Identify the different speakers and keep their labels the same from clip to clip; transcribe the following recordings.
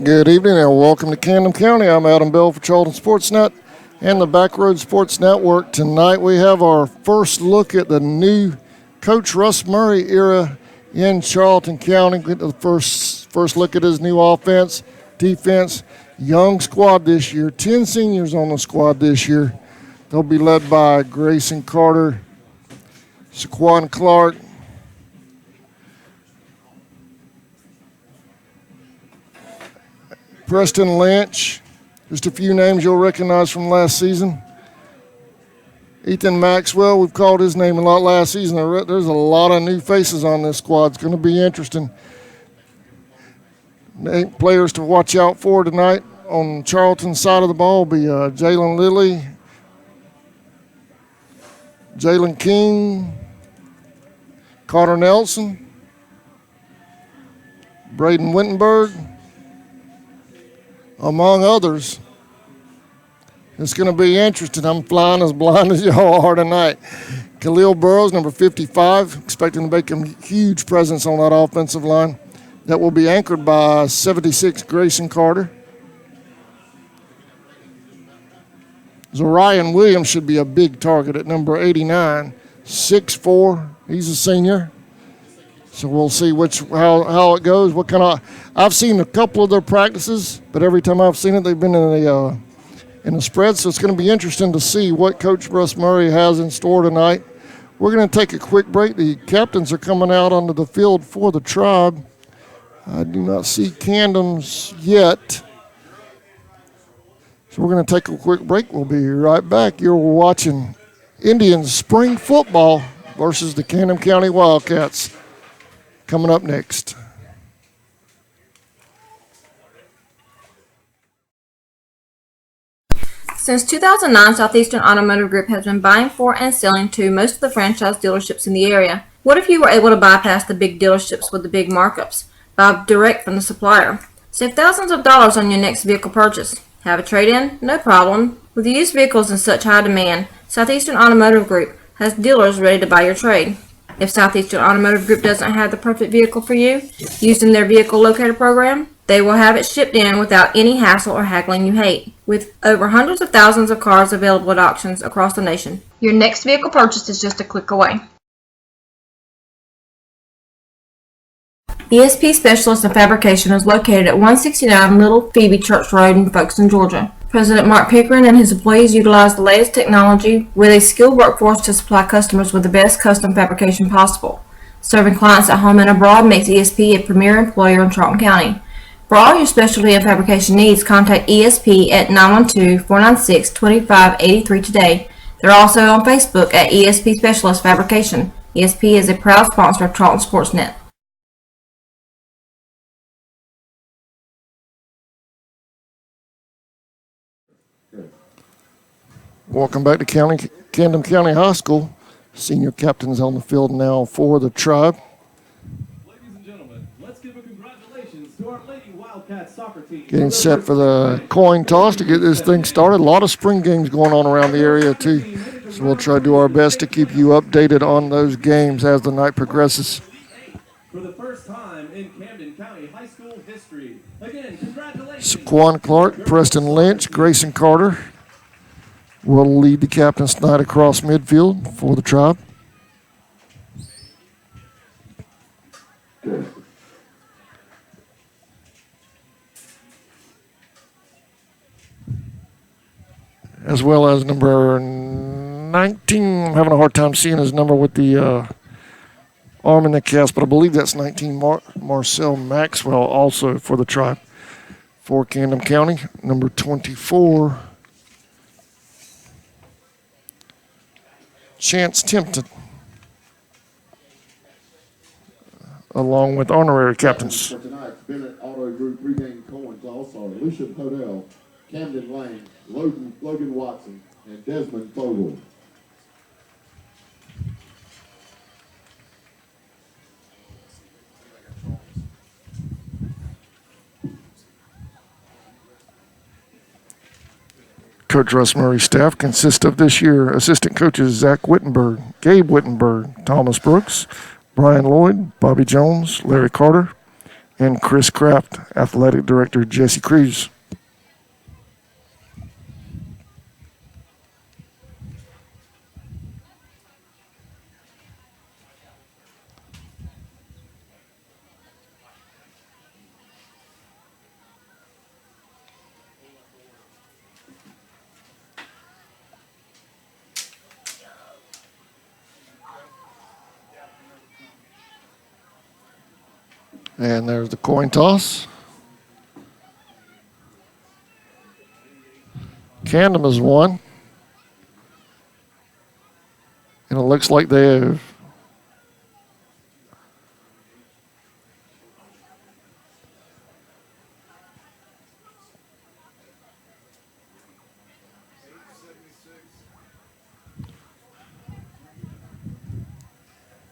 Speaker 1: Good evening and welcome to Camden County. I'm Adam Bell for Charlton Sportsnet and the Backroad Sports Network. Tonight we have our first look at the new Coach Russ Murray era in Charlton County. Get the first look at his new offense, defense, young squad this year. 10 seniors on the squad this year. They'll be led by Grayson Carter, Saquon Clark, Preston Lynch, just a few names you'll recognize from last season. Ethan Maxwell, we've called his name a lot last season. There's a lot of new faces on this squad. It's going to be interesting. Players to watch out for tonight on Charlton's side of the ball will be Jalen Lilly, Jalen King, Carter Nelson, Braden Wittenberg, among others. It's going to be interesting. I'm flying as blind as y'all are tonight. Khalil Burrows, number 55, expecting to make a huge presence on that offensive line. That will be anchored by 76 Grayson Carter. Zarian Williams should be a big target at number 89, 6'4". He's a senior. So we'll see how it goes. I've seen a couple of their practices, but every time I've seen it, they've been in a spread. So it's going to be interesting to see what Coach Russ Murray has in store tonight. We're going to take a quick break. The captains are coming out onto the field for the Tribe. I do not see Camden's yet. So we're going to take a quick break. We'll be right back. You're watching Indians spring football versus the Camden County Wildcats. Coming up next.
Speaker 2: Since 2009, Southeastern Automotive Group has been buying for and selling to most of the franchise dealerships in the area. What if you were able to bypass the big dealerships with the big markups? Buy direct from the supplier. Save thousands of dollars on your next vehicle purchase. Have a trade-in? No problem. With used vehicles in such high demand, Southeastern Automotive Group has dealers ready to buy your trade. If Southeastern Automotive Group doesn't have the perfect vehicle for you, using their vehicle locator program, they will have it shipped in without any hassle or haggling you hate. With over hundreds of thousands of cars available at auctions across the nation, your next vehicle purchase is just a click away. ESP Specialist in Fabrication is located at 169 Little Phoebe Church Road in Folkestone, Georgia. President Mark Pickering and his employees utilize the latest technology with a skilled workforce to supply customers with the best custom fabrication possible. Serving clients at home and abroad makes ESP a premier employer in Charlton County. For all your specialty and fabrication needs, contact ESP at 912-496-2583 today. They're also on Facebook at ESP Specialist Fabrication. ESP is a proud sponsor of Charlton Sportsnet.
Speaker 1: Welcome back to Camden County High School. Senior captains on the field now for the Tribe.
Speaker 3: Ladies and gentlemen, let's give a congratulations to our Lady Wildcat soccer team.
Speaker 1: Getting set for the coin toss to get this thing started. A lot of spring games going on around the area too. So we'll try to do our best to keep you updated on those games as the night progresses.
Speaker 3: For the first time in Camden County High School history. Again, congratulations.
Speaker 1: Saquon Clark, Preston Lynch, Grayson Carter will lead the captains tonight across midfield for the Tribe. As well as number 19. I'm having a hard time seeing his number with the arm in the cast, but I believe that's 19, Marcel Maxwell, also for the Tribe. For Camden County, number 24. Chance Tempted, along with honorary captains.
Speaker 4: For tonight's Bennett Auto Group renamed coin toss are Lucian Hodell, Camden Lane, Logan Watson, and Desmond Fogle.
Speaker 1: Coach Russ Murray's staff consists of this year assistant coaches Zach Wittenberg, Gabe Wittenberg, Thomas Brooks, Brian Lloyd, Bobby Jones, Larry Carter, and Chris Kraft, Athletic Director Jesse Cruz. And there's the coin toss. Camden has won. And it looks like they have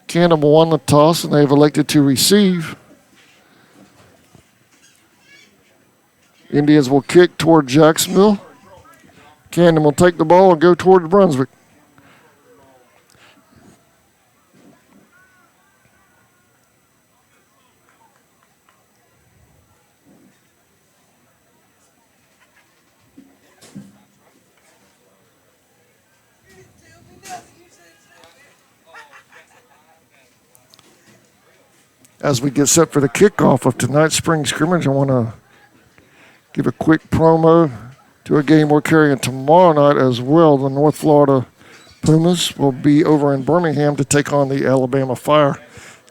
Speaker 1: Camden won the toss and they've elected to receive. Indians will kick toward Jacksonville. Camden will take the ball and go toward Brunswick. As we get set for the kickoff of tonight's spring scrimmage, I want to give a quick promo to a game we're carrying tomorrow night as well. The North Florida Pumas will be over in Birmingham to take on the Alabama Fire.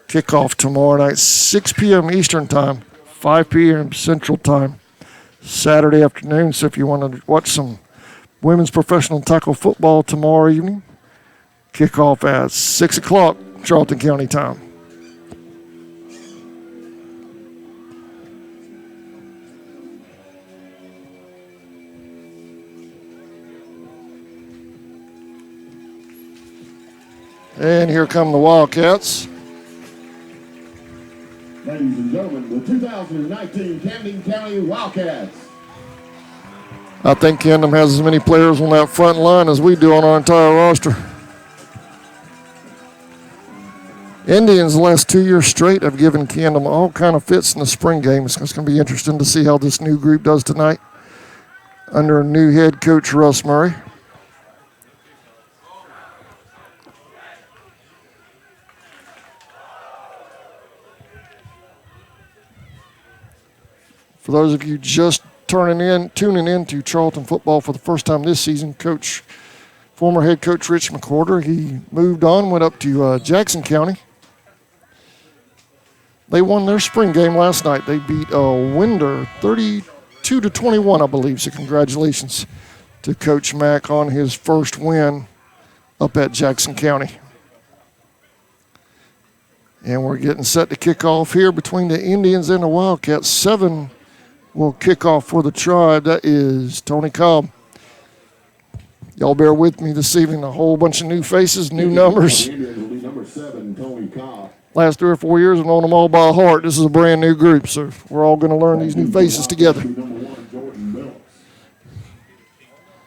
Speaker 1: Kickoff tomorrow night, 6 p.m. Eastern Time, 5 p.m. Central Time, Saturday afternoon. So if you want to watch some women's professional tackle football tomorrow evening, kickoff at 6 o'clock Charlton County time. And here come the Wildcats.
Speaker 4: Ladies and gentlemen, the 2019 Camden County Wildcats.
Speaker 1: I think Camden has as many players on that front line as we do on our entire roster. Indians the last 2 years straight have given Camden all kind of fits in the spring games. It's going to be interesting to see how this new group does tonight under new head coach Russ Murray. For those of you just tuning in to Charlton football for the first time this season, former head coach Rich McWhorter, he moved on, went up to Jackson County. They won their spring game last night. They beat Winder 32-21, I believe. So congratulations to Coach Mack on his first win up at Jackson County. And we're getting set to kick off here between the Indians and the Wildcats. 7 will kick off for the Tribe. That is Tony Cobb. Y'all bear with me this evening. A whole bunch of new faces, new numbers.
Speaker 4: Indians will be number 7, Tony Cobb.
Speaker 1: Last 3 or 4 years, I've known them all by heart. This is a brand new group, so we're all going to learn these new faces together.
Speaker 4: Number 1, Jordan Mills.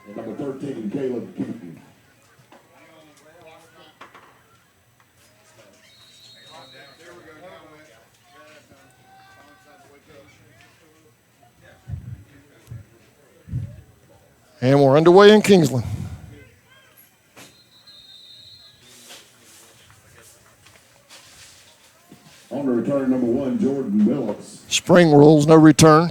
Speaker 4: And number 13, Caleb Keaton.
Speaker 1: And we're underway in Kingsland.
Speaker 4: On the return, number 1, Jordan Mills.
Speaker 1: Spring rules, no return.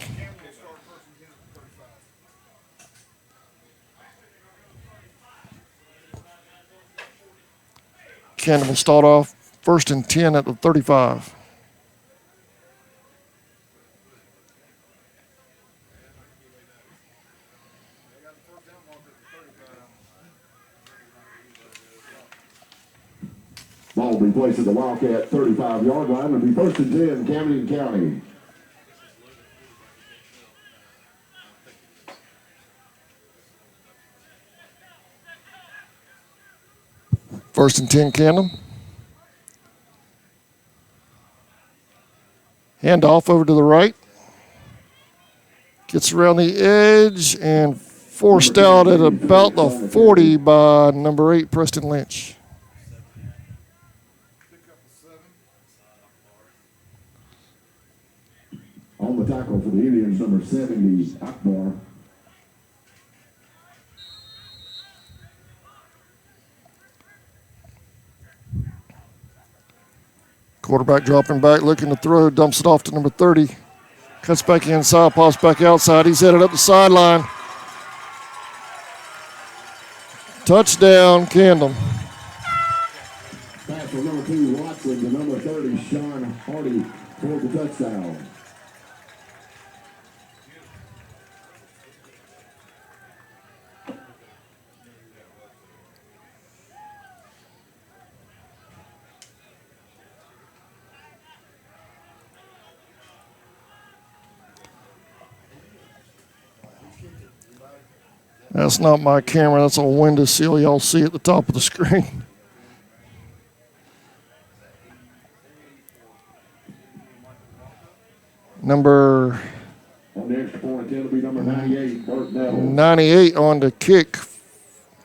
Speaker 1: Camden will start off 1st and 10 at the 35.
Speaker 4: Ball will be placed at the Wildcat 35-yard line. It'll be 1st and 10, Camden County.
Speaker 1: First and 10, Camden. Hand off over to the right. Gets around the edge and forced out at about the 40 by number 8, Preston Lynch.
Speaker 4: the tackle for the Indians, number 70, Akbar.
Speaker 1: Quarterback dropping back, looking to throw, dumps it off to number 30. Cuts back inside, pops back outside. He's headed up the sideline. Touchdown, Camden.
Speaker 4: Pass from number 2, Watson, to number 30, Sean Hardy for the touchdown.
Speaker 1: That's not my camera. That's a windowsill y'all see at the top of the screen. Number
Speaker 4: On the extra point attempt will be number 98, Burt Nettles.
Speaker 1: 98 on the kick.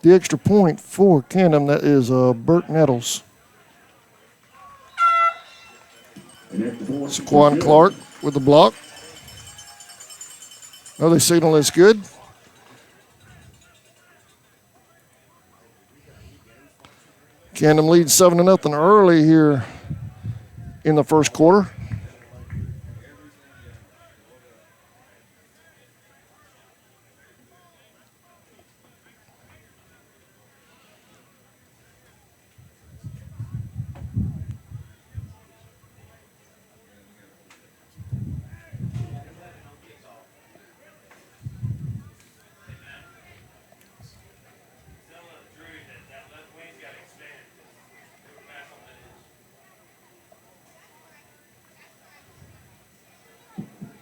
Speaker 1: The extra point for Camden, that is Burt Nettles. Saquon Clark with the block. Oh, they signal it's good. Camden leads 7-0 early here in the first quarter.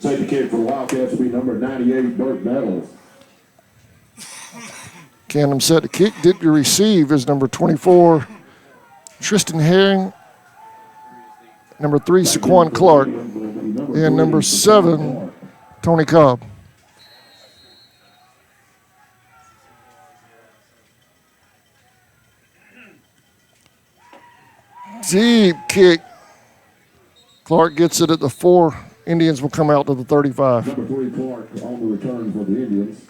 Speaker 4: Safety kick for the Wildcats will be number 98, Burt Nettles.
Speaker 1: Camden set to kick. Did to receive is number 24, Tristan Herring. Number 3, Saquon Clark. And number 7, Tony Cobb. Deep kick. Clark gets it at the 4. Indians will come out to the 35.
Speaker 4: Number 3, Clark on the return for the Indians.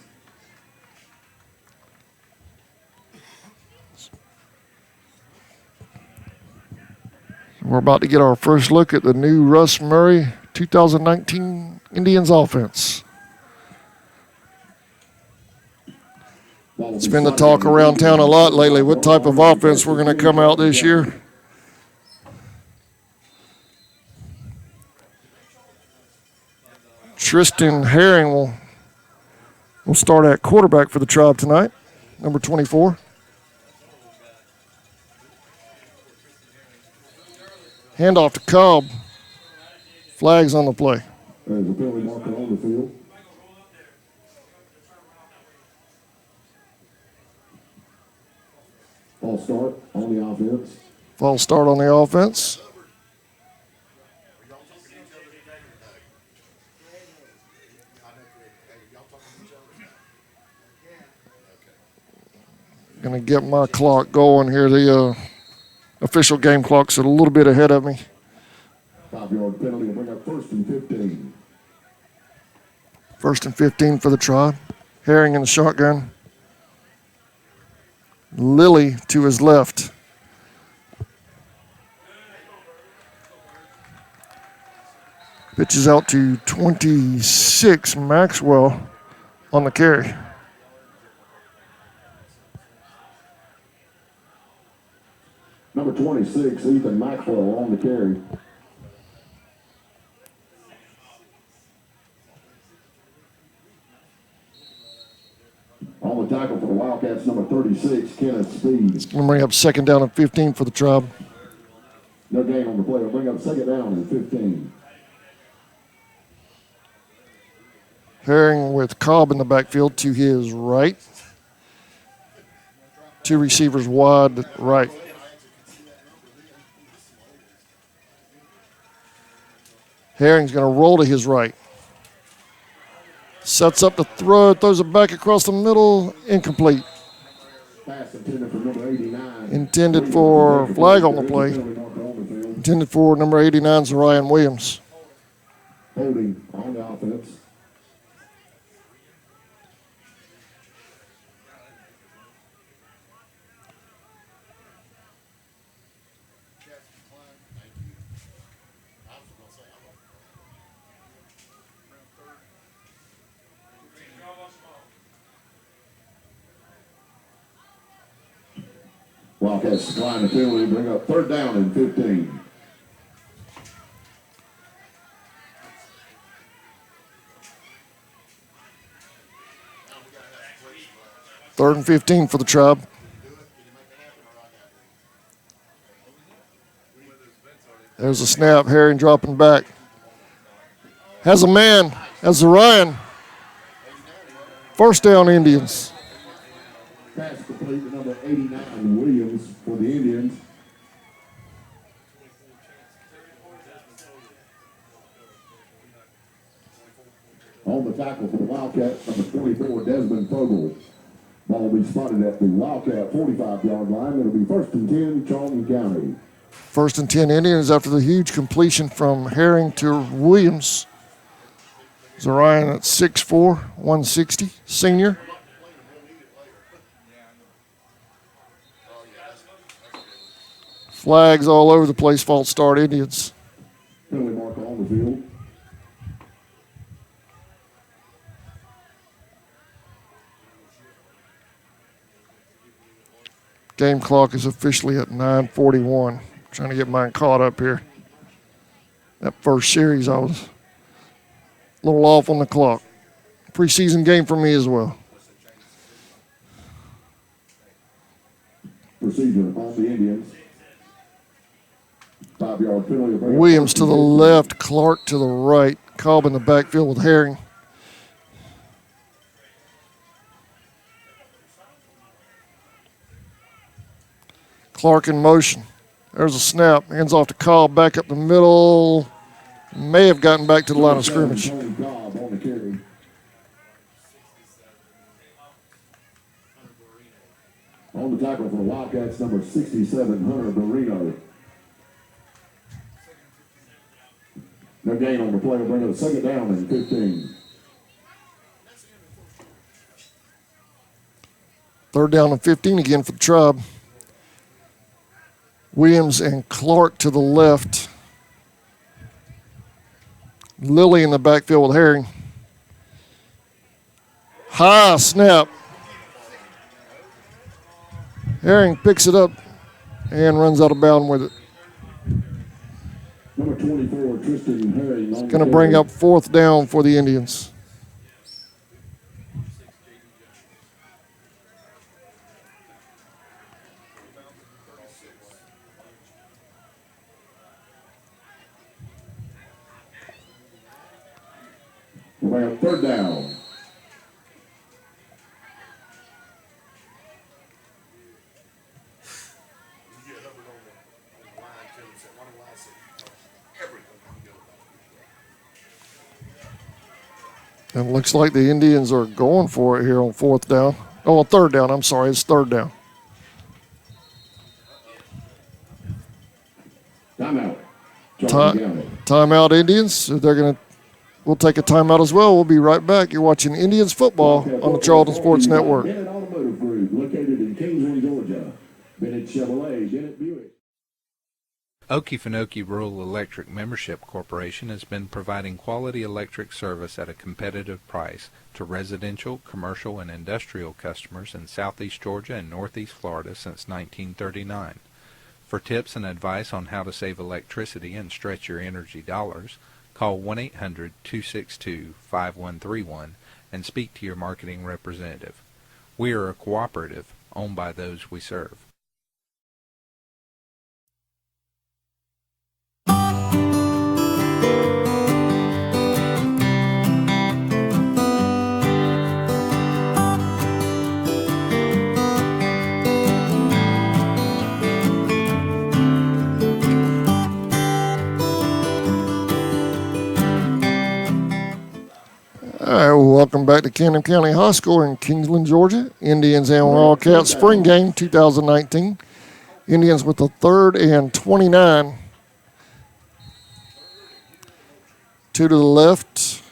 Speaker 1: We're about to get our first look at the new Russ Murray 2019 Indians offense. It's been the talk around town a lot lately. What type of offense we're going to come out this year? Tristan Herring will start at quarterback for the Tribe tonight, number 24. Handoff to Cobb. Flags on the play.
Speaker 4: There's a penalty marker on the field. False start on the offense.
Speaker 1: False start on the offense. Going to get my clock going here. The official game clock's a little bit ahead of me.
Speaker 4: 5-yard penalty will bring up 1st and 15.
Speaker 1: 1st and 15 for the Tribe. Herring in the shotgun. Lilly to his left. Pitches out to 26, Maxwell on the carry.
Speaker 4: Number 26, Ethan Maxwell on the carry. On the tackle for the Wildcats, number 36, Kenneth Speed.
Speaker 1: It's going to bring up 2nd down and 15 for the Tribe.
Speaker 4: No gain on the play. It'll bring up 2nd down and 15.
Speaker 1: Herring with Cobb in the backfield to his right. 2 receivers wide right. Herring's going to roll to his right. Sets up the throw, throws it back across the middle, incomplete.
Speaker 4: Pass intended for number 89.
Speaker 1: Intended for flag on the play. Intended for number 89, Zarian Williams.
Speaker 4: holding on the offense. Wildcats decline the penalty, bring up 3rd down and 15.
Speaker 1: Third and 15 for the Tribe. There's a snap. Herring dropping back. Has a man. Has a Ryan. First down, Indians.
Speaker 4: Pass complete to number 89, Williams, for the Indians. On the tackle for the Wildcats, number 24, Desmond Fogel. Ball will be spotted at the Wildcat 45-yard line. It'll be 1st and 10, Charlton County.
Speaker 1: 1st and 10 Indians after the huge completion from Herring to Williams. Zarian at 6'4", 160, senior. Flags all over the place, false start Indians.
Speaker 4: Penalty marker on the field.
Speaker 1: Game clock is officially at 9:41. Trying to get mine caught up here. That first series, I was a little off on the clock. Preseason game for me as well.
Speaker 4: Procedure on the Indians. 5-yard penalty.
Speaker 1: Williams to the left, Clark to the right. Cobb in the backfield with Herring. Clark in motion. There's a snap. Hands off to Cobb. Back up the middle. May have gotten back to the line of scrimmage.
Speaker 4: Cobb on the carry. On the tackle for the Wildcats, number 67, Hunter Barrino. No gain on the play. Will bring it a 2nd down and 15.
Speaker 1: 3rd down and 15 again for the Tribe. Williams and Clark to the left. Lilly in the backfield with Herring. High snap. Herring picks it up and runs out of bounds with it.
Speaker 4: Number 24, Tristan Herring.
Speaker 1: Going to bring up 4th down for the Indians.
Speaker 4: We're going 3rd down.
Speaker 1: And it looks like the Indians are going for it here on 4th down. Oh, 3rd down. I'm sorry. It's 3rd down.
Speaker 4: Timeout.
Speaker 1: Timeout, Indians. So we'll take a timeout as well. We'll be right back. You're watching Indians football on the Charlton Sports Network.
Speaker 4: Bennett Automotive Group, located in Kingsland, Georgia. Bennett Chevrolet, Bennett Buick.
Speaker 5: Okefenokee Rural Electric Membership Corporation has been providing quality electric service at a competitive price to residential, commercial, and industrial customers in southeast Georgia and northeast Florida since 1939. For tips and advice on how to save electricity and stretch your energy dollars, call 1-800-262-5131 and speak to your marketing representative. We are a cooperative owned by those we serve.
Speaker 1: All right, well, welcome back to Camden County High School in Kingsland, Georgia. Indians and Wildcats spring game 2019. Indians with the 3rd and 29 Two to the left.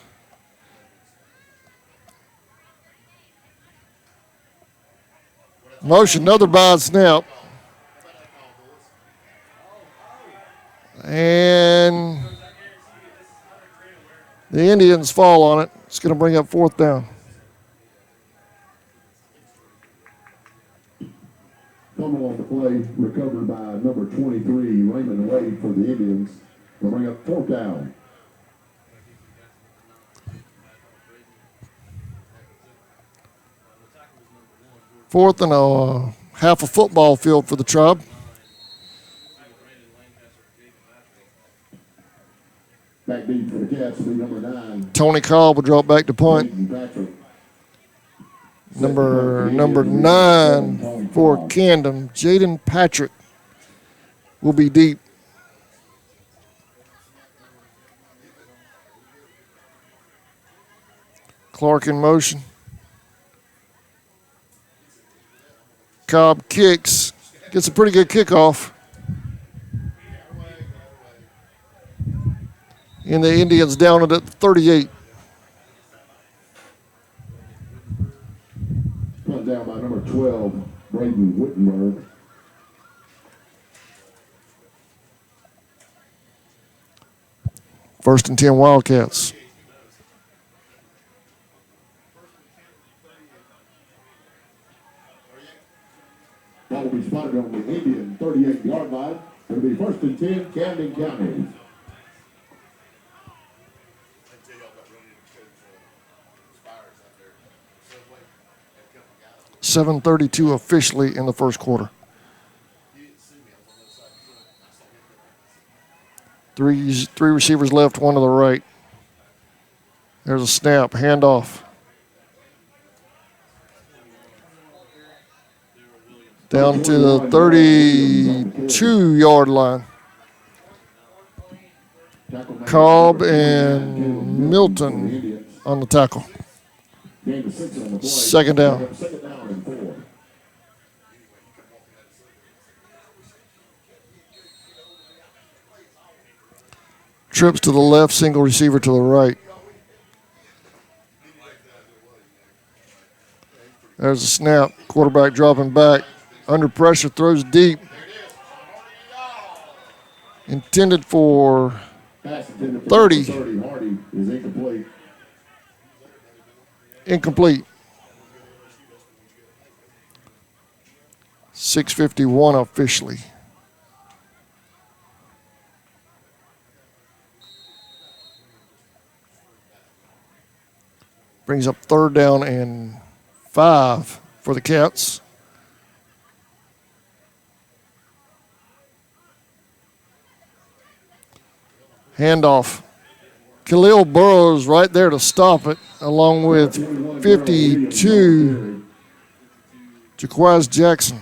Speaker 1: Motion, another bad snap. And the Indians fall on it. It's going to bring up fourth down.
Speaker 4: Fumble on the play, recovered by number 23, Raymond Wade for the Indians. They'll bring up fourth down.
Speaker 1: Fourth and a half a football field for the Tribe.
Speaker 4: Back deep for the Cats will be number 9.
Speaker 1: Tony Cobb will drop back to punt.
Speaker 4: Peyton Patrick.
Speaker 1: Number 9 for Camden, Jaden Patrick will be deep. Clark in motion. Cobb kicks, gets a pretty good kickoff. And the Indians down it at 38.
Speaker 4: Punt down by number 12, Braden Wittenberg.
Speaker 1: First and 10 Wildcats.
Speaker 4: Ball will be spotted on the Indian 38-yard line. It'll be first and 10, Camden County.
Speaker 1: 7:32 officially in the first quarter. Three receivers left, one to the right. There's a snap, handoff. Down to the 32-yard line. Cobb and Milton on the tackle. Second down. Trips to the left, single receiver to the right. There's a snap. Quarterback dropping back. Under pressure, throws deep. Intended for 30.
Speaker 4: Hardy is incomplete.
Speaker 1: Incomplete. 6:51 officially. Brings up third down and 5 for the Cats. Handoff. Khalil Burrows right there to stop it, along with 52, Jaquaz Jackson.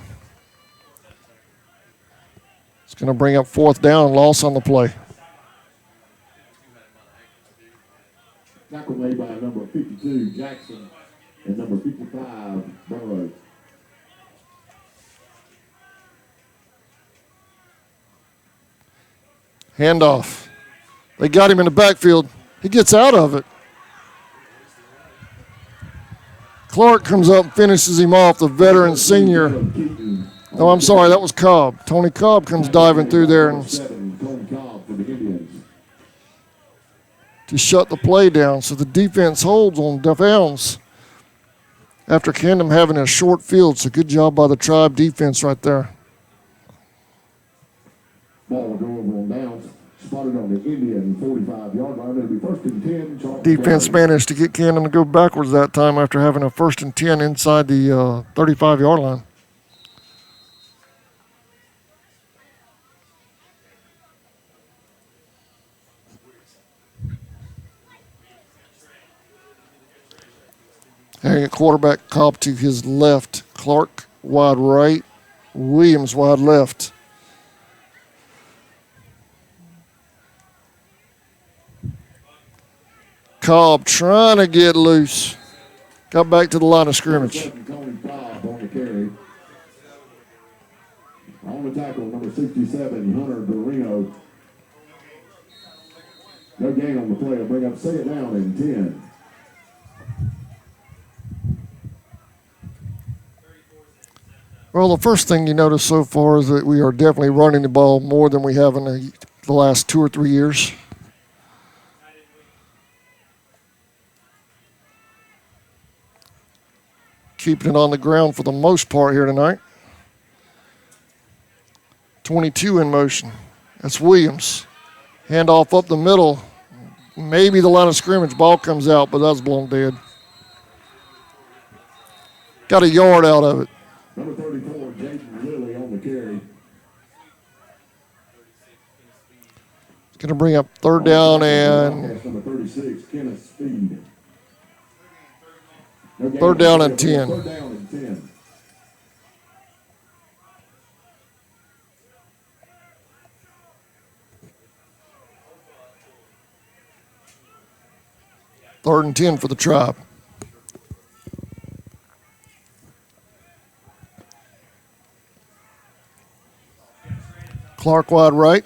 Speaker 1: It's going to bring up fourth down, loss on the play.
Speaker 4: Tackle made by number 52, Jackson, and number 55, Burrows.
Speaker 1: Handoff. They got him in the backfield. He gets out of it. Clark comes up and finishes him off, the veteran senior. No, I'm sorry, that was Cobb. Tony Cobb comes diving through there and to shut the play down. So the defense holds on downs after Camden having a short field. So good job by the Tribe defense right there.
Speaker 4: Ball will go over on downs. Spotted on the Indian 45-yard line. It'll be first and 10. Charlton
Speaker 1: Defense
Speaker 4: County.
Speaker 1: managed to get Camden to go backwards that time after having a first and 10 inside the 35-yard line. Harriet quarterback Cobb to his left. Clark wide right. Williams wide left. Cobb trying to get loose. Got back to the line of scrimmage.
Speaker 4: Tony Cobb on the carry. On the tackle, number 67, Hunter Dorino. No gain on the play. It'll bring up second down and 10.
Speaker 1: Well, the first thing you notice so far is that we are definitely running the ball more than we have in the last 2 or 3 years. Keeping it on the ground for the most part here tonight. 22 in motion. That's Williams. Handoff up the middle. Maybe the line of scrimmage. Ball comes out, but that's blown dead. Got a yard out of it.
Speaker 4: Number 34, Jaden Lilly on the carry.
Speaker 1: It's going to bring up third down and
Speaker 4: Number 36, Kenneth Speed. No gain
Speaker 1: third down
Speaker 4: on the
Speaker 1: and
Speaker 4: play.
Speaker 1: 10.
Speaker 4: Third down and 10.
Speaker 1: Third and 10 for the Tribe. Clark wide right.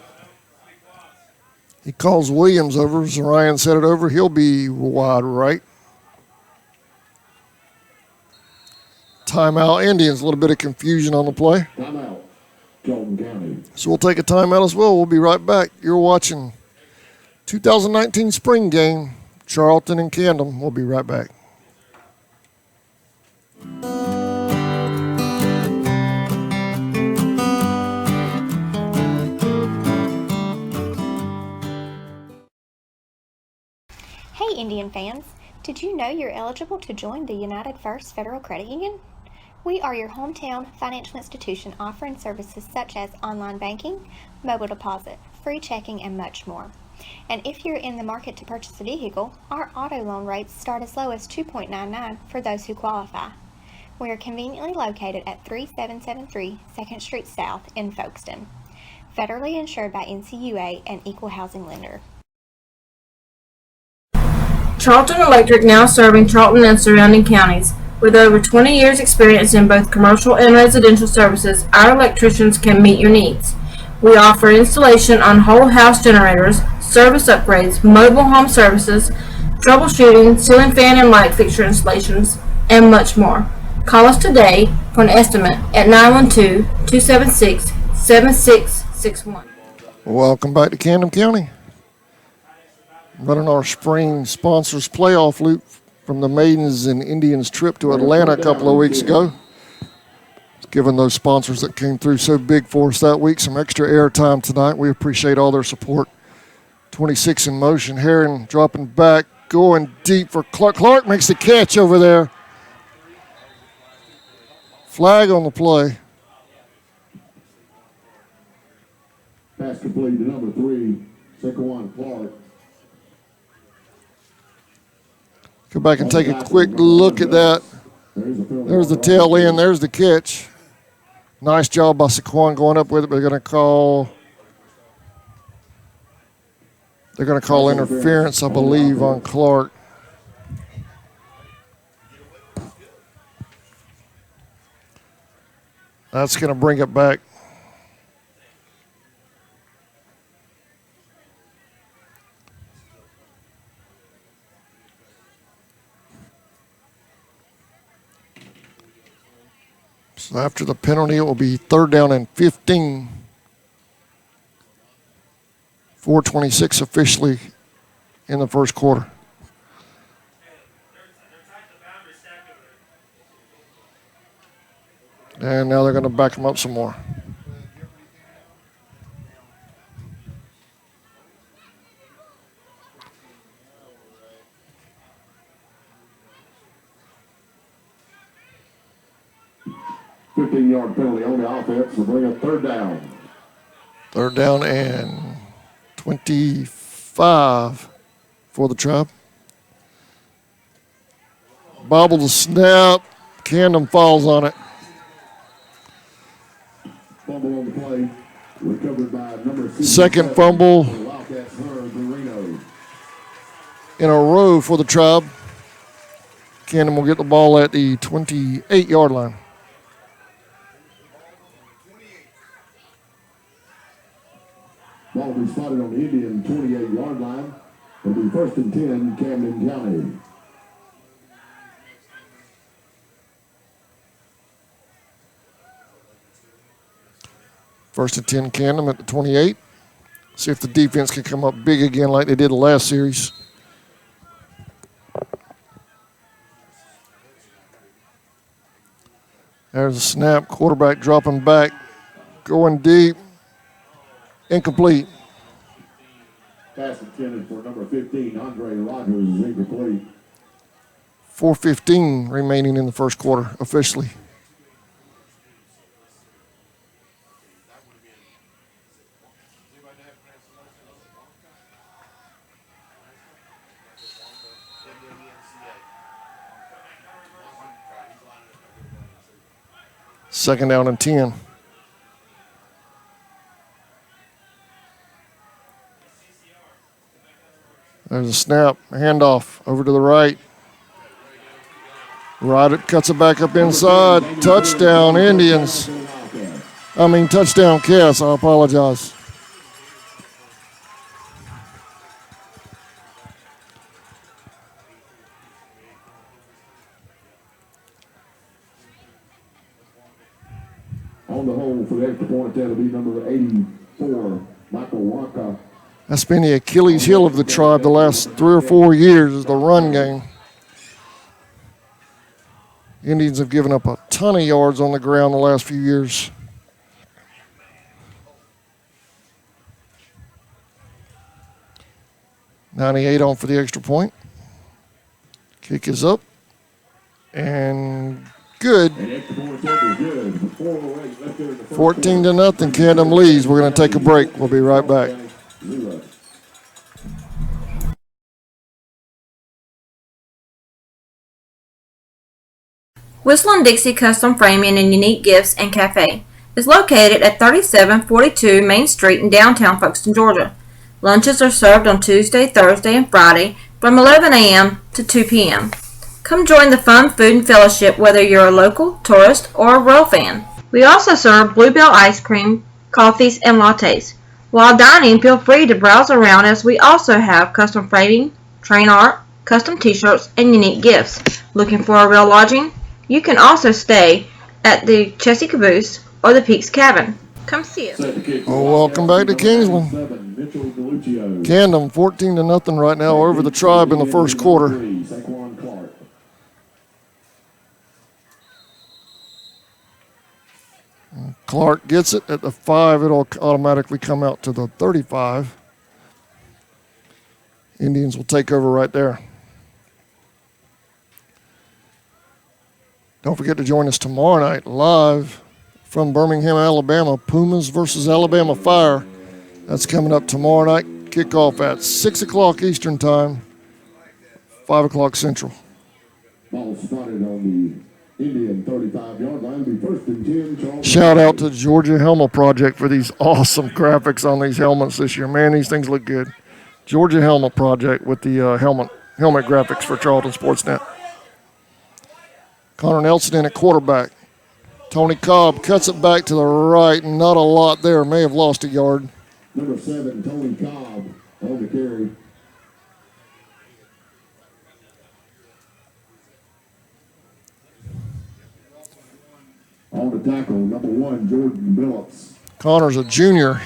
Speaker 1: He calls Williams over. So Ryan set it over. He'll be wide right. Timeout Indians. A little bit of confusion on the play.
Speaker 4: Timeout, Charlton County.
Speaker 1: So we'll take a timeout as well. We'll be right back. You're watching 2019 spring game, Charlton and Camden. We'll be right back.
Speaker 6: Hey Indian fans, did you know you're eligible to join the United First Federal Credit Union? We are your hometown financial institution offering services such as online banking, mobile deposit, free checking, and much more. And if you're in the market to purchase a vehicle, our auto loan rates start as low as 2.99 for those who qualify. We are conveniently located at 3773 2nd Street South in Folkestone. Federally insured by NCUA and equal housing lender.
Speaker 2: Charlton Electric now serving Charlton and surrounding counties. With over 20 years experience in both commercial and residential services, our electricians can meet your needs. We offer installation on whole house generators, service upgrades, mobile home services, troubleshooting, ceiling fan and light fixture installations, and much more. Call us today for an estimate at 912-276-7661.
Speaker 1: Welcome back to Camden County. Running our spring sponsors playoff loop from the Maidens and Indians trip to Atlanta a couple of weeks ago. Giving those sponsors that came through so big for us that week some extra airtime tonight. We appreciate all their support. 26 in motion. Heron dropping back, going deep for Clark. Clark makes the catch over there. Flag on the play.
Speaker 4: Pass complete to number 3, Saquon Clark.
Speaker 1: Go back and take a quick look at that. There's the tail end. There's the catch. Nice job by Saquon going up with it. They're going to call interference, I believe, on Clark. That's going to bring it back. So after the penalty, it will be third down and 15. 4:26 officially in the first quarter. And now they're going to back them up some more.
Speaker 4: Yard penalty on the offense will bring up third down.
Speaker 1: Third down and 25 for the Tribe. Bobble the snap. Camden falls on it.
Speaker 4: Fumble on the play. Recovered by number 6.
Speaker 1: Second fumble
Speaker 4: Wildcats Marino.
Speaker 1: in a row for the Tribe. Camden will get the ball at the 28-yard line.
Speaker 4: Ball will be spotted on the Indian 28-yard line. It'll be 1st and 10, Camden County.
Speaker 1: First and 10 Camden at the 28. See if the defense can come up big again like they did the last series. There's a snap. Quarterback dropping back. Going deep. Incomplete.
Speaker 4: Pass intended for number 15, Andre Rogers, is incomplete.
Speaker 1: 4:15 remaining in the first quarter officially. Second down and 10. There's a snap, handoff over to the right. Right, cuts it back up inside. Touchdown, Indians. Touchdown, Cass. I apologize.
Speaker 4: On the hold for the extra point, that'll be number 84, Michael Wonka.
Speaker 1: That's been the Achilles heel of the tribe the last 3 or 4 years is the run game. Indians have given up a ton of yards on the ground the last few years. .98 on for the extra point. Kick is up. And good. 14-0, Camden leads. We're going to take a break. We'll be right back.
Speaker 2: Whistling Dixie Custom Framing and Unique Gifts and Cafe is located at 3742 Main Street in downtown Folkestone, Georgia. Lunches are served on Tuesday, Thursday, and Friday from 11 a.m. to 2 p.m. Come join the fun food and fellowship whether you're a local, tourist, or a Royal fan. We also serve Bluebell ice cream, coffees, and lattes. While dining, feel free to browse around as we also have custom framing, train art, custom t-shirts, and unique gifts. Looking for a real lodging? You can also stay at the Chessie Caboose or the Peaks Cabin. Come see us.
Speaker 1: Well, welcome back to Kingsland. Camden 14-0 right now over the tribe in the first quarter. Clark gets it at the 5. It'll automatically come out to the 35. Indians will take over right there. Don't forget to join us tomorrow night live from Birmingham, Alabama. Pumas versus Alabama Fire. That's coming up tomorrow night. Kickoff at 6 o'clock Eastern Time, 5 o'clock Central.
Speaker 4: Ball spotted on the Indian 35-yard line. Be 1st and 10. Charlton.
Speaker 1: Shout out to Georgia Helmet Project for these awesome graphics on these helmets this year. Man, these things look good. Georgia Helmet Project with the helmet graphics for Charlton Sportsnet. Connor Nelson in at quarterback. Tony Cobb cuts it back to the right. Not a lot there. May have lost a yard.
Speaker 4: Number 7, Tony Cobb on the carry. On the tackle, number 1, Jordan Billups.
Speaker 1: Connor's a junior.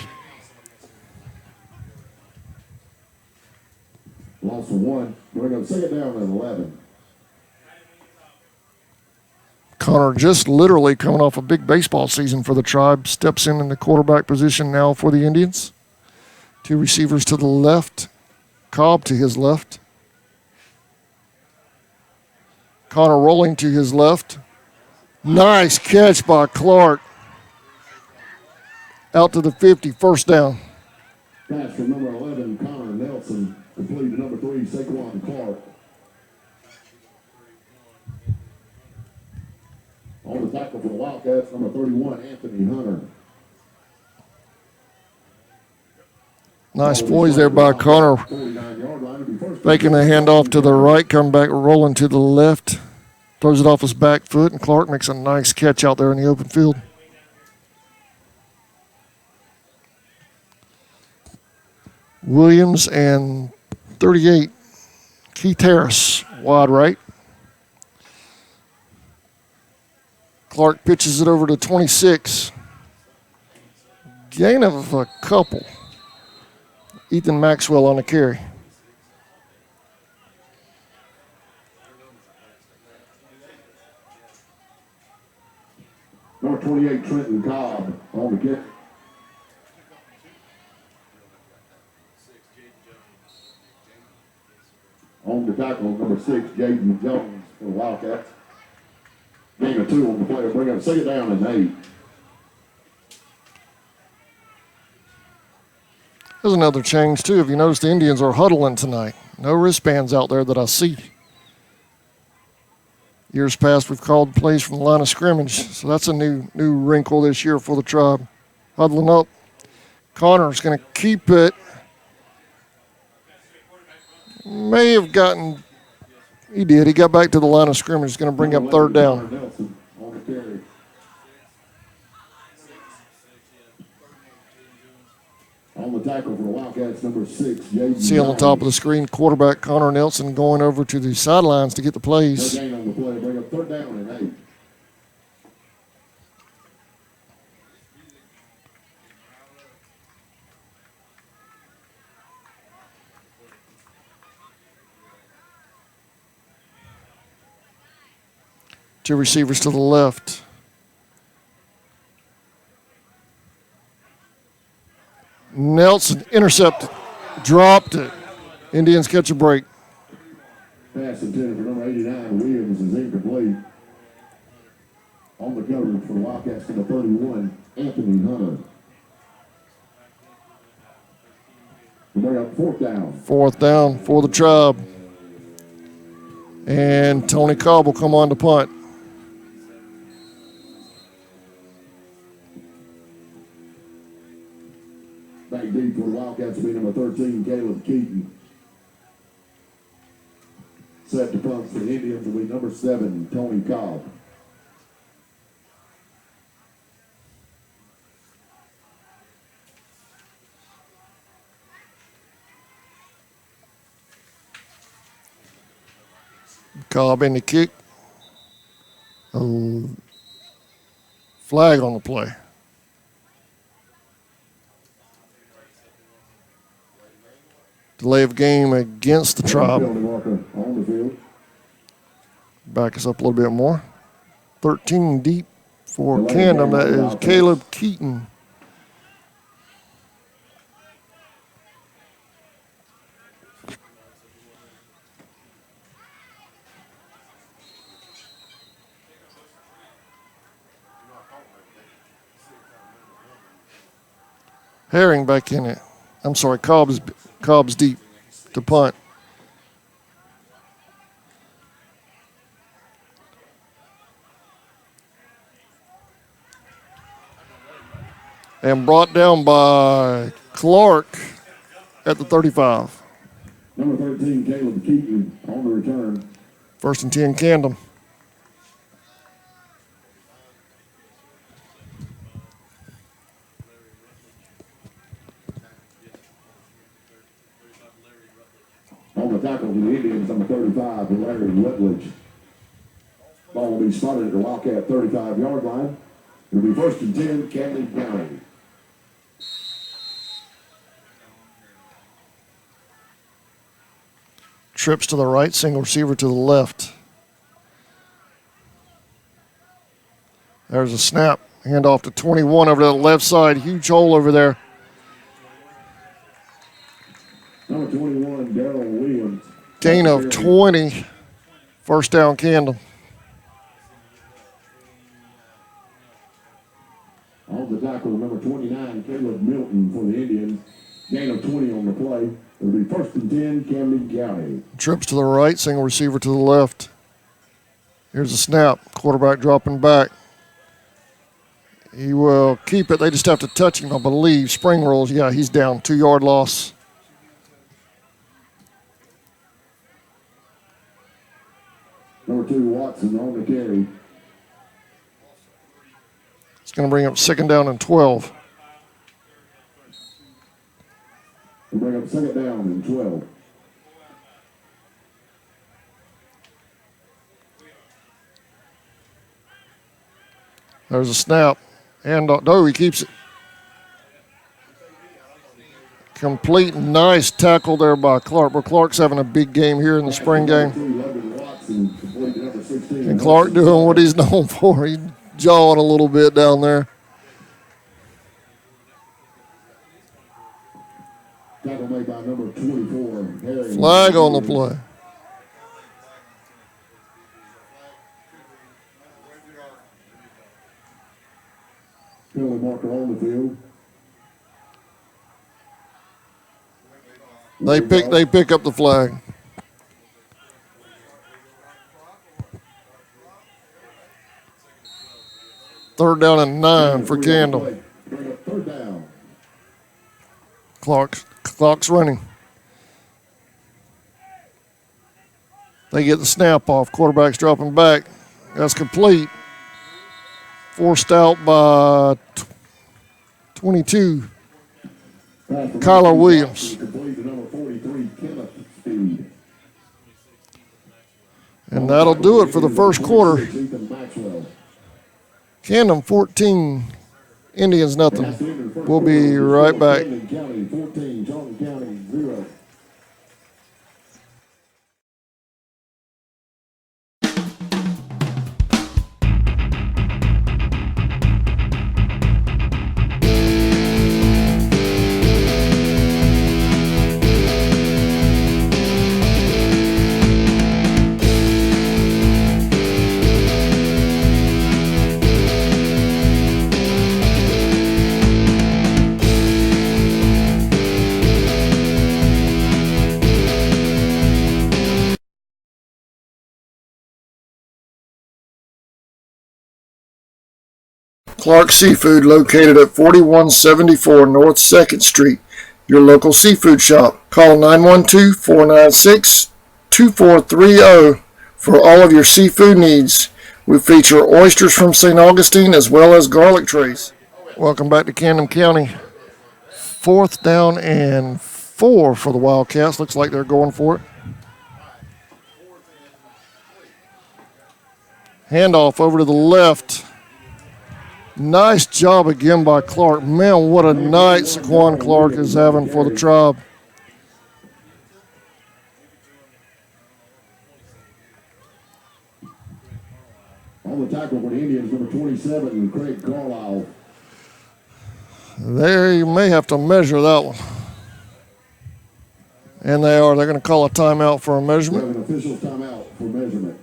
Speaker 4: Loss of 1. We're going to take it down at 11.
Speaker 1: Connor just literally coming off a big baseball season for the tribe. Steps in the quarterback position now for the Indians. 2 receivers to the left. Cobb to his left. Connor rolling to his left. Nice catch by Clark. Out to the 50, first down.
Speaker 4: Pass from number 11, Connor Nelson. Complete to number 3, Saquon Clark. On the tackle for the Wildcats, number 31, Anthony Hunter.
Speaker 1: Nice poise there by Connor. Making a handoff to the right, come back rolling to the left. Throws it off his back foot, and Clark makes a nice catch out there in the open field. Williams and 38, Keith Harris, wide right. Clark pitches it over to 26. Gain of a couple. Ethan Maxwell on the carry.
Speaker 4: Number 28, Trenton Cobb on the kick. On the tackle, number 6, Jaden Jones for the Wildcats. Gain of 2 on the play. Bring up 2nd down and 8.
Speaker 1: There's another change, too. If you notice, the Indians are huddling tonight. No wristbands out there that I see. Years past, we've called plays from the line of scrimmage, so that's a new wrinkle this year for the Tribe. Huddling up. Connor's going to keep it. May have gotten, he did. He got back to the line of scrimmage. He's going to bring up 3rd down.
Speaker 4: Nelson on the carry. On the tackle for the Wildcats, number 6, Jaden
Speaker 1: See on the top of the screen, quarterback Connor Nelson going over to the sidelines to get the
Speaker 4: No
Speaker 1: plays.
Speaker 4: gain on the play. Bring up 3rd down and 8.
Speaker 1: Two receivers to the left. Nelson intercepted, dropped it. Indians catch a break.
Speaker 4: Pass intended for number 89, Williams, is incomplete. On the cover for the Wildcats, number 31, Anthony Hunter. We bring up 4th down.
Speaker 1: 4th down for the Tribe. And Tony Cobb will come on to punt.
Speaker 4: Back deep for the Wildcats will be number 13, Caleb Keaton. Set to punt for the Indians will be number 7, Tony Cobb.
Speaker 1: Cobb in the kick. A flag on the play. Delay of game against the Tribe.
Speaker 4: Penalty marker on the field.
Speaker 1: Back us up a little bit more. 13 deep for
Speaker 4: Delay of
Speaker 1: Camden.
Speaker 4: game
Speaker 1: That
Speaker 4: on the
Speaker 1: is
Speaker 4: Wildcats.
Speaker 1: Caleb Keaton. Herring back in it. I'm sorry, Cobb's deep to punt. And brought down by Clark at the 35.
Speaker 4: Number 13, Caleb Keaton on the return.
Speaker 1: 1st and 10, Camden.
Speaker 4: On the tackle for the Indians, number 35, Larry Rutledge. Ball will be spotted at the Wildcat 35-yard line. It'll be 1st and 10, Camden County.
Speaker 1: Trips to the right, single receiver to the left. There's a snap. Handoff to 21 over to the left side. Huge hole over there.
Speaker 4: Number 21, Darrell Williams.
Speaker 1: Gain of 20. 1st down, Camden.
Speaker 4: On the tackle, number 29, Caleb Milton for the Indians. Gain of 20 on the play. It'll be 1st and 10, Camden County.
Speaker 1: Trips to the right, single receiver to the left. Here's a snap. Quarterback dropping back. He will keep it. They just have to touch him, I believe. Spring rolls. Yeah, he's down. 2-yard loss.
Speaker 4: Number 2, Watson on the carry.
Speaker 1: It's going to bring up 2nd down and 12.
Speaker 4: We'll bring up 2nd down and 12.
Speaker 1: There's a snap. And he keeps it. Complete, nice tackle there by Clark. But Clark's having a big game here in the spring game. And Clark doing what he's known for. He's jawing a little bit down there.
Speaker 4: Tackle made by number 24.
Speaker 1: Flag on the play.
Speaker 4: Penalty marker on the field.
Speaker 1: They pick up the flag. Third down and 9 for Camden.
Speaker 4: Bring up third down.
Speaker 1: Clock's running. They get the snap off. Quarterback's dropping back. That's complete. Forced out by 22. Kyler Williams.
Speaker 4: Complete to number 43, Kenneth Speed.
Speaker 1: And that'll do it for the first quarter.
Speaker 4: Ethan Maxwell.
Speaker 1: Camden 14, Indians nothing. We'll be right back.
Speaker 4: Camden County 14, Charlton County 0.
Speaker 1: Clark Seafood, located at 4174 North 2nd Street, your local seafood shop. Call 912-496-2430 for all of your seafood needs. We feature oysters from St. Augustine as well as garlic trays. Welcome back to Camden County. 4th down and 4 for the Wildcats. Looks like they're going for it. Handoff over to the left. Nice job again by Clark. Man, what a night Saquon Clark is having for the Tribe.
Speaker 4: On the tackle for the Indians, number 27, Craig Carlisle.
Speaker 1: They may have to measure that one. And they are. They're going to call a timeout for a
Speaker 4: We
Speaker 1: measurement.
Speaker 4: have an official timeout for measurement.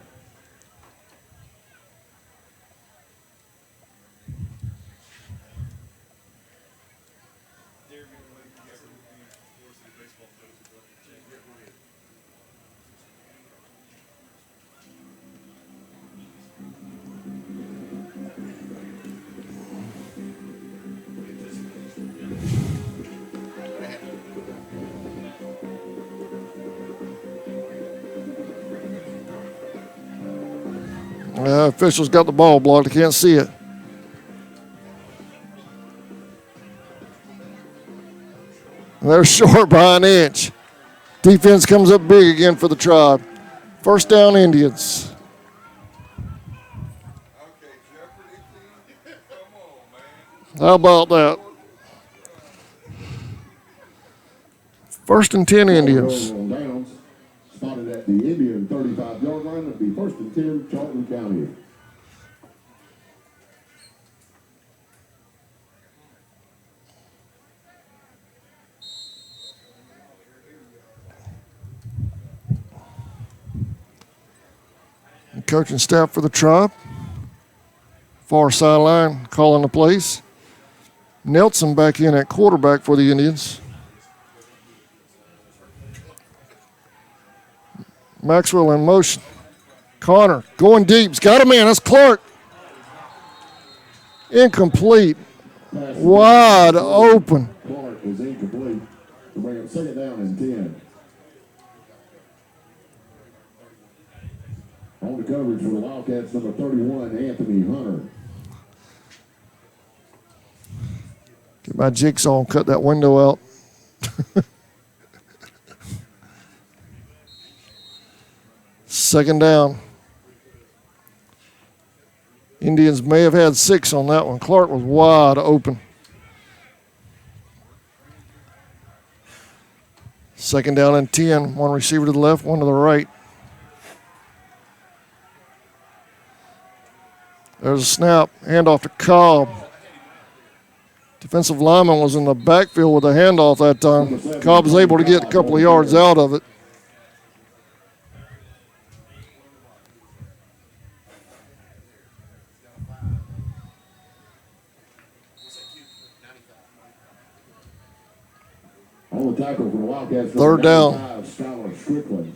Speaker 1: Officials got the ball blocked. I can't see it. They're short by an inch. Defense comes up big again for the Tribe. First down, Indians. How about that? First and 10, Indians.
Speaker 4: On downs, spotted at the Indian 35-yard line. It'll be first and 10, Charlton County.
Speaker 1: Coaching staff for the Tribe. Far sideline calling the plays. Nelson back in at quarterback for the Indians. Maxwell in motion. Connor going deep. He's got a man. That's Clark. Incomplete. Wide open.
Speaker 4: Clark is incomplete. To bring up second down and 10. On the coverage for the Wildcats, number 31, Anthony Hunter.
Speaker 1: Get my jigsaw and cut that window out. Second down. Indians may have had 6 on that one. Clark was wide open. Second down and 10. One receiver to the left, one to the right. There's a snap. Handoff to Cobb. Defensive lineman was in the backfield with a handoff that time. Cobb was able to get a couple of yards out of it.
Speaker 4: On the tackle for the Wildcats.
Speaker 1: Third down.
Speaker 4: Skylar Strickland.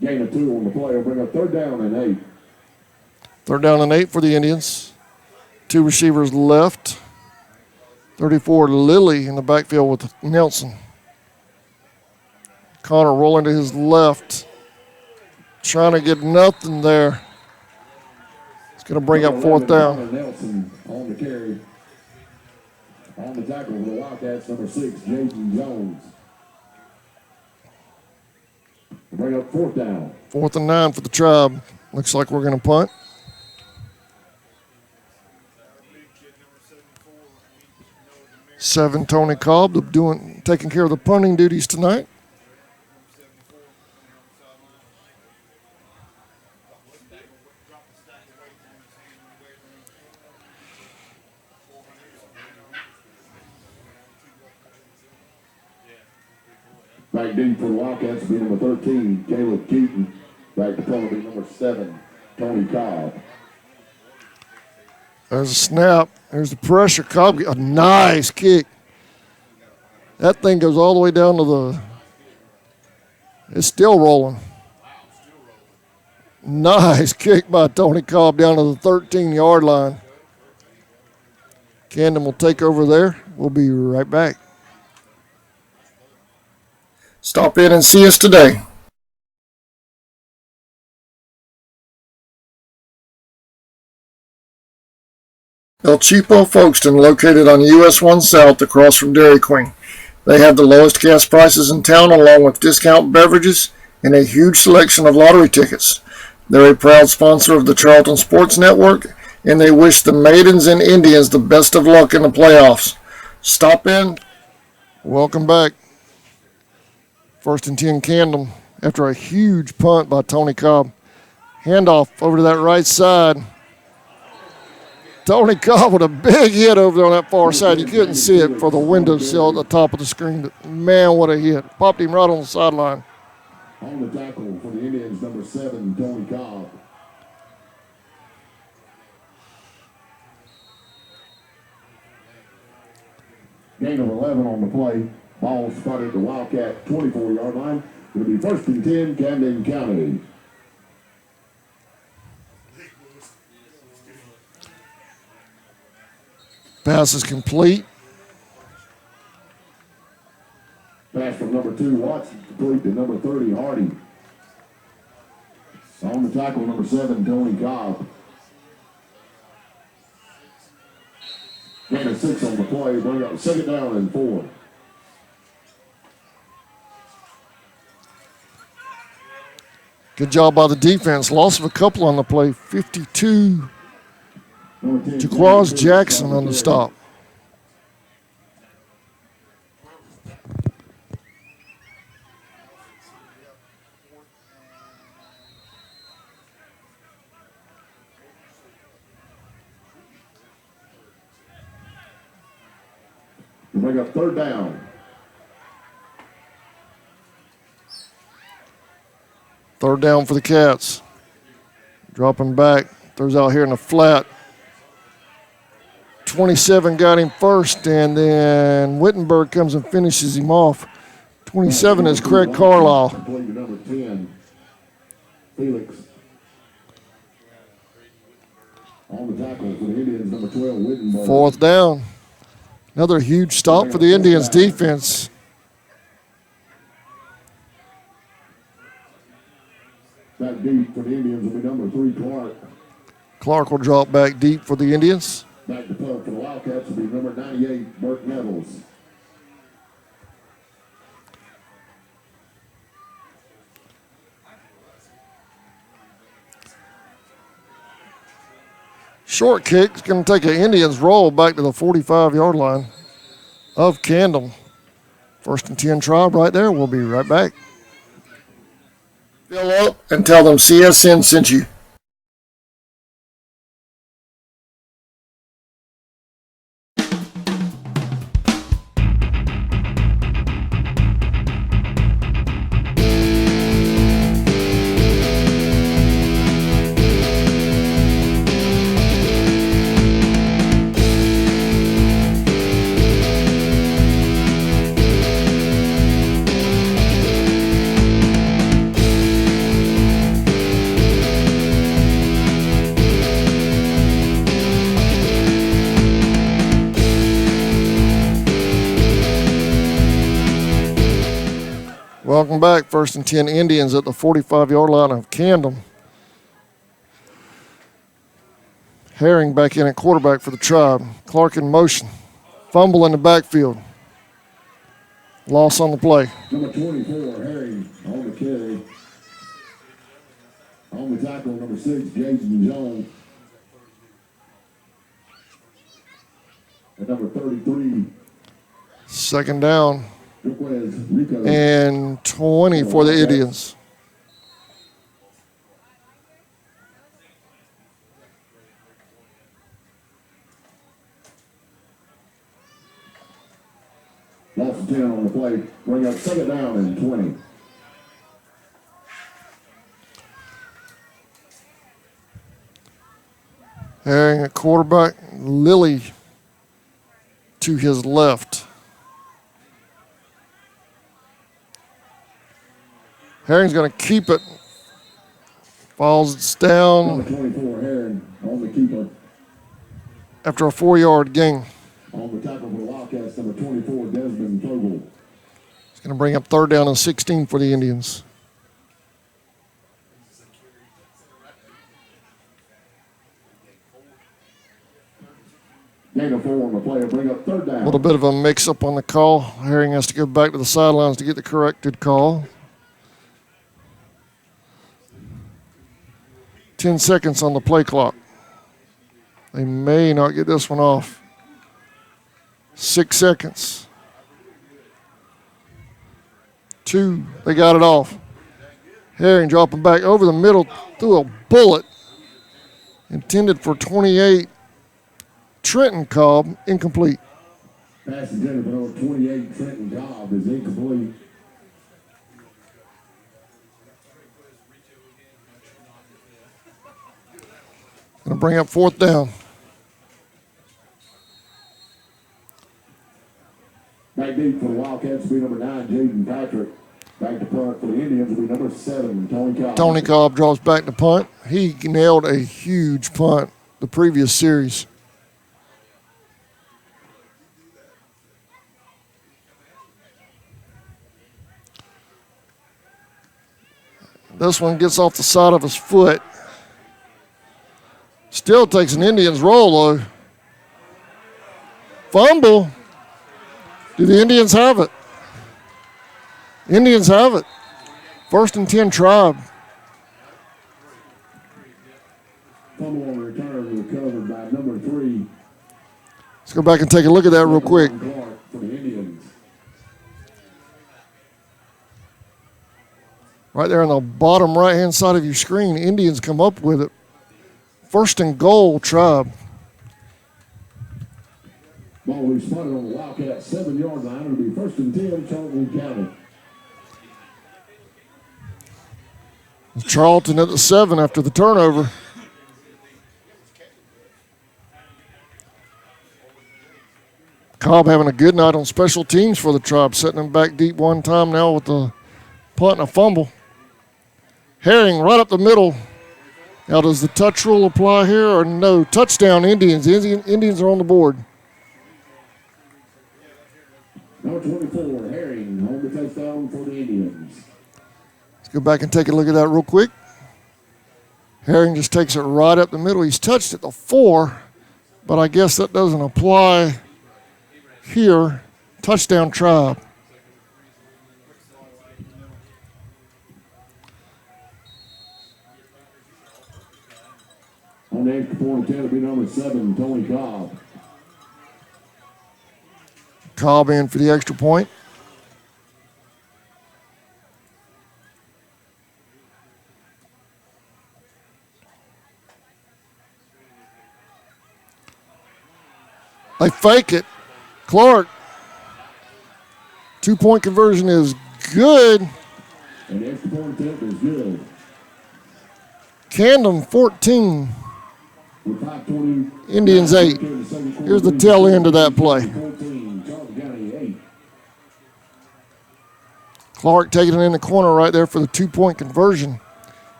Speaker 4: Gain of 2 on the play will bring up 3rd down and 8.
Speaker 1: 3rd down and 8 for the Indians. 2 receivers left. 34, Lilly in the backfield with Nelson. Connor rolling to his left. Trying to get nothing there. It's going to bring up 4th down.
Speaker 4: Nelson on the carry. On the tackle for the Wildcats, number 6, Jason Jones. Bring up 4th down.
Speaker 1: 4th and 9 for the Tribe. Looks like we're going to punt. Seven, Tony Cobb, taking care of the punting duties tonight.
Speaker 4: Back deep for the Wildcats will be number 13, Caleb Keaton. Back to punt will be number 7, Tony Cobb.
Speaker 1: There's a snap. There's the pressure. Cobb, a nice kick. That thing goes all the way down to the. It's still rolling. Nice kick by Tony Cobb down to the 13-yard line. Camden will take over there. We'll be right back. Stop in and see us today. El Cheapo Folkestone, located on US 1 South across from Dairy Queen. They have the lowest gas prices in town along with discount beverages and a huge selection of lottery tickets. They're a proud sponsor of the Charlton Sports Network, and they wish the Maidens and Indians the best of luck in the playoffs. Stop in. Welcome back. 1st and 10 Camden after a huge punt by Tony Cobb. Handoff over to that right side. Tony Cobb with a big hit over there on that far side. You couldn't see it for the windowsill at the top of the screen. But man, what a hit. Popped him right on the sideline.
Speaker 4: On the tackle for the Indians, number 7, Tony Cobb. Gain of 11 on the play. Ball spotted at the Wildcat 24-yard line. It'll be 1st and 10, Camden County.
Speaker 1: Pass is complete.
Speaker 4: Pass from number 2, Watson, complete to number 30, Hardy. On the tackle, number 7, Tony Cobb. Gain of 6 on the play, bring up 2nd down and 4.
Speaker 1: Good job by the defense. Loss of a couple on the play. 52. Jaquaz Jackson on the stop.
Speaker 4: Bring up 3rd down.
Speaker 1: 3rd down for the Cats. Dropping back. Throws out here in the flat. 27 got him first, and then Wittenberg comes and finishes him off. 27 is Craig Carlisle.
Speaker 4: Number 10, Felix. On the tackle for the Indians, number 12, Wittenberg.
Speaker 1: 4th down. Another huge stop for the Indians defense.
Speaker 4: Back deep for the Indians will be number 3, Clark.
Speaker 1: Clark will drop back deep for the Indians.
Speaker 4: Back to punt for the Wildcats will be number 98, Burt Nettles.
Speaker 1: Short kick is going to take an Indians roll back to the 45-yard line of Camden. 1st and 10 Tribe right there. We'll be right back. Fill up and tell them CSN sent you. Welcome back. 1st and 10 Indians at the 45-yard line of Camden. Herring back in at quarterback for the Tribe. Clark in motion. Fumble in the backfield. Loss on the play.
Speaker 4: Number 24, Herring, on the carry. On the tackle, number 6, Jason Jones. And number 33,
Speaker 1: 2nd down
Speaker 4: Rico.
Speaker 1: and 20 for the Indians.
Speaker 4: Loss of 10 on the play. Bring up 2nd down and 20.
Speaker 1: Herring at quarterback. Lilly to his left. Herring's going to keep it. Falls down
Speaker 4: Number 24, Herring, on the keeper.
Speaker 1: after a 4-yard gain.
Speaker 4: On the tackle for the Wildcats, number 24, Desmond Togel.
Speaker 1: It's going to bring up 3rd down and 16 for the Indians.
Speaker 4: Gain of 4 on the play, bring up 3rd down.
Speaker 1: A little bit of a mix-up on the call. Herring has to go back to the sidelines to get the corrected call. 10 seconds on the play clock. They may not get this one off. 6 seconds. 2, they got it off. Herring dropping back over the middle, threw a bullet. Intended for 28. Trenton Cobb, incomplete.
Speaker 4: Pass intended for number 28, Trenton Cobb, is incomplete.
Speaker 1: Going to bring up 4th down.
Speaker 4: Back deep for the Wildcats will be number 9, Jaden Patrick. Back to punt for the Indians will be number 7, Tony Cobb.
Speaker 1: Tony Cobb draws back to punt. He nailed a huge punt the previous series. This one gets off the side of his foot. Still takes an Indians roll, though. Fumble. Do the Indians have it? Indians have it. 1st and 10 Tribe.
Speaker 4: Fumble on the return recovered by number 3.
Speaker 1: Let's go back and take a look at that real quick.
Speaker 4: Clark for the Indians.
Speaker 1: Right there on the bottom right-hand side of your screen, Indians come up with it. 1st and goal, Tribe.
Speaker 4: Ball will be spotted on the Wildcat 7-yard line. It'll be 1st and 10, Charlton County.
Speaker 1: Charlton at the 7 after the turnover. Cobb having a good night on special teams for the Tribe, setting them back deep one time now with the punt and a fumble. Herring right up the middle. Now, does the touch rule apply here or no? Touchdown, Indians. Indians are on the board.
Speaker 4: Number 24, Herring, home the touchdown for the Indians.
Speaker 1: Let's go back and take a look at that real quick. Herring just takes it right up the middle. He's touched at the 4, but I guess that doesn't apply here. Touchdown, Tribe.
Speaker 4: On the extra point attempt, it'll be number 7, Tony Cobb.
Speaker 1: Cobb in for the extra point. They fake it. Clark. 2-point conversion is good.
Speaker 4: And the extra point attempt is good.
Speaker 1: Camden 14.
Speaker 4: With 5:20.
Speaker 1: Indians 8. Here's the tail end of that play.
Speaker 4: 14, Charlton County 8.
Speaker 1: Clark taking it in the corner right there for the 2-point conversion.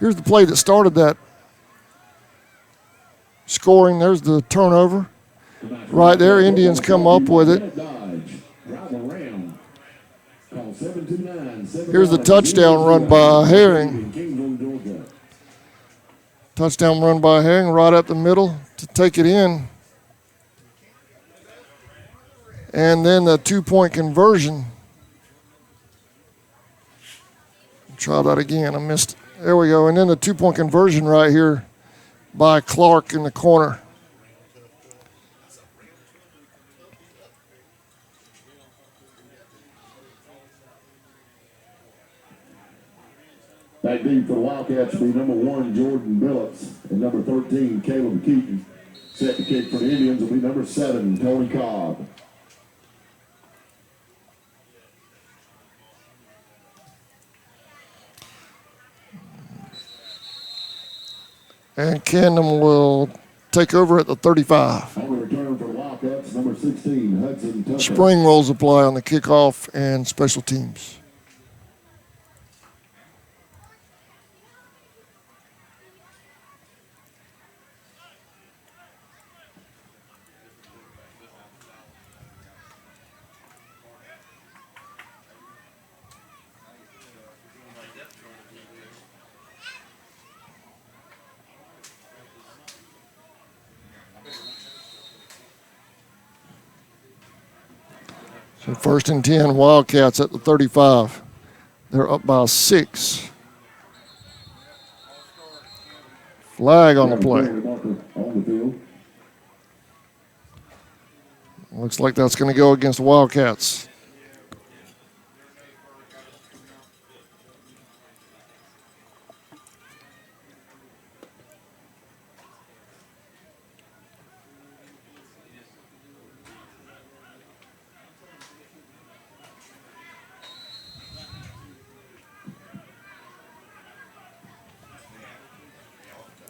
Speaker 1: Here's the play that started that scoring. There's the turnover. Right there, Indians come up with it. Here's the touchdown run by Herring. Touchdown run by Herring right up the middle to take it in. And then the 2-point conversion. Try that again. I missed it. There we go. And then the 2-point conversion right here by Clark in the corner.
Speaker 4: Back deep for the Wildcats will be number 1, Jordan Billups, and number 13, Caleb Keaton. Set to kick for the Indians will be number 7, Tony Cobb.
Speaker 1: And Camden will take over at the 35.
Speaker 4: On the return for the Wildcats, number 16, Hudson Tucker.
Speaker 1: Spring rolls apply on the kickoff and special teams. So 1st and 10, Wildcats at the 35. They're up by 6. Flag on the play.
Speaker 4: On the field.
Speaker 1: Looks like that's going to go against the Wildcats.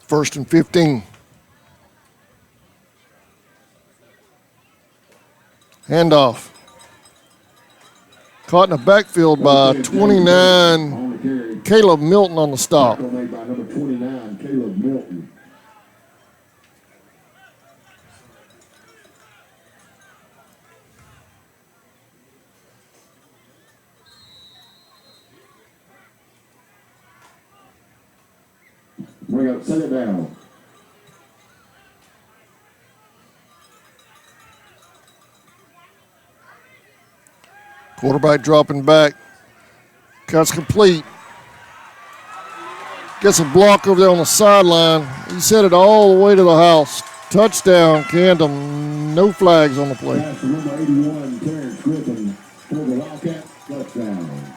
Speaker 1: First and 15. Handoff. Caught in the backfield by 29, Caleb Milton on the stop.
Speaker 4: Tackle made by number 29, Caleb Milton. Bring up, set it down.
Speaker 1: Quarterback dropping back. Cuts complete. Gets a block over there on the sideline. He set it all the way to the house. Touchdown, Camden. No flags on the play.
Speaker 4: Pass to number 81, Terrence Griffin for the Wildcat touchdown.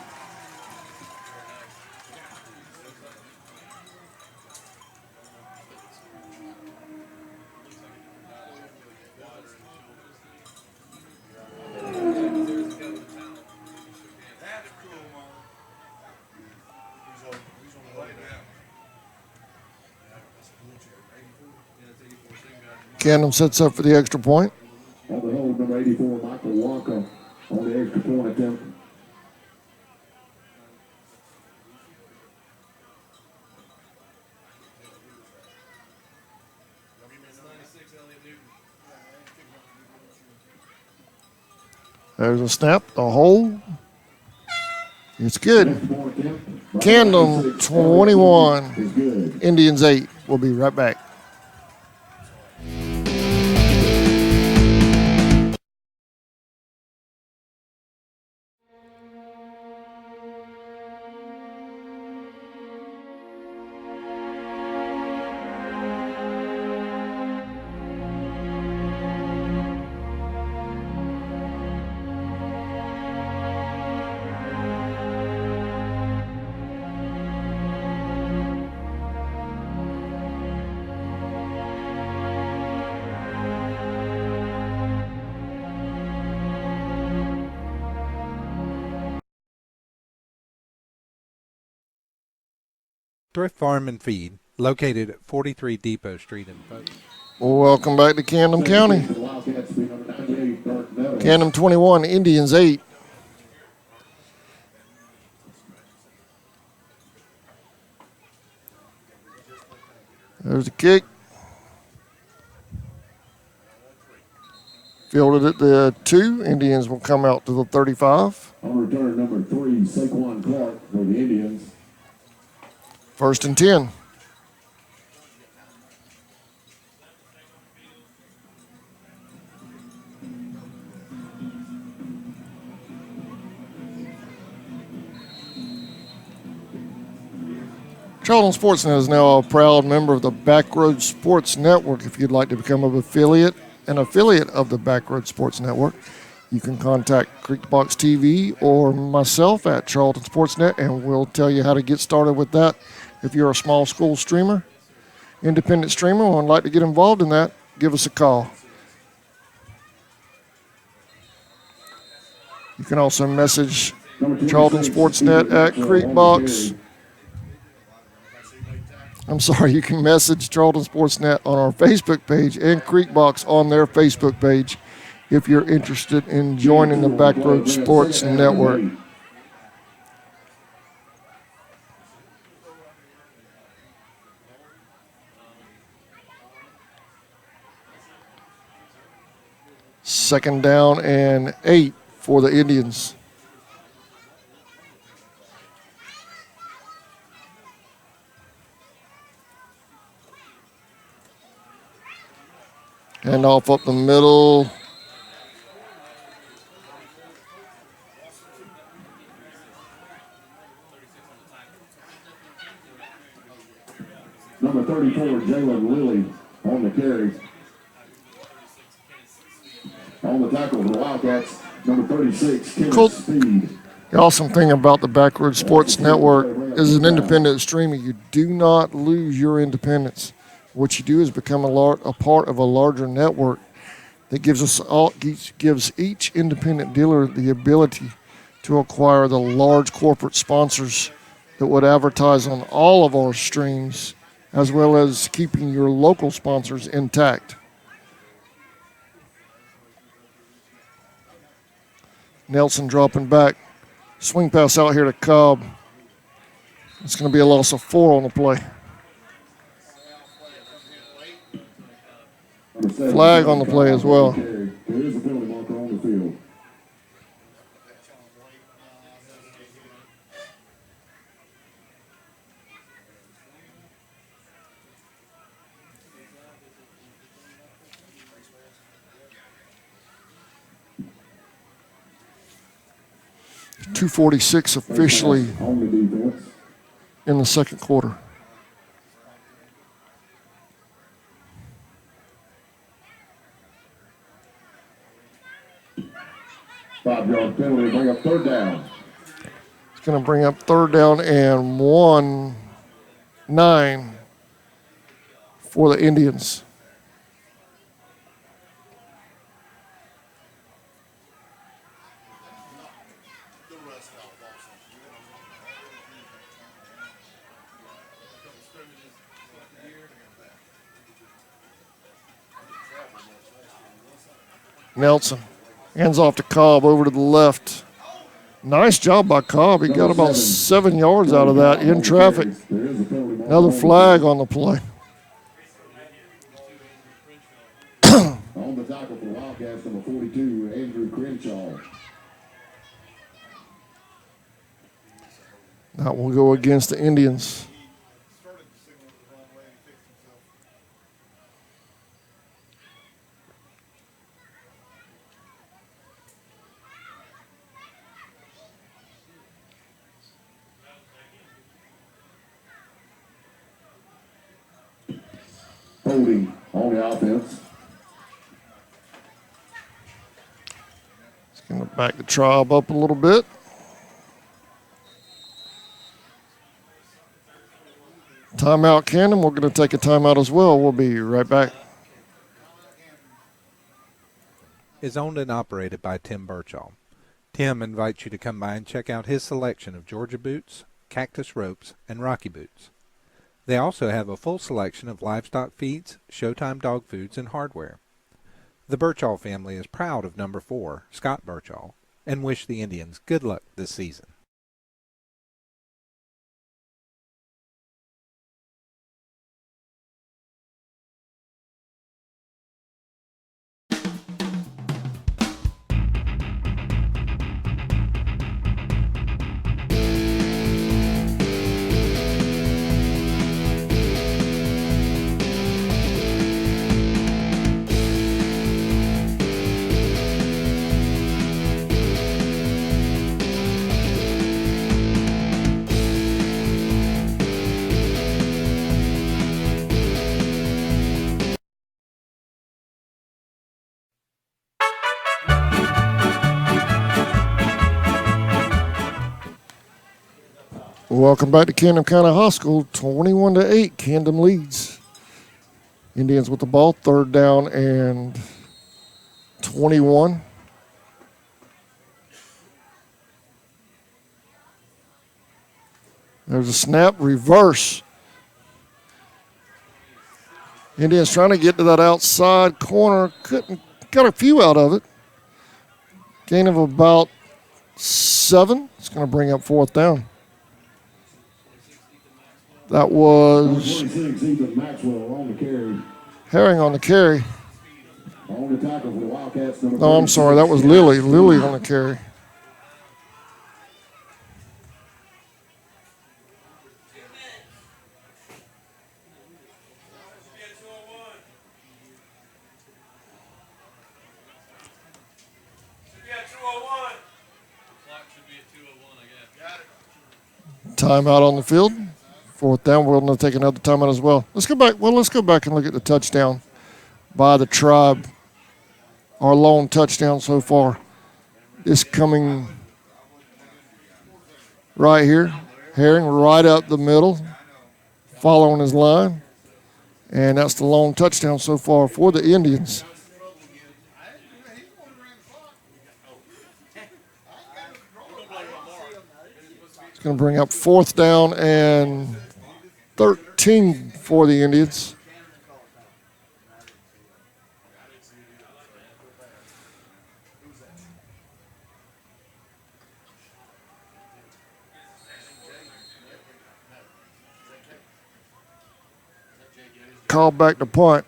Speaker 1: Camden sets up for the extra point.
Speaker 4: On the hold, number 84, Michael Walker on the extra point attempt.
Speaker 1: There's a snap, the hole. It's good.
Speaker 4: Extra point attempt.
Speaker 1: Camden 21,
Speaker 4: Is good.
Speaker 1: Indians 8. We'll be right back.
Speaker 5: Thrift Farm and Feed, located at 43 Depot Street in Polk.
Speaker 1: Welcome back to Camden County.
Speaker 4: The Wildcats beat number 98, Dark Meadows.
Speaker 1: Camden 21, Indians 8. There's the kick. Fielded at the 2. Indians will come out to the 35.
Speaker 4: On return, number 3, Saquon Clark for the Indians.
Speaker 1: 1st and 10. Charlton Sportsnet is now a proud member of the Backroad Sports Network. If you'd like to become an affiliate of the Backroad Sports Network, you can contact Creekbox TV or myself at Charlton Sportsnet, and we'll tell you how to get started with that. If you're a small school streamer, independent streamer, and would like to get involved in that, give us a call. You can also message Charlton Sportsnet at Creekbox. You can message Charlton Sportsnet on our Facebook page and Creekbox on their Facebook page if you're interested in joining the Backroad Sports Network. Second down and 8 for the Indians. Hand off up the middle.
Speaker 4: Number 34, Jalen Lilly on the carry. On the tackle for the Wildcats, number 36, Kenneth Speed.
Speaker 1: The awesome thing about the Backroad Sports Network is an independent streamer. You do not lose your independence. What you do is become a part of a larger network that gives each independent dealer the ability to acquire the large corporate sponsors that would advertise on all of our streams, as well as keeping your local sponsors intact. Nelson dropping back. Swing pass out here to Cobb. It's going to be a loss of 4 on the play. Flag on the play as well.
Speaker 4: There is a penalty marker on the field.
Speaker 1: .246 officially
Speaker 4: On the defense.
Speaker 1: in the second quarter.
Speaker 4: Five-yard penalty, bring up third down.
Speaker 1: It's going to bring up third down and 1-9 for the Indians. Nelson hands off to Cobb over to the left. Nice job by Cobb. He got about 7 yards out of that in traffic. Another flag on the play.
Speaker 4: On the tackle for the Wildcats, number 42, Andrew Crenshaw.
Speaker 1: That will go against the Indians.
Speaker 4: Holding on the offense.
Speaker 1: It's going to back the Tribe up a little bit. Timeout, Camden. We're going to take a timeout as well. We'll be right back.
Speaker 5: Is owned and operated by Tim Birchall. Tim invites you to come by and check out his selection of Georgia boots, cactus ropes, and Rocky boots. They also have a full selection of livestock feeds, Showtime dog foods, and hardware. The Birchall family is proud of number 4, Scott Birchall, and wish the Indians good luck this season.
Speaker 1: Welcome back to Camden County High School. 21-8, Camden leads. Indians with the ball, 3rd down and 21. There's a snap, reverse. Indians trying to get to that outside corner. Couldn't, got a few out of it. Gain of about 7. It's going to bring up 4th down. That was
Speaker 4: 26, Ethan Maxwell on the carry.
Speaker 1: Herring on the carry.
Speaker 4: On the tackle for the Wildcats. Number
Speaker 1: No, I'm
Speaker 4: 36,
Speaker 1: sorry. That was Lily. Lily on the carry. Timeout on the field. 4th down. We're going to take another timeout as well. Let's go back. Well, let's go back and look at the touchdown by the Tribe. Our lone touchdown so far. This coming right here. Herring right up the middle, following his line. And that's the lone touchdown so far for the Indians. It's going to bring up 4th down and 13 for the Indians. Call back to punt.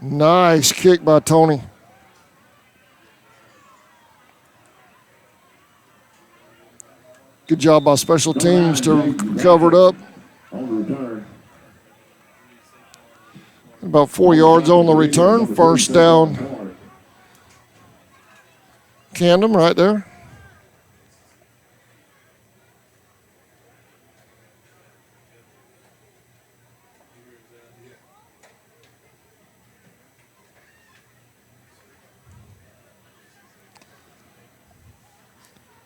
Speaker 1: Nice kick by Tony. Good job by special teams to cover it up.
Speaker 4: on the return.
Speaker 1: About 4 yards on the return. 1st down. Camden right there.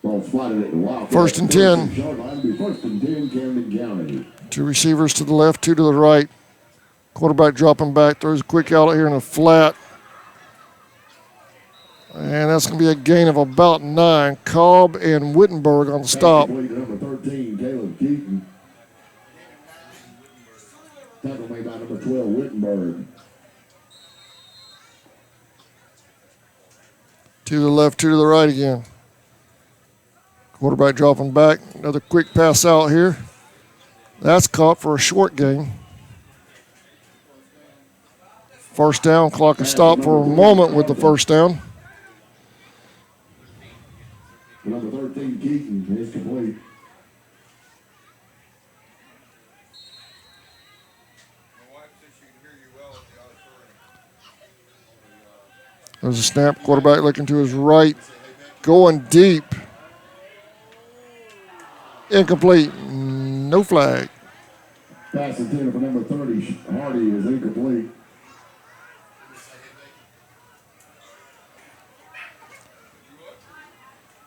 Speaker 4: Ball spotted at the Wildcats.
Speaker 1: 1st and 10.
Speaker 4: Short line will be 1st and 10, Camden County.
Speaker 1: 2 receivers to the left, 2 to the right. Quarterback dropping back, throws a quick out here in a flat. And that's going to be a gain of about 9. Cobb and Wittenberg on the stop.
Speaker 4: Complete to number 13, Caleb Keaton. Tackle made by number 12, Wittenberg.
Speaker 1: 2 to the left, 2 to the right again. Quarterback dropping back. Another quick pass out here. That's caught for a short gain. 1st down. Clock is stopped for a moment with the 1st down.
Speaker 4: Number 13, Keaton, is complete.
Speaker 1: There's a snap. Quarterback looking to his right. Going deep. Incomplete. No flag.
Speaker 4: Pass intended for number 30, Hardy, is incomplete.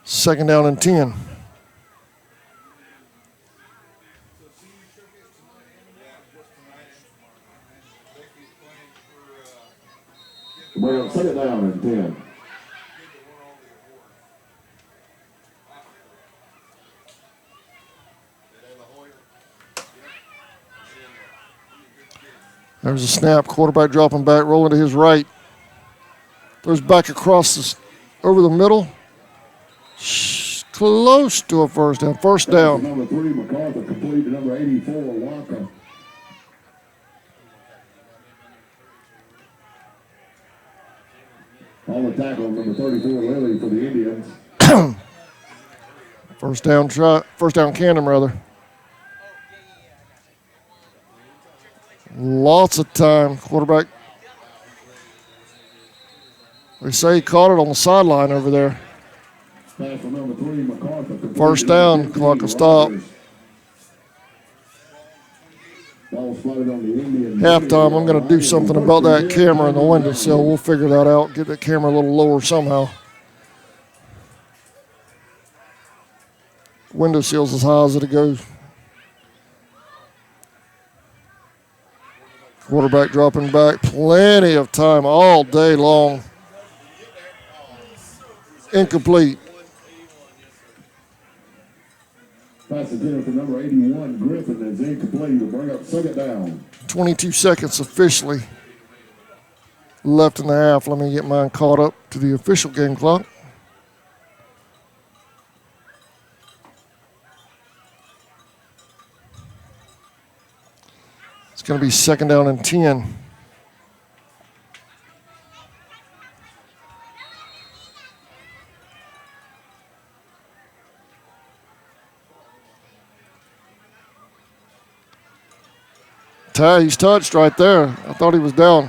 Speaker 1: Second down and 10.
Speaker 4: Well, second down and 10.
Speaker 1: There's a snap. Quarterback dropping back, rolling to his right. Throws back across over the middle. Close to a first down. First down.
Speaker 4: Number 3, MacArthur, complete to number 84, Waka. On the tackle, number 34, Lilly for the Indians.
Speaker 1: First down Camden, rather. Lots of time. Quarterback. They say he caught it on the sideline over there.
Speaker 4: Pass for number 3, MacArthur.
Speaker 1: First down, clock will stop.
Speaker 4: Ball spotted on the Indian.
Speaker 1: Halftime, I'm going to do something about that camera in the windowsill. We'll figure that out. Get that camera a little lower somehow. Windowsill's as high as it goes. Quarterback dropping back. Plenty of time all day long. Incomplete.
Speaker 4: Pass intended for number 81, Griffin, is incomplete. To bring up second down.
Speaker 1: 22 seconds officially left in the half. Let me get mine caught up to the official game clock. It's going to be second down and 10. He's touched right there. I thought he was down.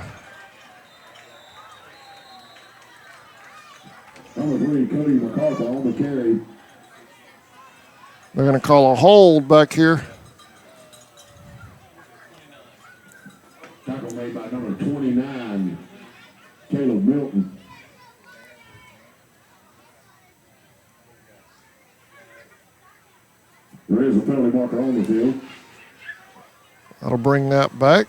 Speaker 4: Number 3, Cody MacArthur on the carry.
Speaker 1: They're going to call a hold back here.
Speaker 4: Tackle made by number 29, Caleb Milton. There is a penalty marker on the field.
Speaker 1: That'll bring that back.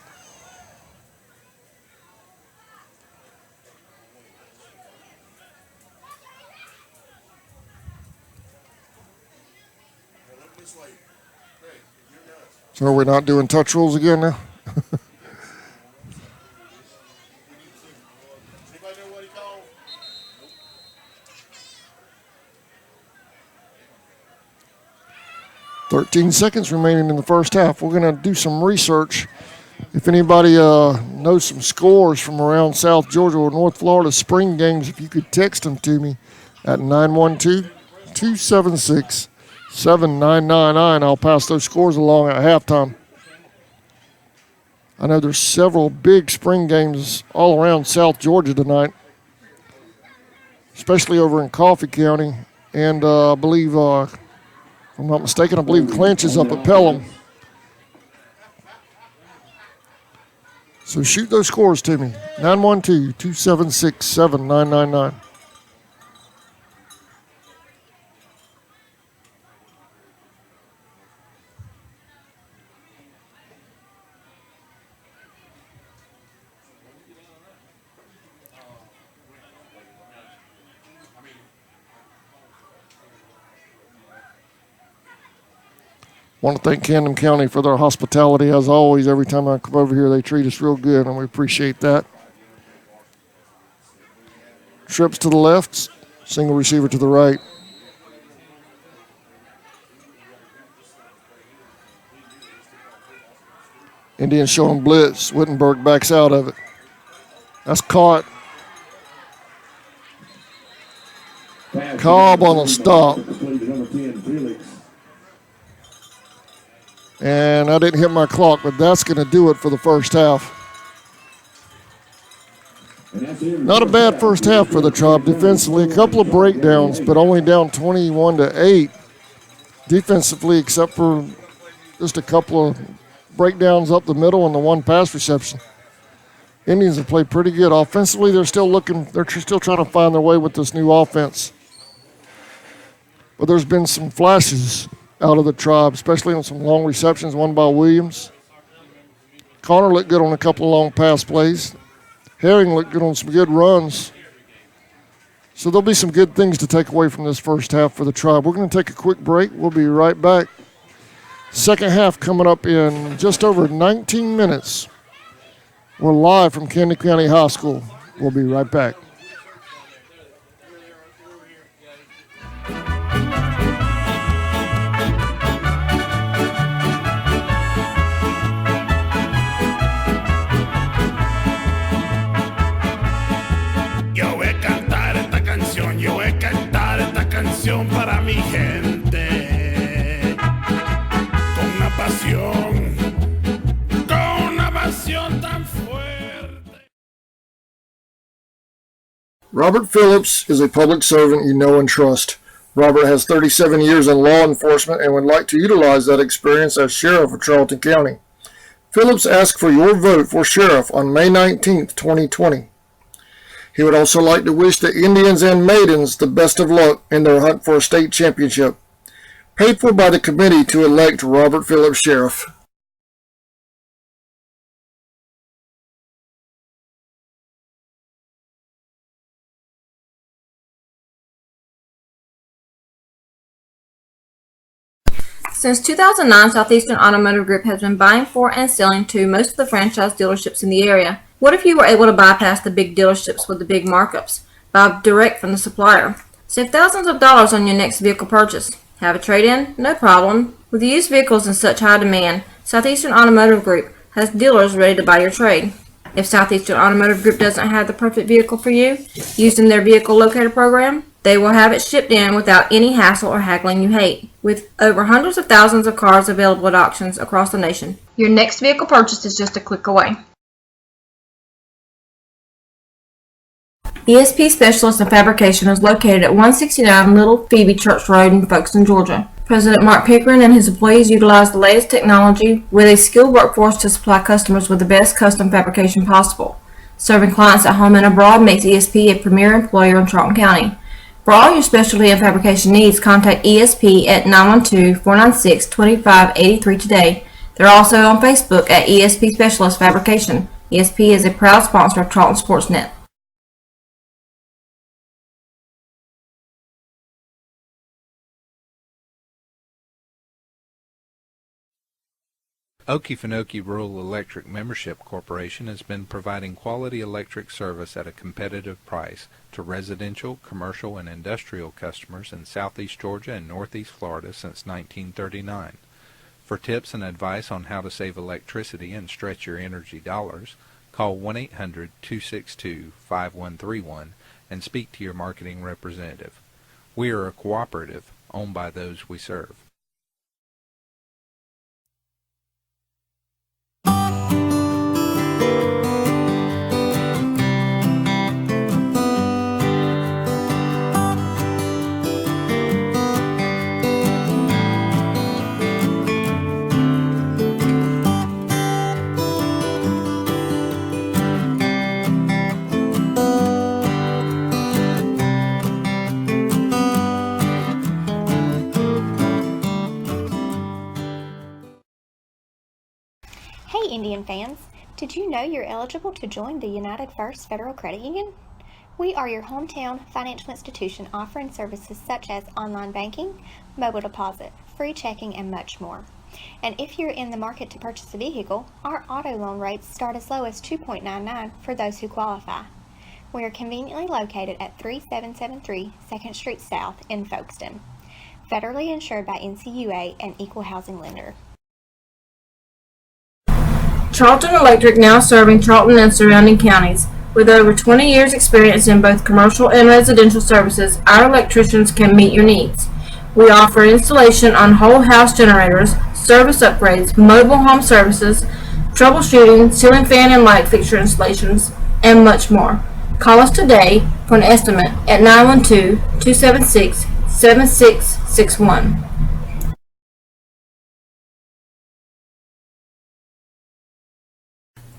Speaker 1: So are we not doing touch rules again now? 13 seconds remaining in the first half. We're going to do some research. If anybody knows some scores from around South Georgia or North Florida spring games, if you could text them to me at 912-276-7999. I'll pass those scores along at halftime. I know there's several big spring games all around South Georgia tonight, especially over in Coffee County. And I believe, if I'm not mistaken, I believe Clinch is up at Pelham. So shoot those scores to me, 912-276-7999. I want to thank Camden County for their hospitality. As always, every time I come over here, they treat us real good, and we appreciate that. Trips to the left, single receiver to the right. Indians showing blitz. Wittenberg backs out of it. That's caught. Cobb on a stop. And I didn't hit my clock, but that's going to do it for the first half. Not a bad first half for the Tribe defensively. A couple of breakdowns, but only down 21-8 defensively, except for just a couple of breakdowns up the middle and the one pass reception. Indians have played pretty good. Offensively, they're still trying to find their way with this new offense. But there's been some flashes out of the Tribe, especially on some long receptions, one by Williams. Connor looked good on a couple of long pass plays. Herring looked good on some good runs. So there'll be some good things to take away from this first half for the Tribe. We're going to take a quick break. We'll be right back. Second half coming up in just over 19 minutes. We're live from Camden County High School. We'll be right back.
Speaker 7: Yo voy a cantar esta canción, yo voy a cantar esta canción para mi gente. Con una pasión tan fuerte.
Speaker 1: Robert Phillips is a public servant you know and trust. Robert has 37 years in law enforcement and would like to utilize that experience as sheriff of Charlton County. Phillips asked for your vote for sheriff on May 19, 2020. He would also like to wish the Indians and Maidens the best of luck in their hunt for a state championship. Paid for by the committee to elect Robert Phillips sheriff.
Speaker 2: Since 2009, Southeastern Automotive Group has been buying for and selling to most of the franchise dealerships in the area. What if you were able to bypass the big dealerships with the big markups? Buy direct from the supplier. Save thousands of dollars on your next vehicle purchase. Have a trade-in? No problem. With used vehicles in such high demand, Southeastern Automotive Group has dealers ready to buy your trade. If Southeastern Automotive Group doesn't have the perfect vehicle for you, using their vehicle locator program, they will have it shipped in without any hassle or haggling you hate. With over hundreds of thousands of cars available at auctions across the nation, your next vehicle purchase is just a click away. ESP Specialist in Fabrication is located at 169 Little Phoebe Church Road in Folkestone, Georgia. President Mark Pickering and his employees utilize the latest technology with a skilled workforce to supply customers with the best custom fabrication possible. Serving clients at home and abroad makes ESP a premier employer in Charlton County. For all your specialty and fabrication needs, contact ESP at 912-496-2583 today. They're also on Facebook at ESP Specialist Fabrication. ESP is a proud sponsor of Charlton Sportsnet.
Speaker 5: Okefenokee Rural Electric Membership Corporation has been providing quality electric service at a competitive price to residential, commercial, and industrial customers in southeast Georgia and northeast Florida since 1939. For tips and advice on how to save electricity and stretch your energy dollars, call 1-800-262-5131 and speak to your marketing representative. We are a cooperative owned by those we serve.
Speaker 6: Hey Indian fans, did you know you're eligible to join the United First Federal Credit Union? We are your hometown financial institution offering services such as online banking, mobile deposit, free checking, and much more. And if you're in the market to purchase a vehicle, our auto loan rates start as low as 2.99 for those who qualify. We are conveniently located at 3773 2nd Street South in Folkestone. Federally insured by NCUA and equal housing lender.
Speaker 2: Charlton Electric, now serving Charlton and surrounding counties. With over 20 years experience in both commercial and residential services, our electricians can meet your needs. We offer installation on whole house generators, service upgrades, mobile home services, troubleshooting, ceiling fan and light fixture installations, and much more. Call us today for an estimate at 912-276-7661.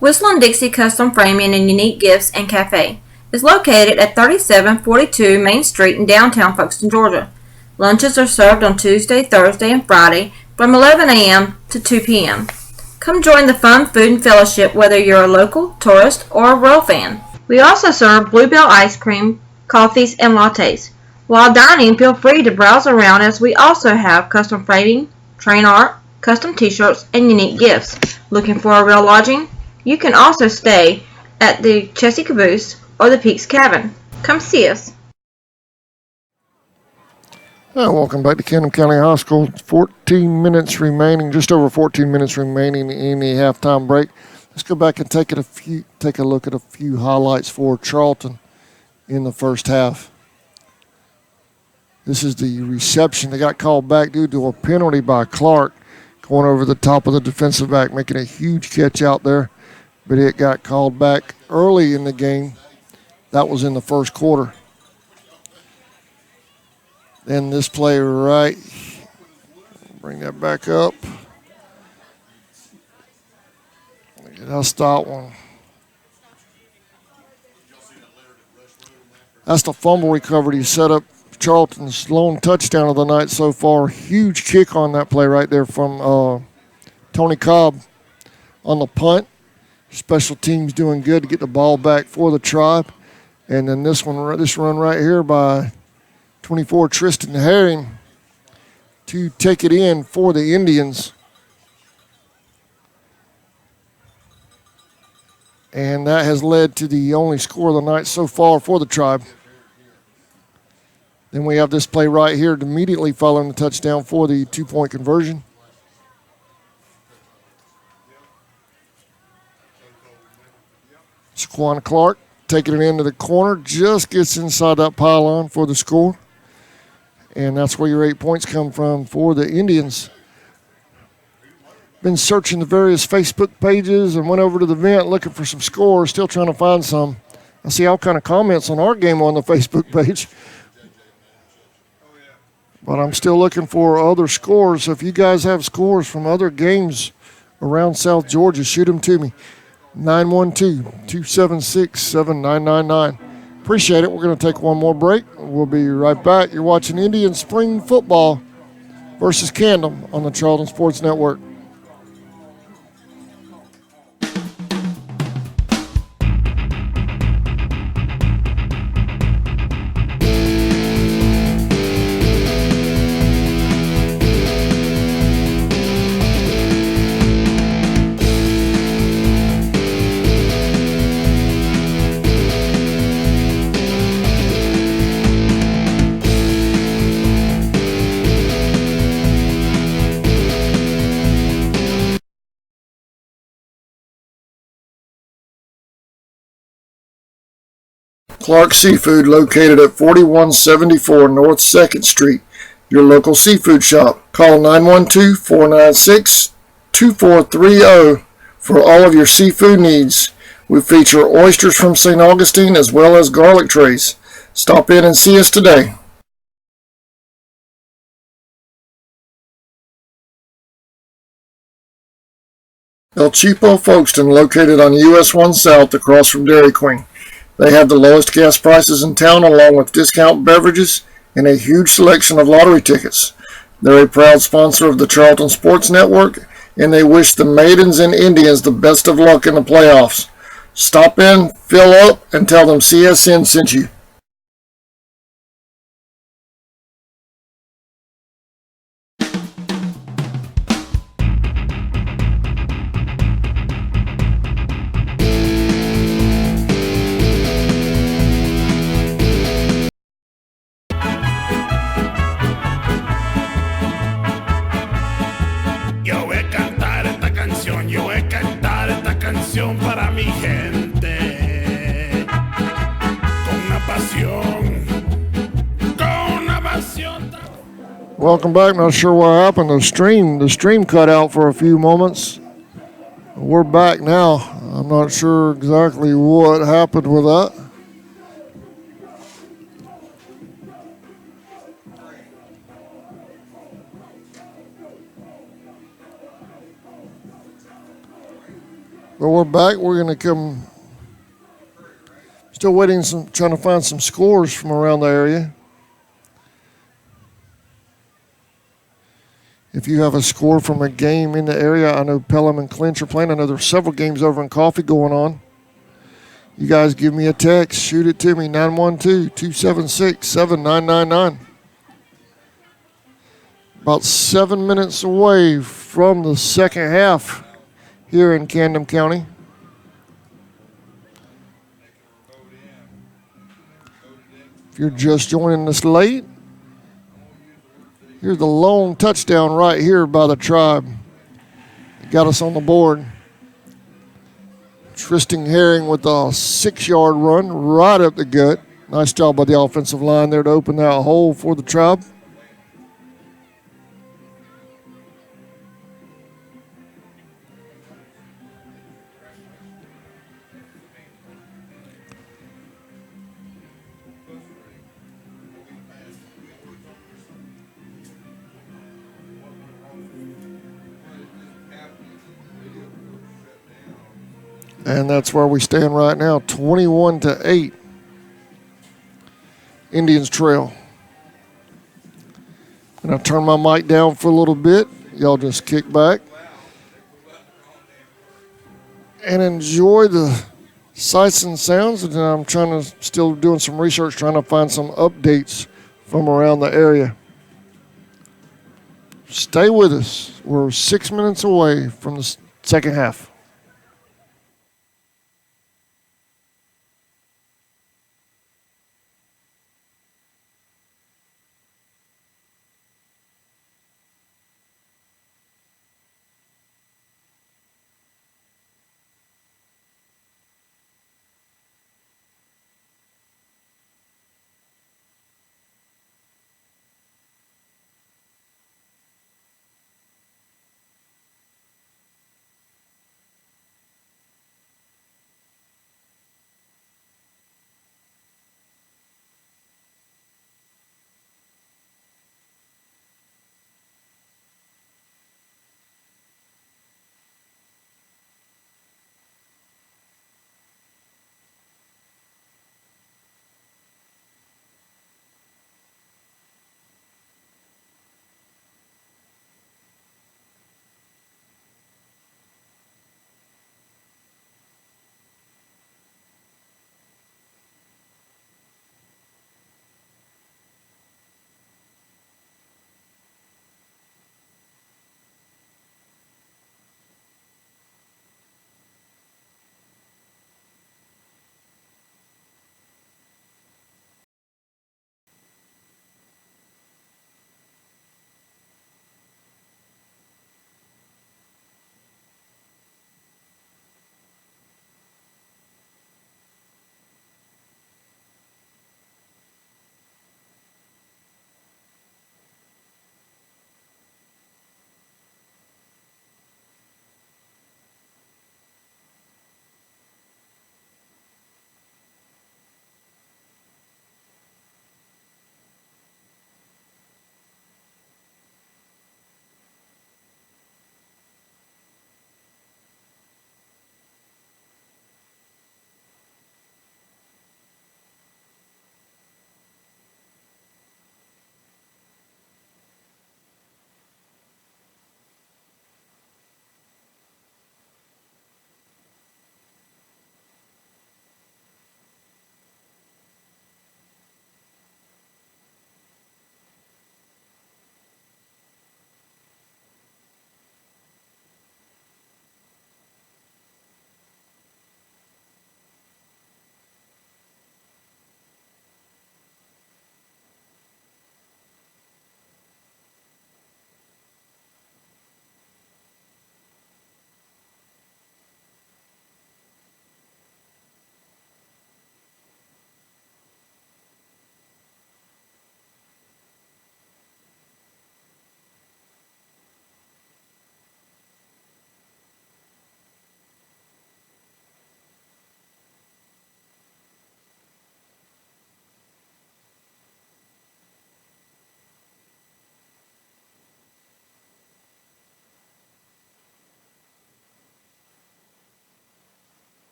Speaker 2: Whistle & Dixie Custom Framing and Unique Gifts and Cafe is located at 3742 Main Street in downtown Folkestone, Georgia. Lunches are served on Tuesday, Thursday, and Friday from 11 a.m. to 2 p.m. Come join the fun food and fellowship whether you're a local, tourist, or a Royal fan. We also serve Bluebell ice cream, coffees, and lattes. While dining, feel free to browse around as we also have custom framing, train art, custom t-shirts, and unique gifts. Looking for a real lodging? You can also stay at the Chessie Caboose or the Peaks Cabin. Come see us.
Speaker 1: Welcome back to Camden County High School. 14 minutes remaining, just over 14 minutes remaining in the halftime break. Let's go back and take a look at a few highlights for Charlton in the first half. This is the reception. They got called back due to a penalty by Clark going over the top of the defensive back, making a huge catch out there. But it got called back early in the game. That was in the first quarter. Then this play right, bring that back up. That's that one. That's the fumble recovery. He set up Charlton's lone touchdown of the night so far. Huge kick on that play right there from Tony Cobb on the punt. Special teams doing good to get the ball back for the Tribe. And then this run right here by 24 Tristan Herring to take it in for the Indians. And that has led to the only score of the night so far for the Tribe. Then we have this play right here immediately following the touchdown for the two-point conversion. Shaquan Clark taking it into the corner, just gets inside that pylon for the score. And that's where your 8 points come from for the Indians. Been searching the various Facebook pages and went over to the vent looking for some scores, still trying to find some. I see all kind of comments on our game on the Facebook page. But I'm still looking for other scores. So if you guys have scores from other games around South Georgia, shoot them to me. 912-276-7999. Appreciate it. We're going to take one more break. We'll be right back. You're watching Indian Spring Football versus Camden on the Charlton Sports Network. Clark Seafood, located at 4174 North 2nd Street, your local seafood shop. Call 912-496-2430 for all of your seafood needs. We feature oysters from St. Augustine as well as garlic trays. Stop in and see us today. El Cheapo Folkestone, located on US 1 South across from Dairy Queen. They have the lowest gas prices in town, along with discount beverages and a huge selection of lottery tickets. They're a proud sponsor of the Charlton Sports Network, and they wish the Maidens and Indians the best of luck in the playoffs. Stop in, fill up, and tell them CSN sent you.
Speaker 7: Para mi gente, con una pasión.
Speaker 1: Welcome back. Not sure what happened. The stream cut out for a few moments. We're back now. I'm not sure exactly what happened with that. But we're back. We're going to come. Still waiting, trying to find some scores from around the area. If you have a score from a game in the area, I know Pelham and Clinch are playing. I know there's several games over in Coffee going on. You guys give me a text. Shoot it to me, 912-276-7999. About 7 minutes away from the second half here in Camden County. If you're just joining us late, here's the lone touchdown right here by the Tribe. It got us on the board. Tristan Herring with a 6-yard run right up the gut. Nice job by the offensive line there to open that hole for the Tribe. And that's where we stand right now, 21-8. Indians trail. And I turn my mic down for a little bit. Y'all just kick back and enjoy the sights and sounds. And I'm still doing some research, trying to find some updates from around the area. Stay with us. We're 6 minutes away from the second half.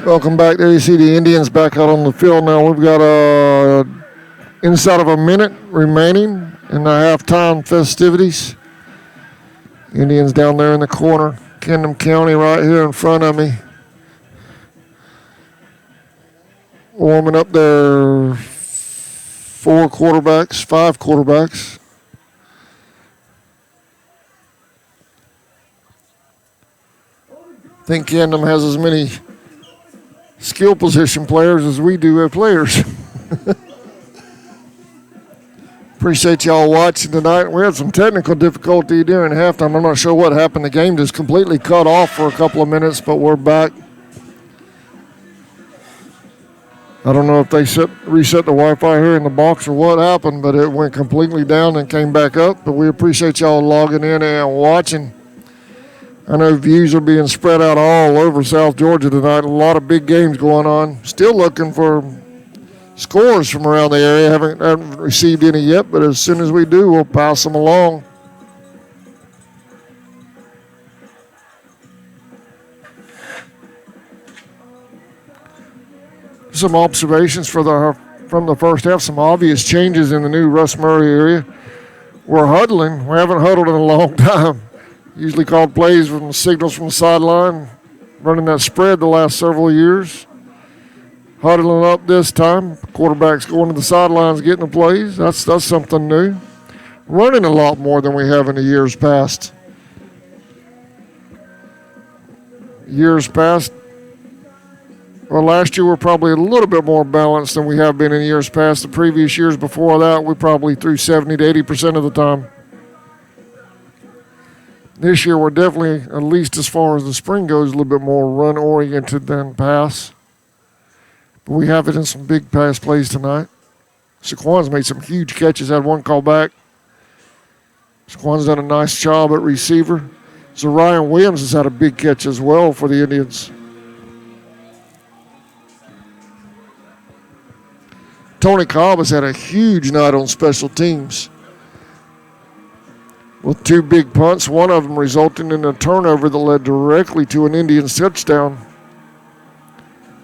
Speaker 1: Welcome back. There you see the Indians back out on the field now. We've got inside of a minute remaining in the halftime festivities. Indians down there in the corner. Camden County right here in front of me. Warming up their five quarterbacks. I think Camden has as many skill position players as we do have players. Appreciate y'all watching tonight. We had some technical difficulty during halftime. I'm not sure what happened. The game just completely cut off for a couple of minutes, but we're back. I don't know if they reset the Wi-Fi here in the box or what happened, but it went completely down and came back up. But we appreciate y'all logging in and watching. I know views are being spread out all over South Georgia tonight. A lot of big games going on. Still looking for scores from around the area. Haven't received any yet, but as soon as we do, we'll pass them along. Some observations from the first half. Some obvious changes in the new Russ Murray area. We're huddling. We haven't huddled in a long time. Usually called plays from the signals from the sideline, running that spread the last several years. Huddling up this time. Quarterback's going to the sidelines getting the plays. That's something new. Running a lot more than we have in the years past. Well, last year we're probably a little bit more balanced than we have been in years past. The previous years before that, we probably threw 70 to 80% of the time. This year, we're definitely, at least as far as the spring goes, a little bit more run-oriented than pass. But we have it in some big pass plays tonight. Saquon's made some huge catches, had one call back. Saquon's done a nice job at receiver. So Ryan Williams has had a big catch as well for the Indians. Tony Cobb has had a huge night on special teams, with two big punts, one of them resulting in a turnover that led directly to an Indians touchdown.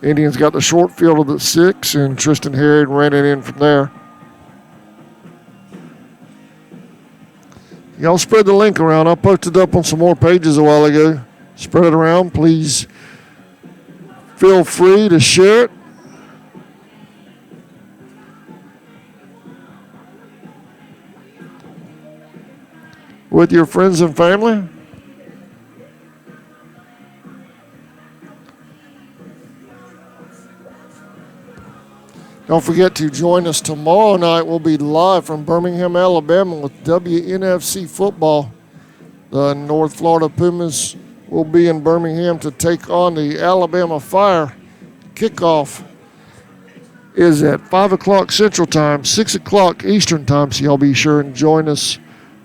Speaker 1: Indians got the short field of the 6, and Tristan Harrod ran it in from there. Y'all spread the link around. I posted up on some more pages a while ago. Spread it around. Please feel free to share it. With your friends and family. Don't forget to join us tomorrow night. We'll be live from Birmingham, Alabama with WNFC football. The North Florida Pumas will be in Birmingham to take on the Alabama Fire. Kickoff is at 5 o'clock Central Time, 6 o'clock Eastern Time, so y'all be sure and join us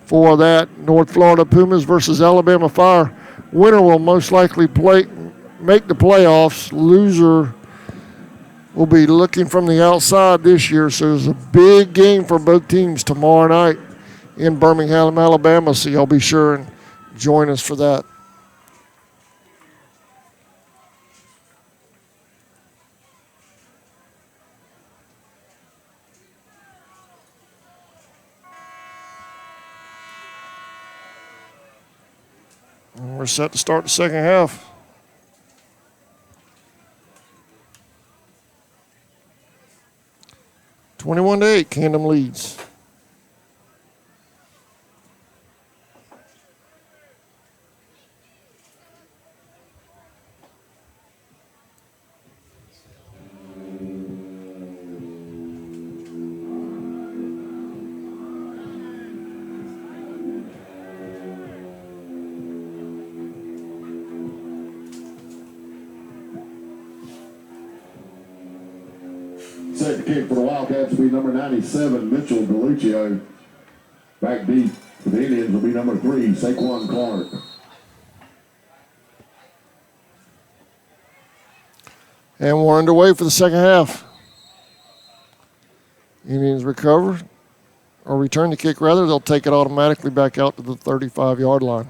Speaker 1: for that. North Florida Pumas versus Alabama Fire. Winner will most likely make the playoffs. Loser will be looking from the outside this year. So it's a big game for both teams tomorrow night in Birmingham, Alabama. So y'all be sure and join us for that. And we're set to start the second half. (21 to 8), Camden leads.
Speaker 4: Set the kick for the Wildcats will be number 97, Mitchell Deluccio. Back deep for the Indians will be number 3, Saquon Clark.
Speaker 1: And we're underway for the second half. Indians recover, or return the kick rather. They'll take it automatically back out to the 35-yard line.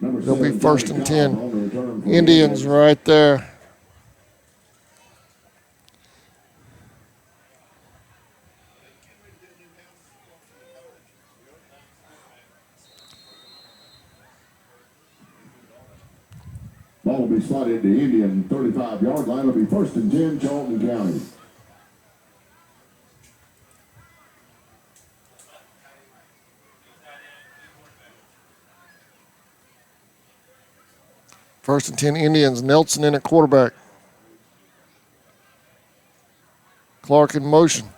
Speaker 1: It'll be 1st and 10. Indians right there.
Speaker 4: Ball will be spotted at the Indian 35-yard line. It'll be 1st and 10, Charlton County.
Speaker 1: First and 10 Indians. Nelson in at quarterback. Clark in motion.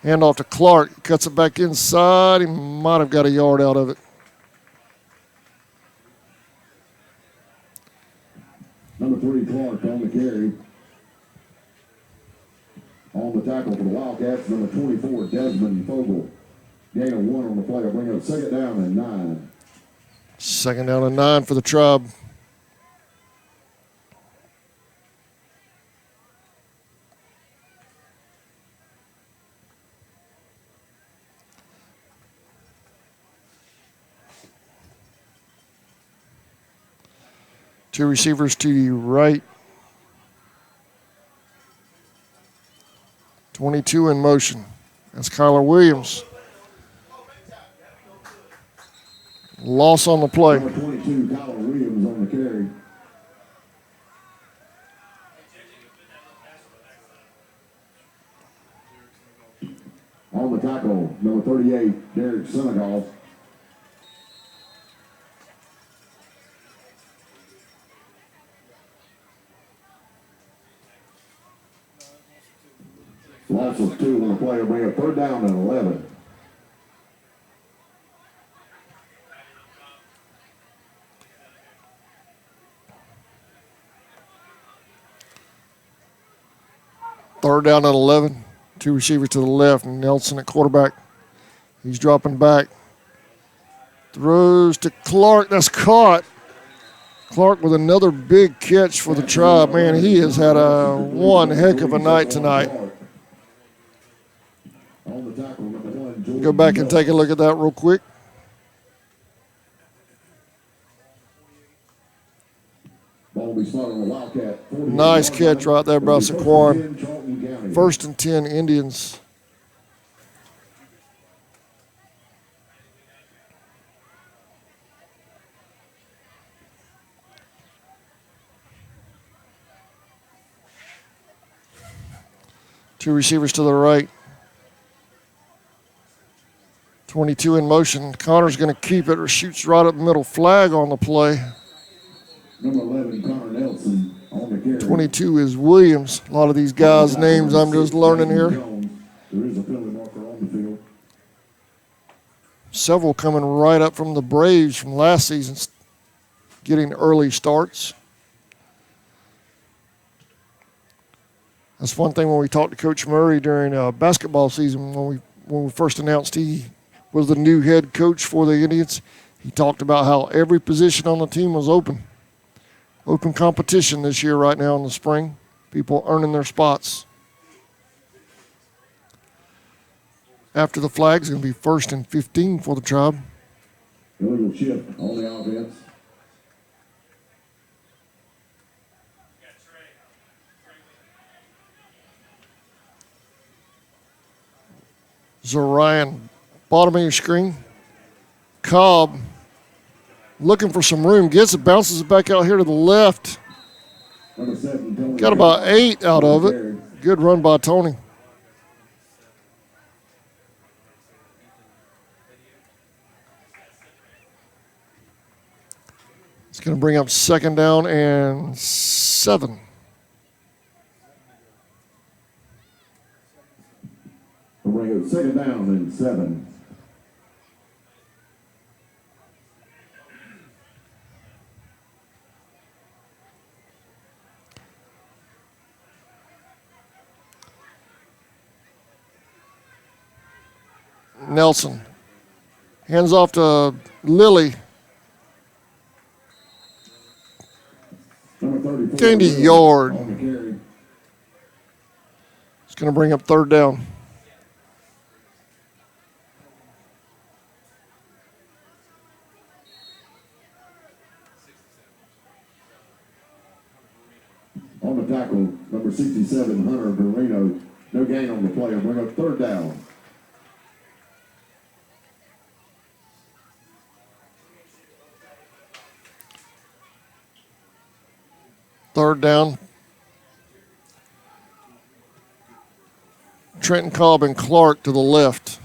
Speaker 1: Handoff to Clark. He cuts it back inside. He might have got a yard out of it.
Speaker 4: Number 3, Clark on the carry. On the tackle for the Wildcats, number 24, Desmond Fogle. Gain of 1 on the play. Will bring up 2nd down and 9.
Speaker 1: 2nd down and 9 for the Tribe. Two receivers to the right. 22 in motion. That's Kyler Williams. Loss on the play.
Speaker 4: Number 22, Kyler Williams on the carry. On the tackle, number 38, Derek Senegal. Loss of 2 on the play. Will bring up 3rd down and 11.
Speaker 1: Third down and 11. Two receivers to the left. Nelson at quarterback. He's dropping back. Throws to Clark. That's caught. Clark with another big catch for the Tribe. Man, he has had one heck of a night tonight. Go back and take a look at that real quick. Nice catch right there by Saquon. 1st and 10 Indians. Two receivers to the right. 22 in motion. Connor's going to keep it or shoots right up the middle. Flag on the play.
Speaker 4: Number 11, Connor Nelson on the carry.
Speaker 1: 22 is Williams. A lot of these guys' names I'm just learning here.
Speaker 4: There is a penalty marker on the field.
Speaker 1: Several coming right up from the Braves from last season, getting early starts. That's one thing when we talked to Coach Murray during basketball season when we first announced he was the new head coach for the Indians. He talked about how every position on the team was open. Open competition this year right now in the spring. People earning their spots. After the flag is going to be 1st and 15 for the Tribe.
Speaker 4: Illegal shift on the offense.
Speaker 1: Zorian, bottom of your screen. Cobb looking for some room. Gets it, bounces it back out here to the left.
Speaker 4: Number 7, Tony.
Speaker 1: Got about 8 out of it. Good run by Tony. It's going to bring up 2nd down and 7.
Speaker 4: We'll bring it 2nd down and 7.
Speaker 1: Nelson. Hands off to Lilly.
Speaker 4: Number 34.
Speaker 1: Gained a yard.
Speaker 4: On the carry.
Speaker 1: It's going to bring up 3rd down.
Speaker 4: On the tackle, number 67, Hunter Verino. No gain on the play. Bring up 3rd down.
Speaker 1: Third down. Trenton Cobb and Clark to the left.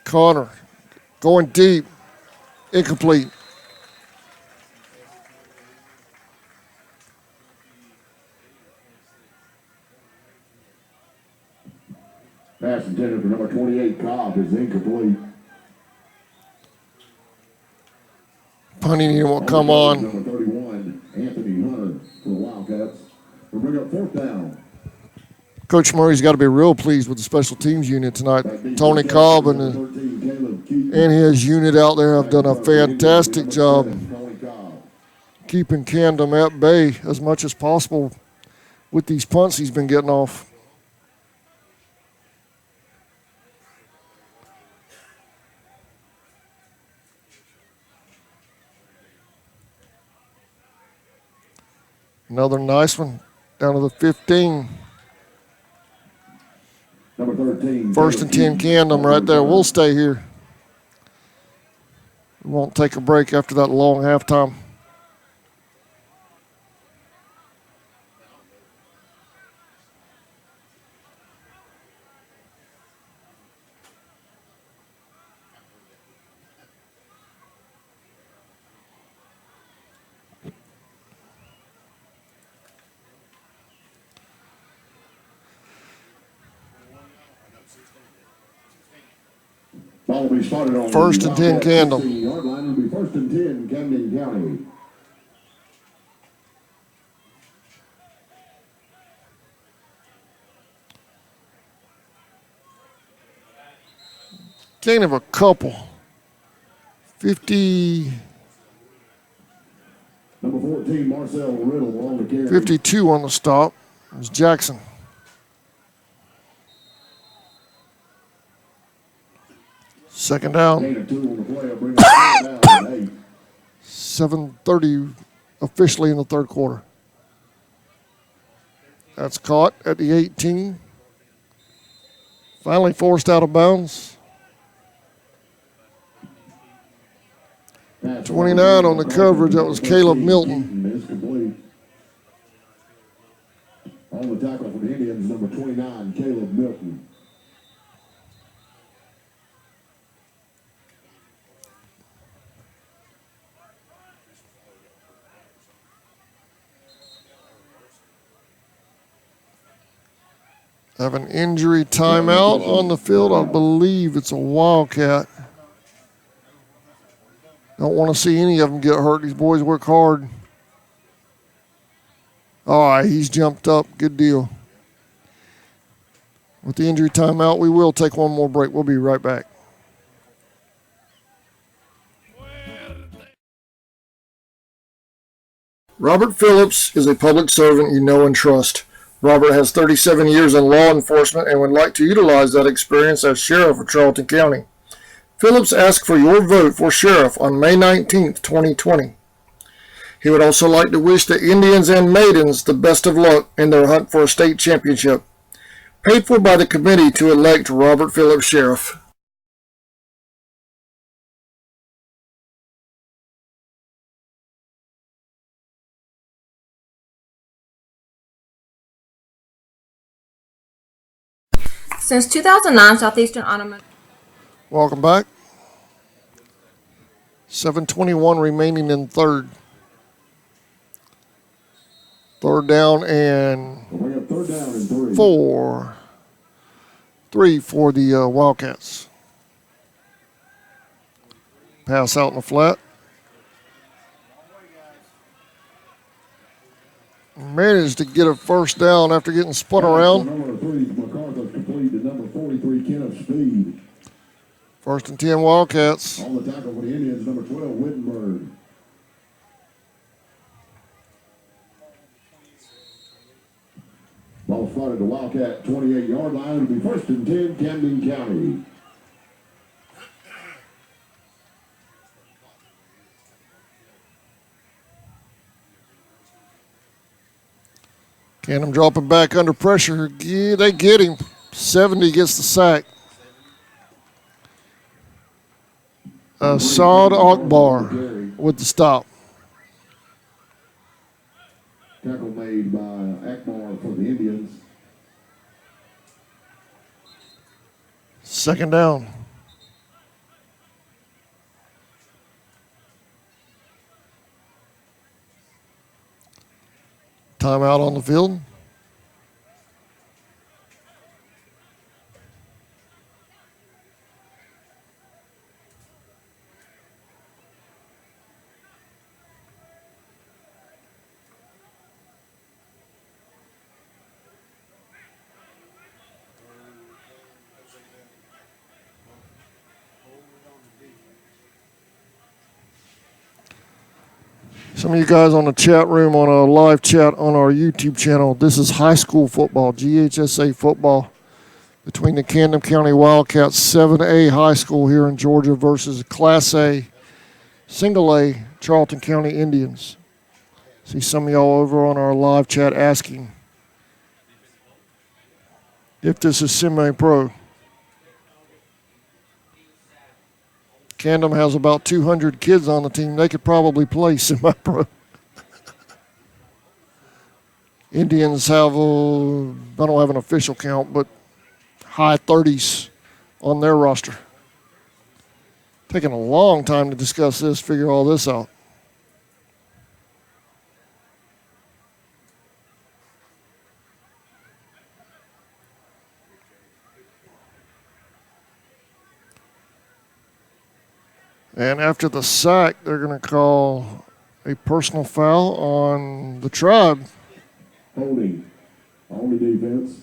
Speaker 1: Connor going deep. Incomplete.
Speaker 4: Pass intended for number 28, Cobb, is incomplete.
Speaker 1: Punting unit will come on.
Speaker 4: Number 31, Anthony Hunter for the Wildcats. We'll bring up fourth down.
Speaker 1: Coach Murray's got to be real pleased with the special teams unit tonight. Tony Cobb and his unit out there have done a fantastic job keeping Camden at bay as much as possible with these punts he's been getting off. Another nice one down to the 15.
Speaker 4: Number 13.
Speaker 1: First and 10 Camden right there. We'll stay here. We won't take a break after that long halftime.
Speaker 4: Ball will be spotted on
Speaker 1: First and 10 Camden.
Speaker 4: 16-yard line. It'll be first and 10 Camden County.
Speaker 1: Gain of a couple. 50,
Speaker 4: Number 14, Marcel Riddle on the carry.
Speaker 1: 52 on the stop. It was Jackson. Second down.
Speaker 4: Gain of 2 on the play. Will bring up down to 8.
Speaker 1: 7:30 officially in the third quarter. That's caught at the 18. Finally forced out of bounds. 29 on the coverage. That was Caleb Milton.
Speaker 4: Is complete. On the tackle for the Indians, number 29, Caleb Milton.
Speaker 1: Have an injury timeout on the field. I believe it's a Wildcat. Don't want to see any of them get hurt. These boys work hard. All right, he's jumped up. Good deal. With the injury timeout, we will take one more break. We'll be right back. Robert Phillips is a public servant you know and trust. Robert has 37 years in law enforcement and would like to utilize that experience as sheriff of Charlton County. Phillips asked for your vote for sheriff on May 19, 2020. He would also like to wish the Indians and Maidens the best of luck in their hunt for a state championship. Paid for by the committee to elect Robert Phillips sheriff.
Speaker 2: Since 2009, Southeastern Automotive.
Speaker 1: Welcome back. 7:21 remaining in third. Third down and
Speaker 4: We have third down and 3.
Speaker 1: 3 for the Wildcats. Pass out in the flat. Managed to get a first down after getting spun around.
Speaker 4: Number 3, MacArthur complete to number 43, Kenneth Speed.
Speaker 1: First and 10 Wildcats.
Speaker 4: On the tackle for the Indians, number 12, Wittenberg. Ball spotted the Wildcat 28-yard line. It'll be first and 10, Camden County.
Speaker 1: Camden dropping back under pressure. Yeah, they get him. 70 gets the sack. Saad Akbar with the stop.
Speaker 4: Tackle made by Akbar for the Indians.
Speaker 1: Second down. Timeout on the field. Some of you guys on the chat room on a live chat on our YouTube channel, this is high school football, GHSA football, between the Camden County Wildcats 7A high school here in Georgia versus Class A, Single A, Charlton County Indians. See some of y'all over on our live chat asking if this is semi-pro. Camden has about 200 kids on the team. They could probably play semi-pro. Indians have, I don't have an official count, but high 30s on their roster. Taking a long time to discuss this, figure all this out. And after the sack, they're going to call a personal foul on the Tribe.
Speaker 4: Holding on the defense.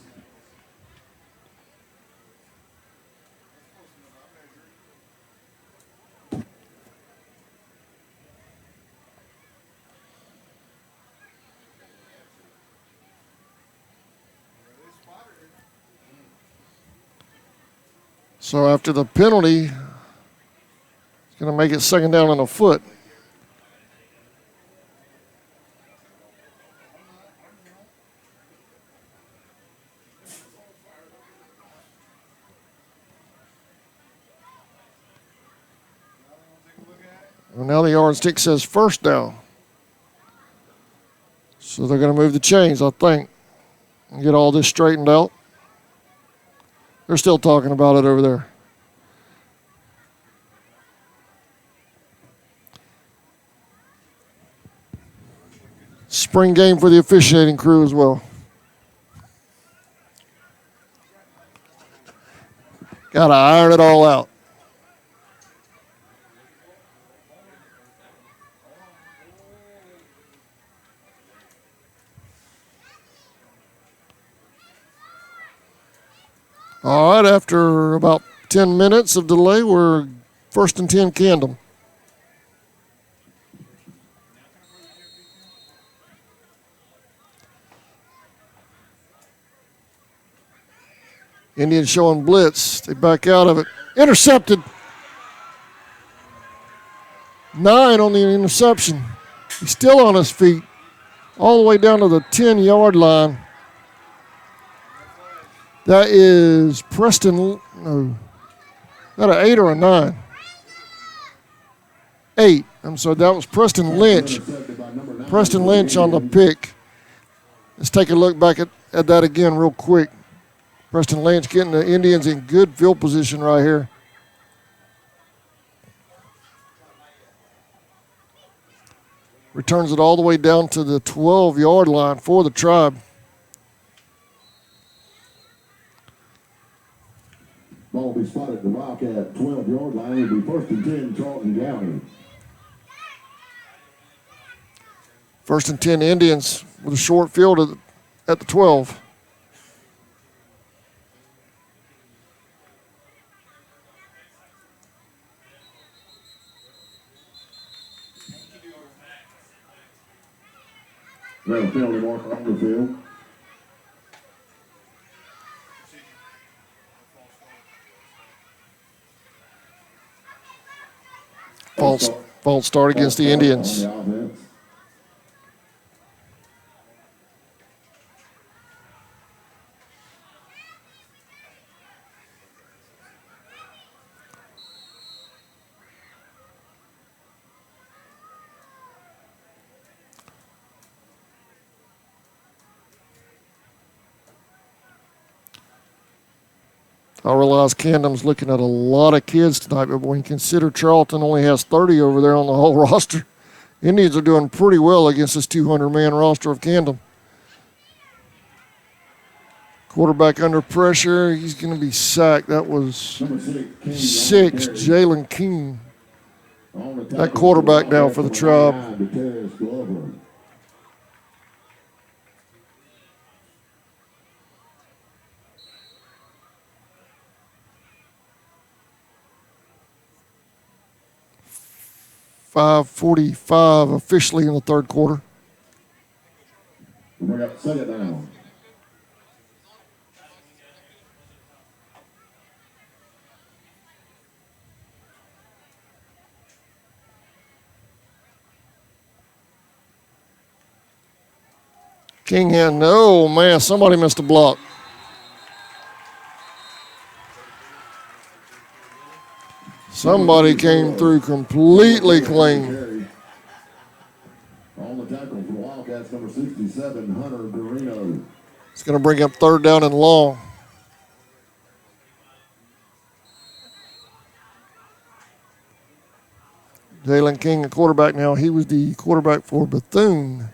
Speaker 1: So after the penalty, it's going to make it second down and a foot. Well, now the yardstick says first down. So they're going to move the chains, I think, and get all this straightened out. They're still talking about it over there. Spring game for the officiating crew as well. Got to iron it all out. All right, after about 10 minutes of delay, we're first and 10 Camden. Indians showing blitz. They back out of it. Intercepted. 9 on the interception. He's still on his feet. All the way down to the 10-yard line. That is Preston. No. Is that an 8 or a 9? 8. I'm sorry, that was Preston Lynch. Preston Lynch on the pick. Let's take a look back at that again real quick. Preston Lynch getting the Indians in good field position right here. Returns it all the way down to the 12-yard line for the Tribe.
Speaker 4: Ball will be spotted at the Wildcat 12-yard line. It'll be first and 10, Charlton County.
Speaker 1: First and 10 Indians with a short field at the 12.
Speaker 4: Got a penalty marker on the field.
Speaker 1: False start against the Indians. I realize Camden's looking at a lot of kids tonight, but when you consider Charlton only has 30 over there on the whole roster, Indians are doing pretty well against this 200-man roster of Camden. Quarterback under pressure. He's going to be sacked. That was
Speaker 4: Number
Speaker 1: 6, Jalen King. That quarterback now for the Tribe. 5:45 officially in the third quarter.
Speaker 4: Bring up second down.
Speaker 1: King had no, man, somebody missed a block. Somebody came through completely clean.
Speaker 4: On the tackle for the Wildcats, number 67, Hunter Garino.
Speaker 1: It's going to bring up third down and long. Jalen King, a quarterback now. He was the quarterback for Bethune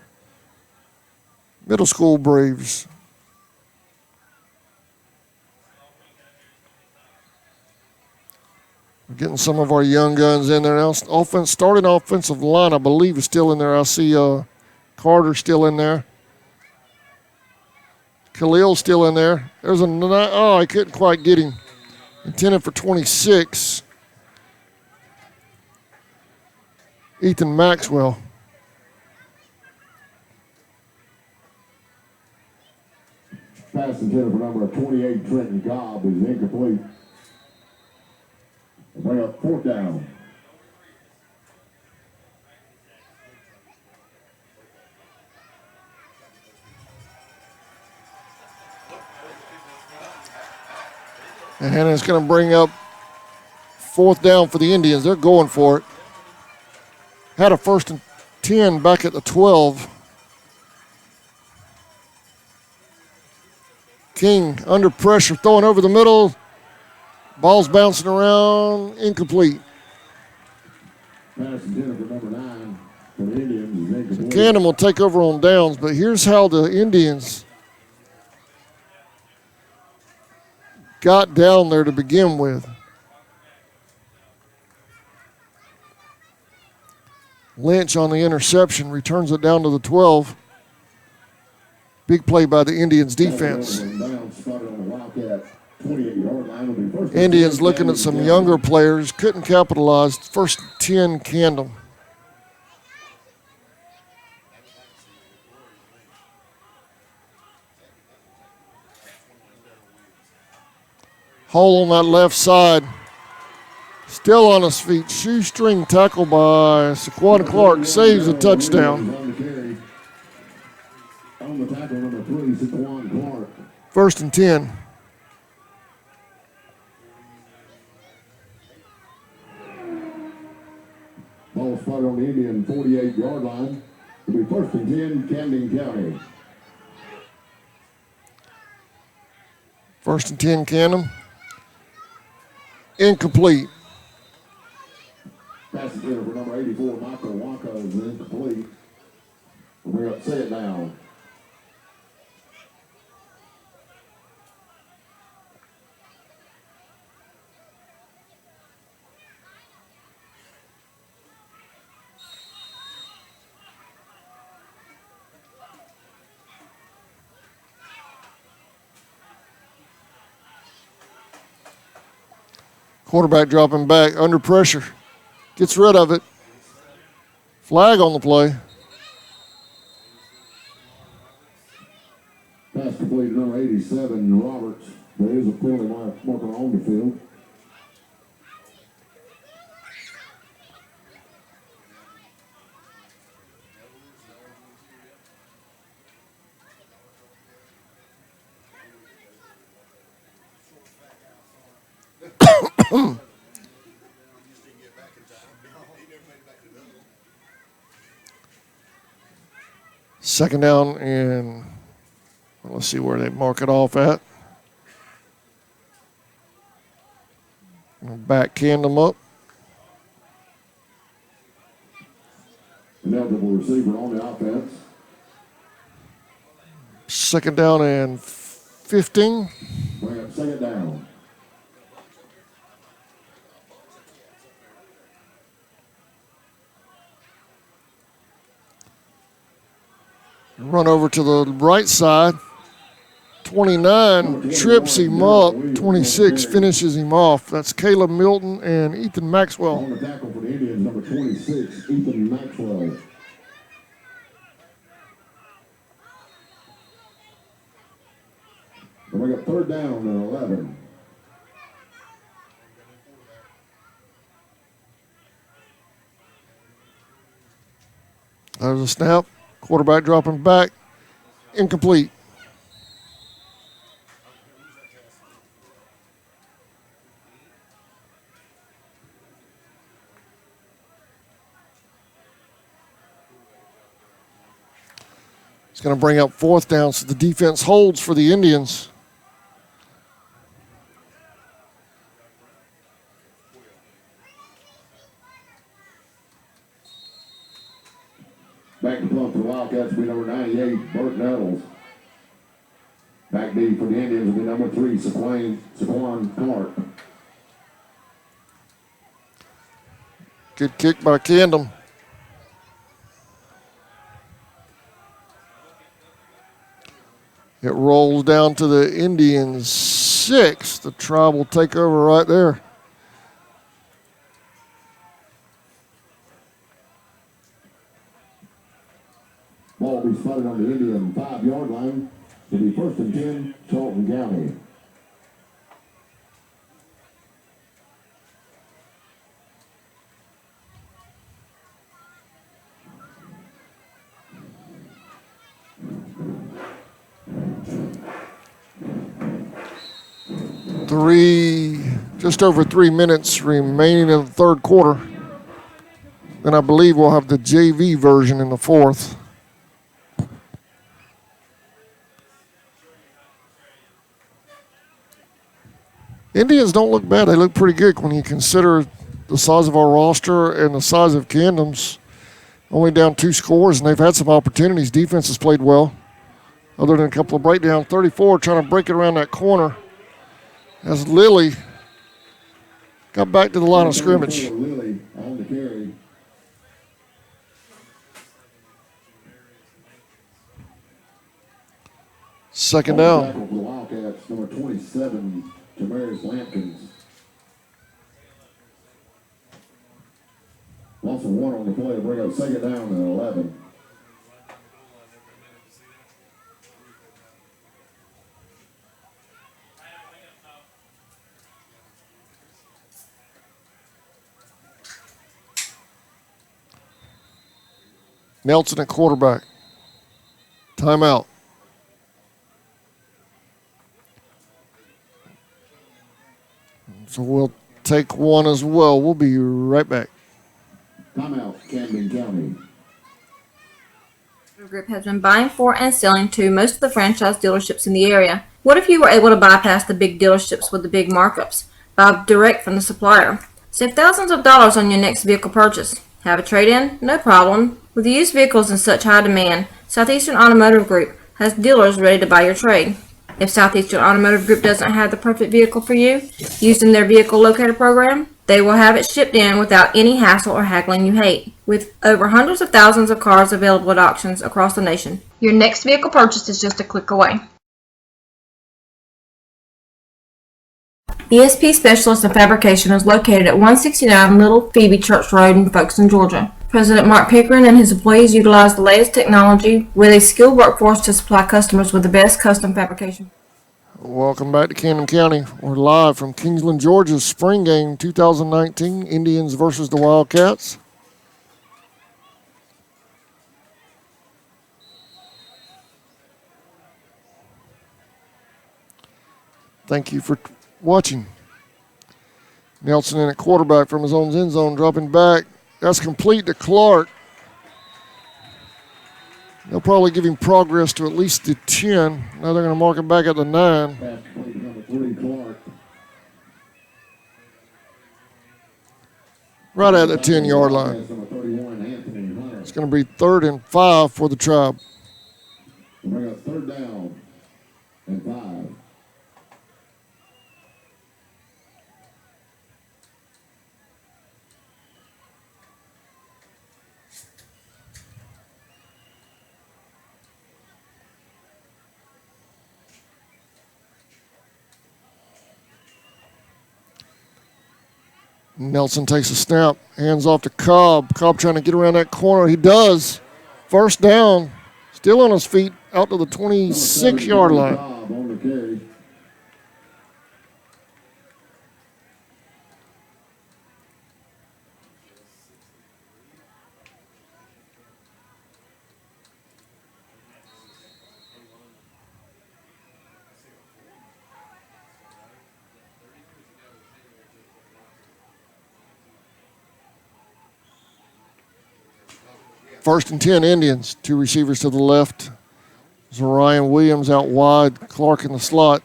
Speaker 1: Middle School Braves. We're getting some of our young guns in there now. Starting offensive line, I believe, is still in there. I see Carter still in there. Khalil still in there. There's I couldn't quite get him. Intended for 26. Ethan Maxwell.
Speaker 4: Pass intended for number 28, Trenton Cobb, is incomplete. Bring up fourth down.
Speaker 1: And it's going to bring up fourth down for the Indians. They're going for it. Had a 1st and 10 back at the 12. King under pressure, throwing over the middle. Ball's bouncing around, incomplete.
Speaker 4: Pass intended for number 9 for the Indians is incomplete.
Speaker 1: Camden will take over on downs, but here's how the Indians got down there to begin with. Lynch on the interception returns it down to the 12. Big play by the Indians defense. Indians looking at some younger players, couldn't capitalize. 1st and 10 Camden. Hole on that left side. Still on his feet. Shoestring tackle by Saquon Clark. Saves a touchdown.
Speaker 4: On the tackle, number 3, Saquon Clark.
Speaker 1: 1st and 10.
Speaker 4: Ball spotted on the Indian 48-yard line. It'll be 1st and 10, Camden County.
Speaker 1: 1st and 10 Camden. Incomplete.
Speaker 4: Pass it in for number 84, Michael Waka, is incomplete. We're up second down.
Speaker 1: Quarterback dropping back under pressure. Gets rid of it. Flag on the play.
Speaker 4: Pass complete to number 87, Roberts. There is a penalty marker on the field.
Speaker 1: Second down, and let's see where they mark it off at. Back Camden up.
Speaker 4: An eligible receiver on the offense.
Speaker 1: Second down and 15.
Speaker 4: Bring up second down.
Speaker 1: Run over to the right side. 29 trips him up. 26 finishes him off. That's Caleb Milton and Ethan Maxwell.
Speaker 4: On the tackle for the Indians, number 26, Ethan Maxwell. And we got third down and 11.
Speaker 1: There's a snap. Quarterback dropping back. Incomplete. It's going to bring up fourth down, so the defense holds for the Indians.
Speaker 4: Back to punt for the Wildcats will be number 98, Burt Nettles. Back D for the Indians will be number 3, Saquon Clark.
Speaker 1: Good kick by Camden. It rolls down to the Indians 6. The Tribe will take over right there.
Speaker 4: Ball will be spotted on the Indian 5-yard line. It'll be first and 10, Charlton County.
Speaker 1: Just over 3 minutes remaining in the third quarter. Then I believe we'll have the JV version in the fourth. Indians don't look bad. They look pretty good when you consider the size of our roster and the size of Camden's. Only down 2 scores, and they've had some opportunities. Defense has played well, other than a couple of breakdowns. 34 trying to break it around that corner as Lilly got back to the line of scrimmage.
Speaker 4: Lilly on the carry.
Speaker 1: Second down.
Speaker 4: Tackle for the Wildcats, number 27, Tamarius Lampkins. Loss of 1 on the play to bring up second down and 11.
Speaker 1: Nelson at quarterback. Timeout. So we'll take one as well. We'll be right back.
Speaker 4: Timeout, Camden County.
Speaker 2: The group has been buying for and selling to most of the franchise dealerships in the area. What if you were able to bypass the big dealerships with the big markups? Buy direct from the supplier. Save thousands of dollars on your next vehicle purchase. Have a trade-in? No problem. With used vehicles in such high demand, Southeastern Automotive Group has dealers ready to buy your trade. If Southeastern Automotive Group doesn't have the perfect vehicle for you, using their vehicle locator program, they will have it shipped in without any hassle or haggling you hate. With over hundreds of thousands of cars available at auctions across the nation, your next vehicle purchase is just a click away. ESP Specialist in Fabrication is located at 169 Little Phoebe Church Road in Folkestone, Georgia. President Mark Pickering and his employees utilize the latest technology with a skilled workforce to supply customers with the best custom fabrication.
Speaker 1: Welcome back to Camden County. We're live from Kingsland, Georgia's spring game 2019, Indians versus the Wildcats. Thank you for watching. Nelson in at quarterback from his own end zone, dropping back. That's complete to Clark. They'll probably give him progress to at least the 10. Now they're going to mark him back at the 9.
Speaker 4: Pass complete to number 3, Clark.
Speaker 1: right at the 10-yard line.
Speaker 4: Number 31, Anthony Hunter.
Speaker 1: It's going to be 3rd and 5 for the Tribe.
Speaker 4: We'll bring up 3rd down and 5.
Speaker 1: Nelson takes a snap, hands off to Cobb. Cobb trying to get around that corner. He does. 1st down, still on his feet, out to the 26-yard line.
Speaker 4: Cobb on the carry.
Speaker 1: First and 10 Indians. 2 receivers to the left. Zarian Williams out wide. Clark in the slot.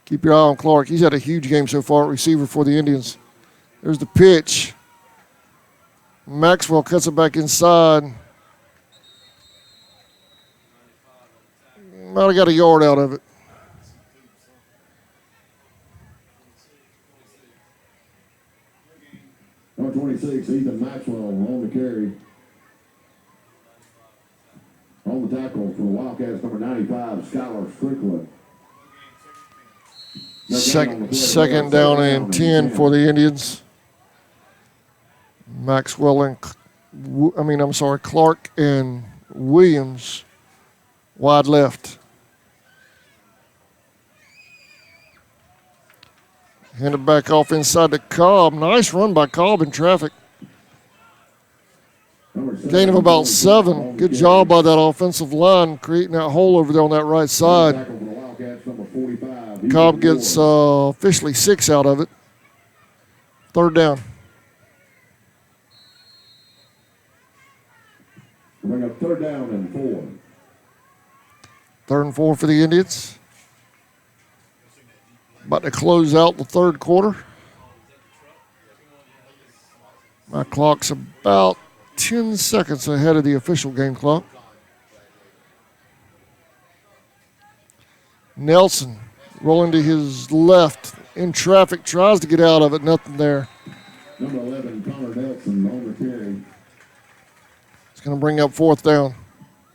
Speaker 1: Keep your eye on Clark. He's had a huge game so far at receiver for the Indians. There's the pitch. Maxwell cuts it back inside. Might have got a yard out of it.
Speaker 4: Number 26, Ethan Maxwell on the carry. On the tackle for the Wildcats, number 95, Skylar Strickland.
Speaker 1: Second down and 10 for the Indians. Maxwell and, Clark and Williams wide left. Handed back off inside to Cobb. Nice run by Cobb in traffic. Gain of about 7. Good job by that offensive line creating that hole over there on that right side. Cobb gets officially 6 out of it. 3rd down.
Speaker 4: Bring up 3rd down and 4.
Speaker 1: 3rd and 4 for the Indians. About to close out the 3rd quarter. My clock's about 10 seconds ahead of the official game clock. Nelson rolling to his left in traffic, tries to get out of it, nothing there.
Speaker 4: Number 11, Connor Nelson on the carry.
Speaker 1: It's going to bring up 4th down.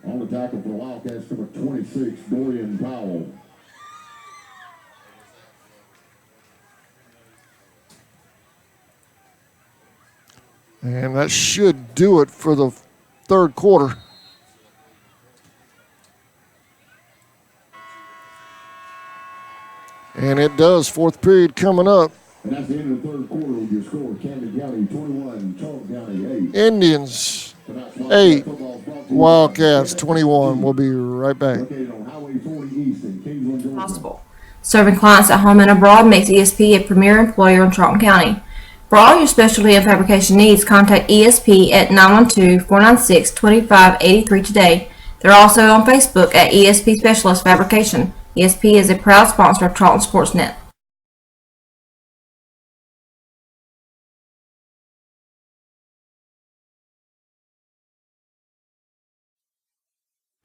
Speaker 4: On the tackle for the Wildcats, number 26, Dorian Powell.
Speaker 1: And that should do it for the 3rd quarter. And it does. 4th period coming up.
Speaker 4: And that's the end of the 3rd quarter with your score. Camden County 21, Charlton County 8.
Speaker 1: Indians 8, Wildcats 21. We'll be right back.
Speaker 4: Located on Highway 40 East in Kingsland, Georgia.
Speaker 2: Possible. Serving clients at home and abroad makes ESP a premier employer in Charlton County. For all your specialty and fabrication needs, contact ESP at 912-496-2583 today. They're also on Facebook at ESP Specialist Fabrication. ESP is a proud sponsor of Charlton Sportsnet.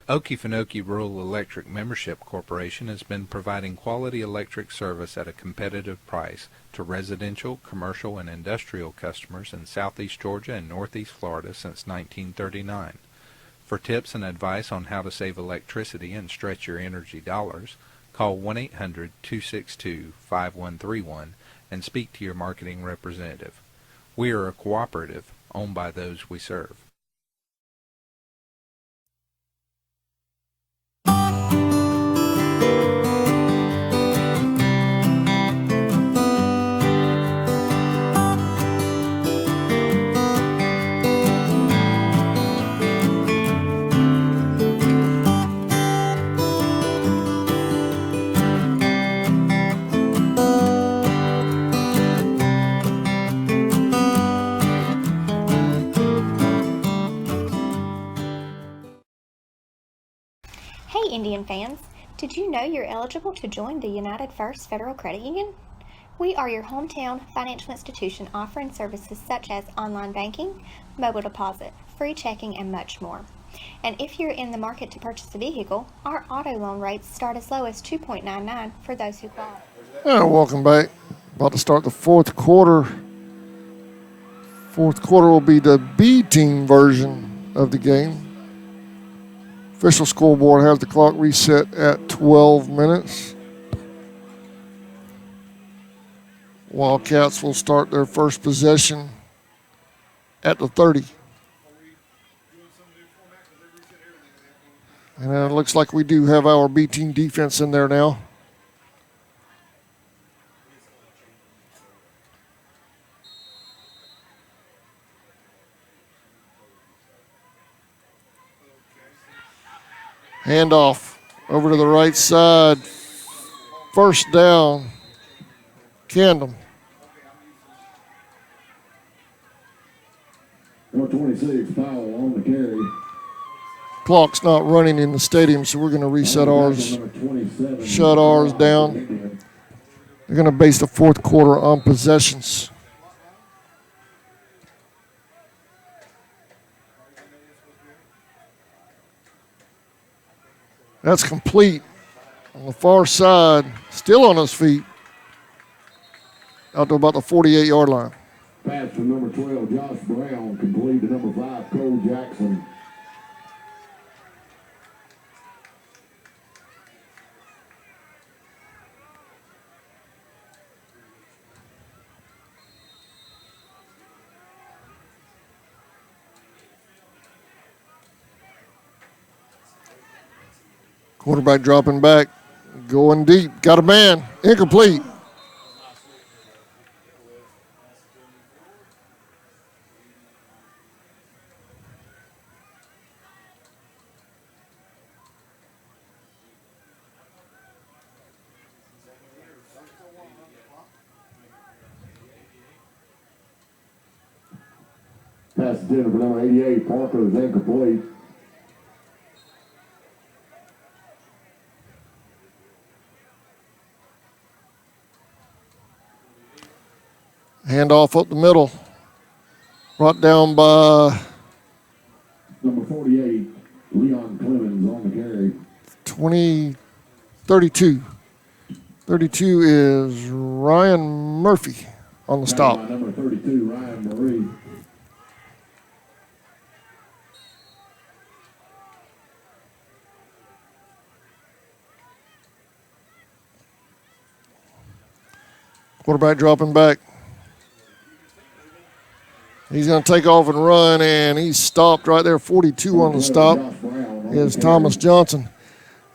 Speaker 5: Okefenokee Rural Electric Membership Corporation has been providing quality electric service at a competitive price to residential, commercial, and industrial customers in southeast Georgia and northeast Florida since 1939. For tips and advice on how to save electricity and stretch your energy dollars, call 1-800-262-5131 and speak to your marketing representative. We are a cooperative owned by those we serve.
Speaker 6: Hey Indian fans, did you know you're eligible to join the United First Federal Credit Union? We are your hometown financial institution offering services such as online banking, mobile deposit, free checking, and much more. And if you're in the market to purchase a vehicle, our auto loan rates start as low as 2.99 for those who qualify.
Speaker 1: Welcome back. About to start the fourth quarter. Fourth quarter will be the B team version of the game. Official scoreboard has the clock reset at 12 minutes. Wildcats will start their first possession at the 30. And it looks like we do have our B team defense in there now. Handoff over to the right side. First down, Camden.
Speaker 4: 126 foul on the carry.
Speaker 1: Clock's not running in the stadium, so we're going to reset ours, shut ours down. They're going to base the fourth quarter on possessions. That's complete. On the far side, still on his feet, out to about the 48-yard line.
Speaker 4: Pass from number 12, Josh Brown, complete to number 5, Cole Jackson.
Speaker 1: Quarterback dropping back, going deep, got a man, incomplete.
Speaker 4: Pass intended for number 88, Parker, is incomplete.
Speaker 1: Handoff up the middle. Brought down by
Speaker 4: Number 48, Leon Clemens on the carry.
Speaker 1: 32. 32 is Ryan Murphy on the stop.
Speaker 4: Number 32, Ryan Marie.
Speaker 1: Quarterback dropping back. He's going to take off and run, and he's stopped right there. 42 on the stop is Thomas Johnson.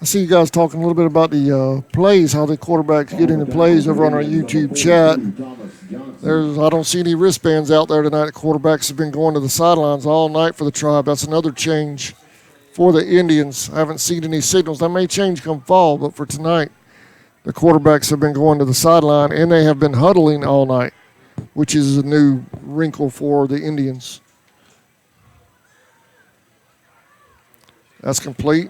Speaker 1: I see you guys talking a little bit about the plays, how the quarterbacks get into plays over on our YouTube chat. I don't see any wristbands out there tonight. The quarterbacks have been going to the sidelines all night for the Tribe. That's another change for the Indians. I haven't seen any signals. That may change come fall, but for tonight, the quarterbacks have been going to the sideline, and they have been huddling all night, which is a new wrinkle for the Indians. That's complete.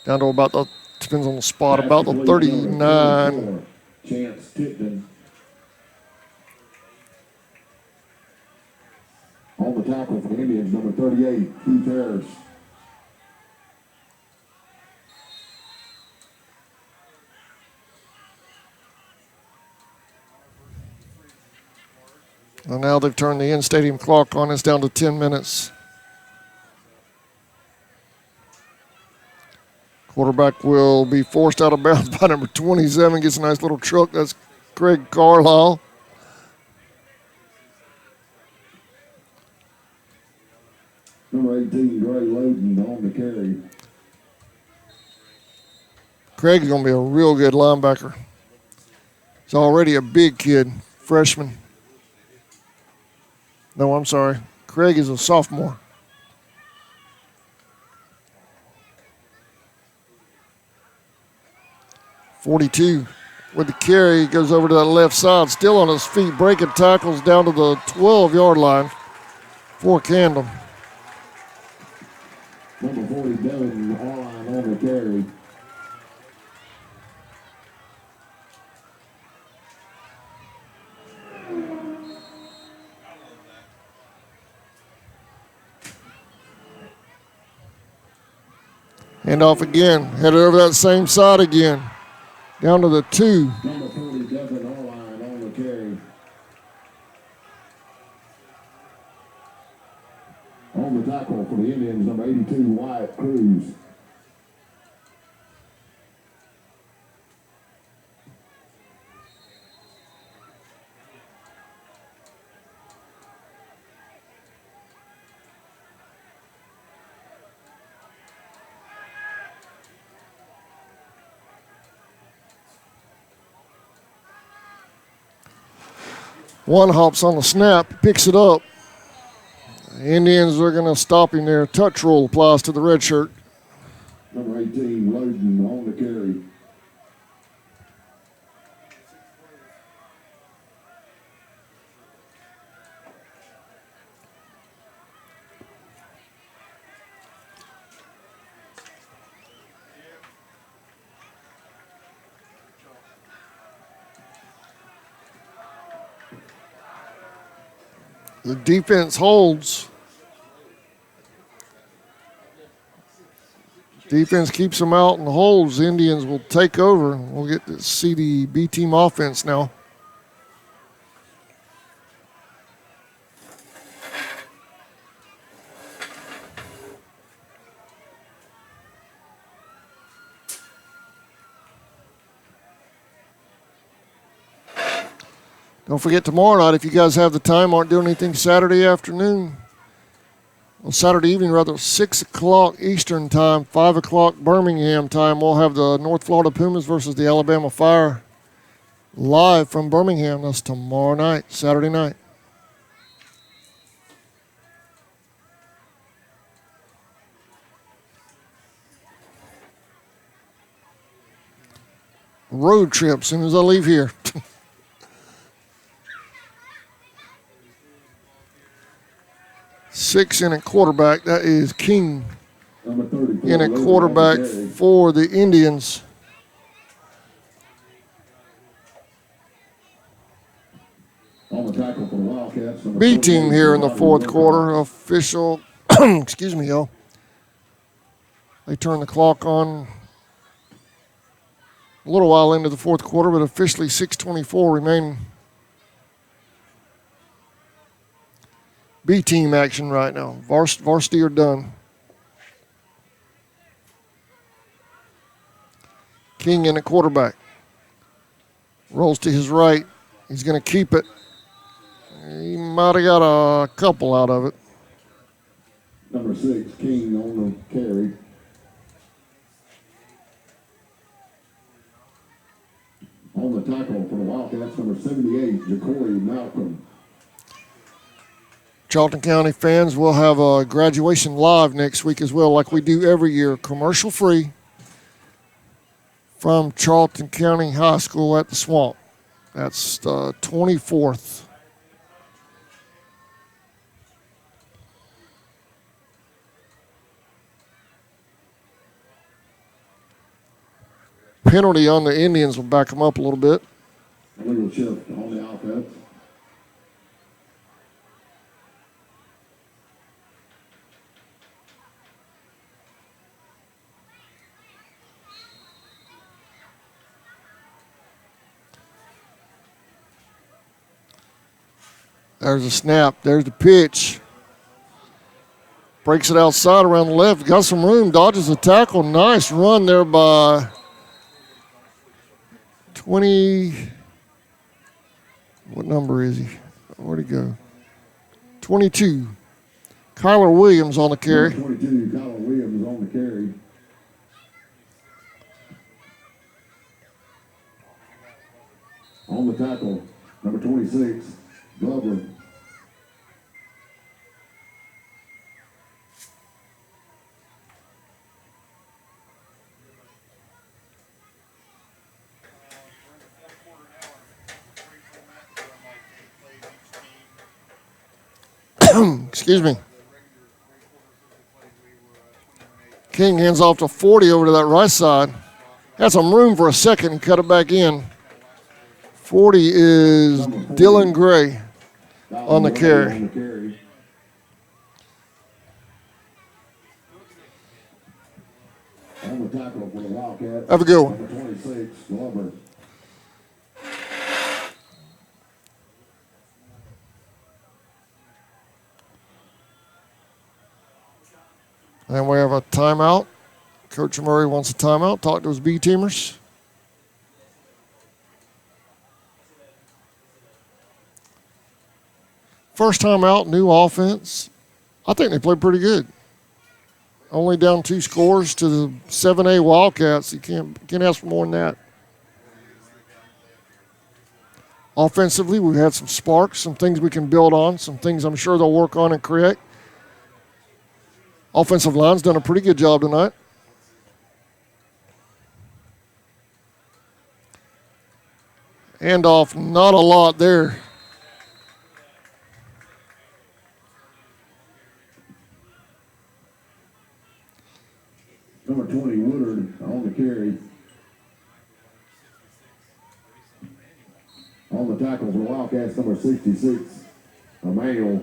Speaker 1: Down to about the, depends on the spot, about the 39.
Speaker 4: Chance Tipton. On the tackle for the Indians, number 38, Keith Harris.
Speaker 1: And now they've turned the in-stadium clock on. It's down to 10 minutes. Quarterback will be forced out of bounds by number 27. Gets a nice little truck. That's Greg Carlisle.
Speaker 4: Number 18, Gray Loden on the carry.
Speaker 1: Craig is going to be a real good linebacker. He's already a big kid, freshman. No, I'm sorry. Craig is a sophomore. .42 with the carry, goes over to that left side, still on his feet, breaking tackles down to the 12-yard line for Camden.
Speaker 4: Number 40, Devin Harline on the carry.
Speaker 1: Hand off again. Headed over that same side again. Down to the 2.
Speaker 4: Number 40, Devin Orline on the carry. On the tackle for the Indians, number 82, Wyatt Cruz.
Speaker 1: One hops on the snap, picks it up. Indians are going to stop him there. Touch rule applies to the red shirt.
Speaker 4: Number 18, Loden on the carry.
Speaker 1: The defense holds. Defense keeps them out and holds. Indians will take over. We'll get to see the B team offense now. Don't forget tomorrow night, if you guys have the time, aren't doing anything Saturday afternoon. On Saturday evening, rather, 6 o'clock Eastern time, 5 o'clock Birmingham time, we'll have the North Florida Pumas versus the Alabama Fire live from Birmingham. That's tomorrow night, Saturday night. Road trip as soon as I leave here. 6 in at quarterback. That is King in at quarterback for the Indians.
Speaker 4: On the tackle for the Wildcats.
Speaker 1: B team here in the fourth quarter. Official, excuse me, y'all. They turn the clock on a little while into the fourth quarter, but officially 6:24 remaining. B team action right now. Varsity are done. King in at quarterback. Rolls to his right. He's going to keep it. He might have got a couple out of it.
Speaker 4: Number 6, King on the carry. On the tackle for the Wildcats, number 78, Jacory Malcolm.
Speaker 1: Charlton County fans will have a graduation live next week as well, like we do every year, commercial free from Charlton County High School at the Swamp. That's the 24th. Penalty on the Indians will back them up a little bit.
Speaker 4: Illegal shift on the offense.
Speaker 1: There's a snap. There's the pitch. Breaks it outside around the left. Got some room. Dodges a tackle. Nice run there by 20. What number is he? Where'd he go? 22. Kyler Williams on the carry.
Speaker 4: 22, Kyler Williams on the carry. On the tackle, number 26, Glover.
Speaker 1: Excuse me. King hands off to 40 over to that right side. Had some room for a second and cut it back in. 40 is Dylan Gray on the carry.
Speaker 4: On the tackle for the Wildcats.
Speaker 1: Have a good one.
Speaker 4: Number 26, Glover.
Speaker 1: And we have a timeout. Coach Murray wants a timeout. Talk to his B teamers. First time out, new offense. I think they played pretty good. Only down 2 scores to the 7A Wildcats. You can't ask for more than that. Offensively, we've had some sparks, some things we can build on, some things I'm sure they'll work on and correct. Offensive line's done a pretty good job tonight. Handoff, not a lot there.
Speaker 4: Number 20, Woodard, on the carry. On the tackle for the Wildcats, number 66, Emmanuel.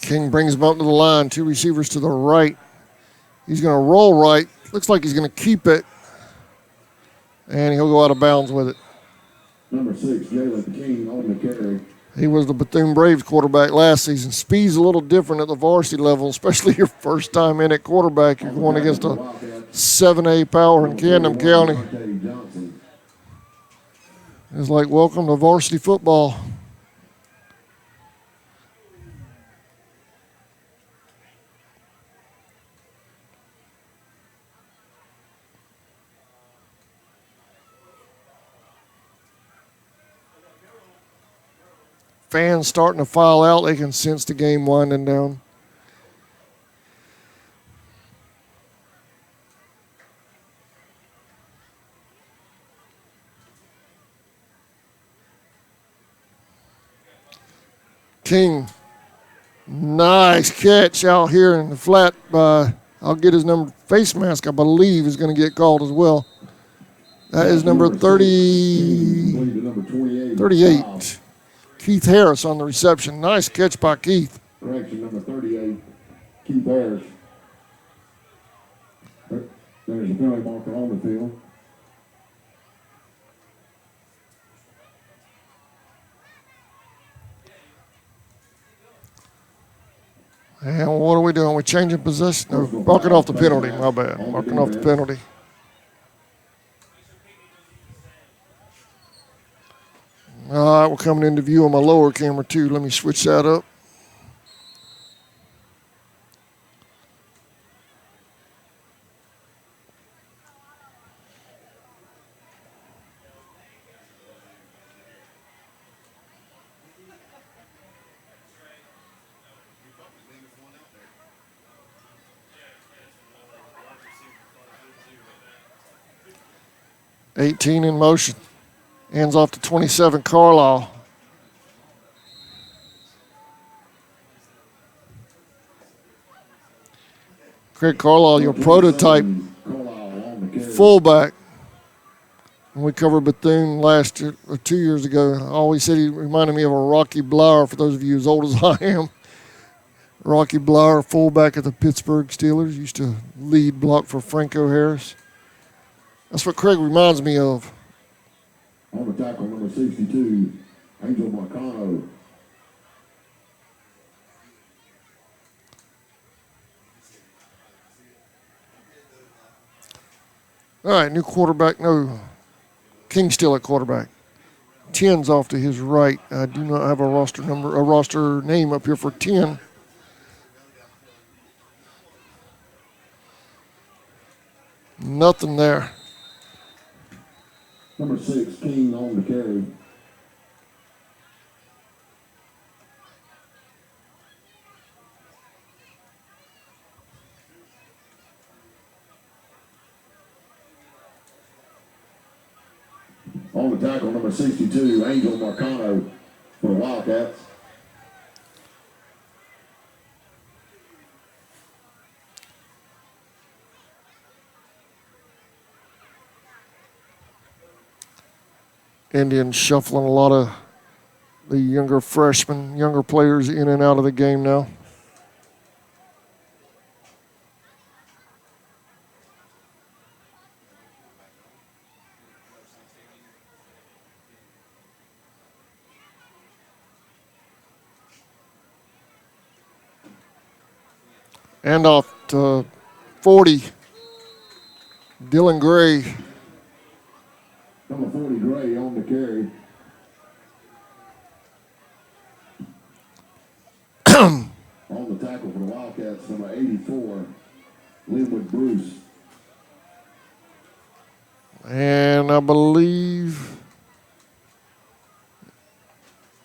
Speaker 1: King brings him up to the line. 2 receivers to the right. He's going to roll right. Looks like he's going to keep it. And he'll go out of bounds with it.
Speaker 4: Number 6, Jalen King, on the carry.
Speaker 1: He was the Bethune Braves quarterback last season. Speed's a little different at the varsity level, especially your first time in at quarterback. You're going against a 7A power in Camden County. It's like, welcome to varsity football. Fans starting to file out. They can sense the game winding down. King, nice catch out here in the flat by, I'll get his number, face mask, I believe, is going to get called as well. That is number 38. Keith Harris on the reception. Nice catch by Keith.
Speaker 4: Correction, number 38, Keith Harris. There's a penalty marker on the field.
Speaker 1: And what are we doing? We're changing possession. No, marking off the penalty. My bad. Marking off the penalty. All right, we're coming into view on my lower camera too. Let me switch that up. $18 in motion. Hands off to 27, Carlisle. Craig Carlisle, your prototype fullback. When we covered Bethune last year, or 2 years ago, I always said he reminded me of a Rocky Blauer, for those of you as old as I am. Rocky Blauer, fullback at the Pittsburgh Steelers, used to lead block for Franco Harris. That's what Craig reminds me of.
Speaker 4: On the tackle, number 62, Angel Marcano.
Speaker 1: All right, new quarterback. No, King still at quarterback. 10's off to his right. I do not have a roster name up here for 10. Nothing there.
Speaker 4: Number 6, King on the carry. On the tackle, number 62, Angel Marcano for the Wildcats.
Speaker 1: Indians shuffling a lot of the younger freshmen, younger players in and out of the game now. And off to 40, Dylan Gray.
Speaker 4: Number 40, Gray, on the carry. On the tackle for the Wildcats, number 84, Linwood Bruce.
Speaker 1: And I believe,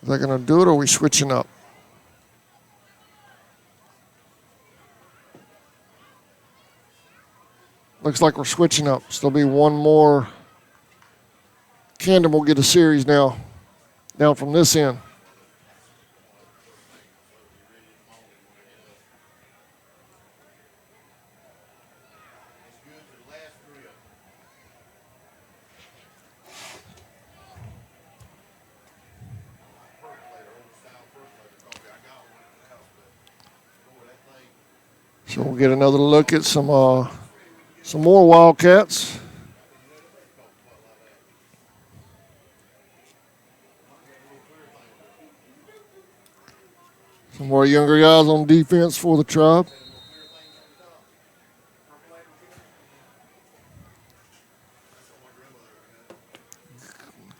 Speaker 1: is that going to do it, or are we switching up? Looks like we're switching up. Still be one more. Camden will get a series now, down from this end. So we'll get another look at some more Wildcats. Some more younger guys on defense for the Tribe.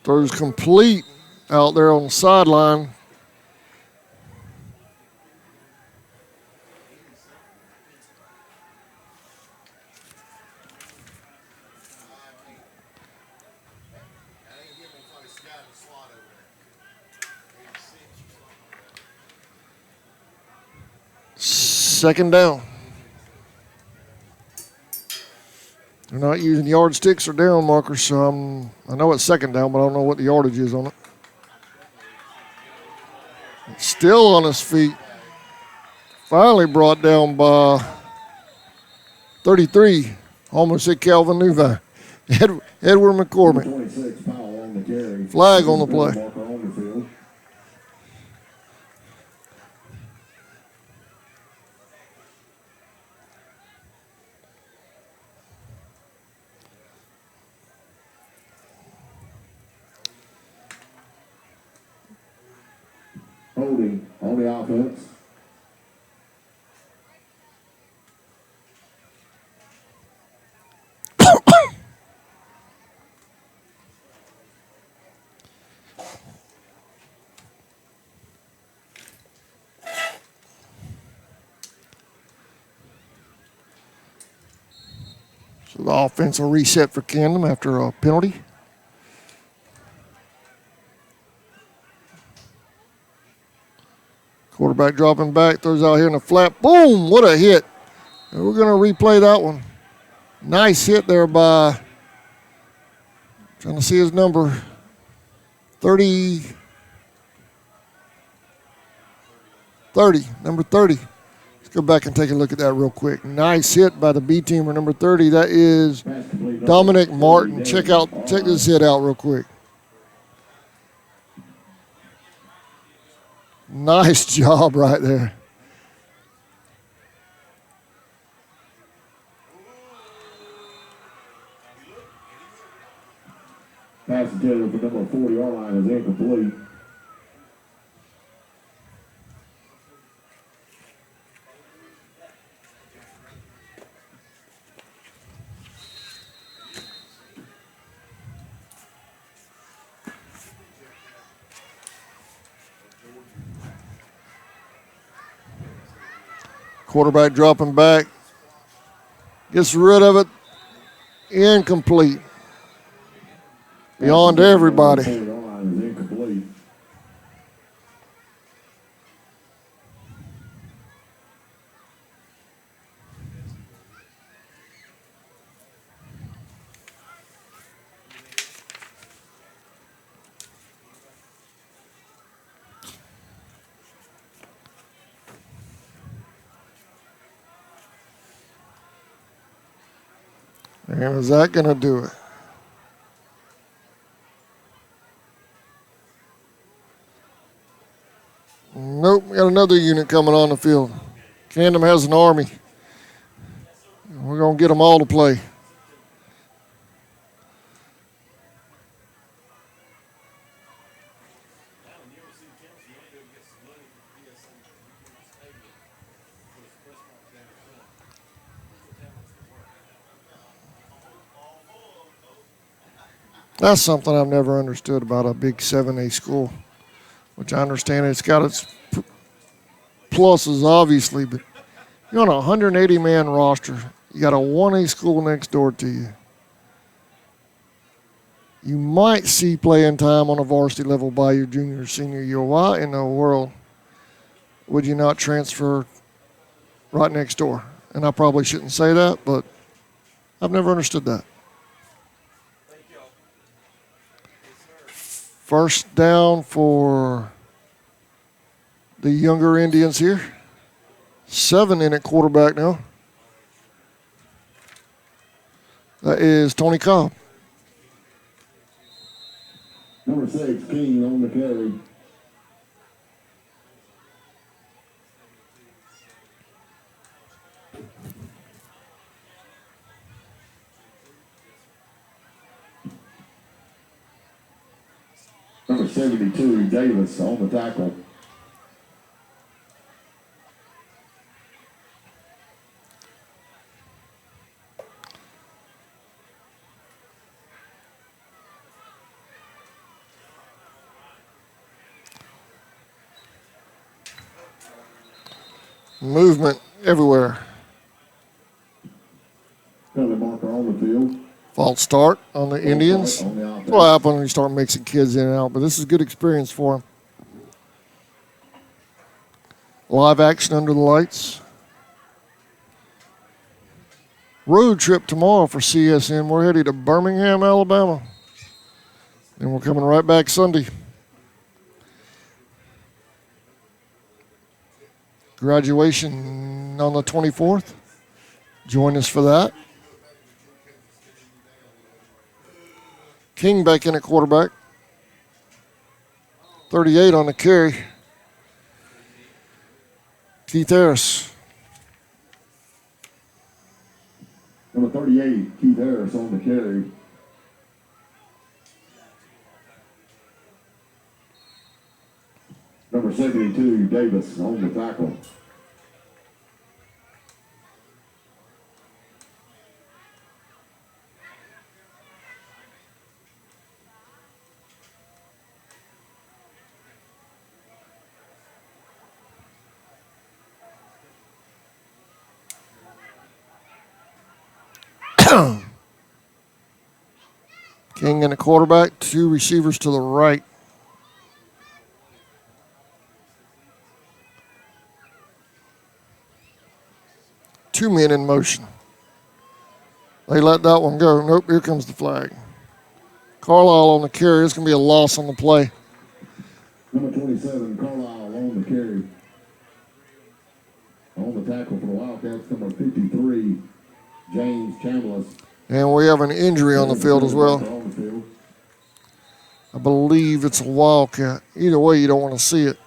Speaker 1: Throws complete out there on the sideline. Second down. They're not using yardsticks or down markers, so I know it's second down, but I don't know what the yardage is on it. Still on his feet. Finally brought down by 33. Almost hit Calvin Newvine. Edward McCormick.
Speaker 4: 26, foul on the carry.
Speaker 1: Flag on the play.
Speaker 4: Marker on the field. Holding on the offense.
Speaker 1: So the offense will reset for Camden after a penalty. Quarterback dropping back, throws out here in the flat. Boom, what a hit. And we're going to replay that one. Nice hit there by, trying to see his number, 30, number 30. Let's go back and take a look at that real quick. Nice hit by the B teamer, number 30. That is Dominic Martin. Check this hit out real quick. Nice job right there.
Speaker 4: Pass intended for number 40 line is incomplete.
Speaker 1: Quarterback dropping back. Gets rid of it. Incomplete. Beyond everybody.
Speaker 4: 40 line is incomplete.
Speaker 1: And is that going to do it? got another unit coming on the field. Camden has an army. We're going to get them all to play. That's something I've never understood about a big 7A school, which I understand it's got its pluses, obviously, but you're on a 180-man roster. You got a 1A school next door to you. You might see playing time on a varsity level by your junior or senior year. Why in the world would you not transfer right next door? And I probably shouldn't say that, but I've never understood that. First down for the younger Indians here. 7 in at quarterback now. That is Tony Cobb.
Speaker 4: Number 6, King on the carry. Number 72, Davis on the tackle.
Speaker 1: Movement everywhere.
Speaker 4: Penalty marker on the field.
Speaker 1: False start on the Indians.
Speaker 4: On the
Speaker 1: That's
Speaker 4: offense.
Speaker 1: what happens when you start mixing kids in and out, but this is good experience for them. Live action under the lights. Road trip tomorrow for CSN. We're headed to Birmingham, Alabama. And we're coming right back Sunday. Graduation on the 24th. Join us for that. King back in at quarterback. 38 on the carry. Keith Harris.
Speaker 4: Number 38, Keith Harris on the carry. Number 72, Davis on the tackle.
Speaker 1: King and a quarterback, 2 receivers to the right. Two men in motion. They let that one go. Nope, here comes the flag. Carlisle on the carry. It's going to be a loss on the play.
Speaker 4: Number 27, Carlisle on the carry. On the tackle for the Wildcats, number 53, James Chambliss.
Speaker 1: And we have an injury on the field as well.
Speaker 4: On the field.
Speaker 1: I believe it's a Wildcat. Either way, you don't want to see it.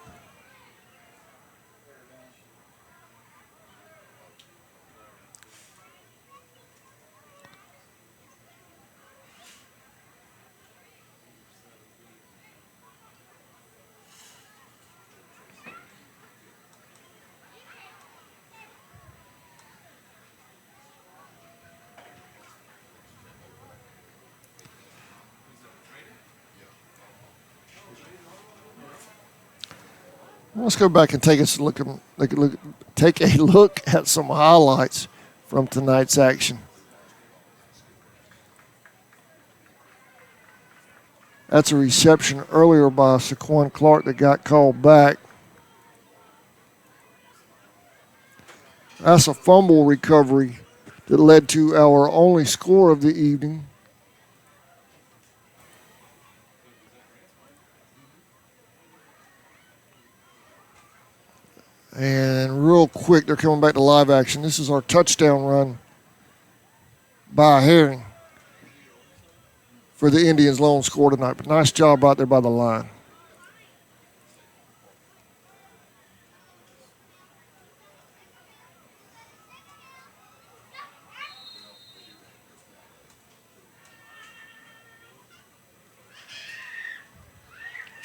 Speaker 1: Let's go back and take a look at some highlights from tonight's action. That's a reception earlier by Saquon Clark that got called back. That's a fumble recovery that led to our only score of the evening. And real quick, they're coming back to live action. This is our touchdown run by Herring for the Indians' lone score tonight. But nice job out there by the line.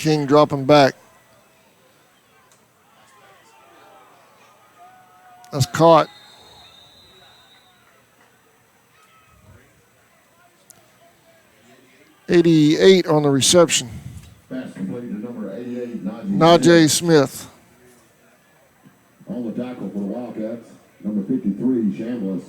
Speaker 1: King dropping back. That's caught. '88 on the reception.
Speaker 4: Pass completed to number 88,
Speaker 1: Najee Smith.
Speaker 4: On the tackle for the Wildcats, number 53, Chambliss.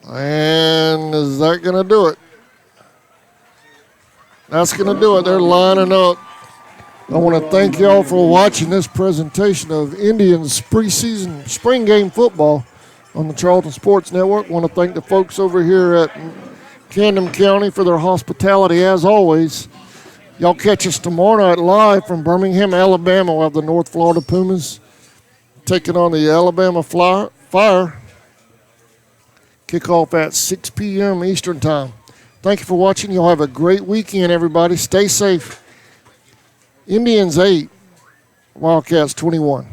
Speaker 1: And is that going to do it? That's going to do it. They're lining up. I want to thank y'all for watching this presentation of Indians preseason spring game football on the Charlton Sports Network. I want to thank the folks over here at Camden County for their hospitality as always. Y'all catch us tomorrow night live from Birmingham, Alabama. We'll have the North Florida Pumas taking on the Alabama Fire. Kickoff at 6 p.m. Eastern Time. Thank you for watching. Y'all have a great weekend, everybody. Stay safe. Indians 8, Wildcats 21.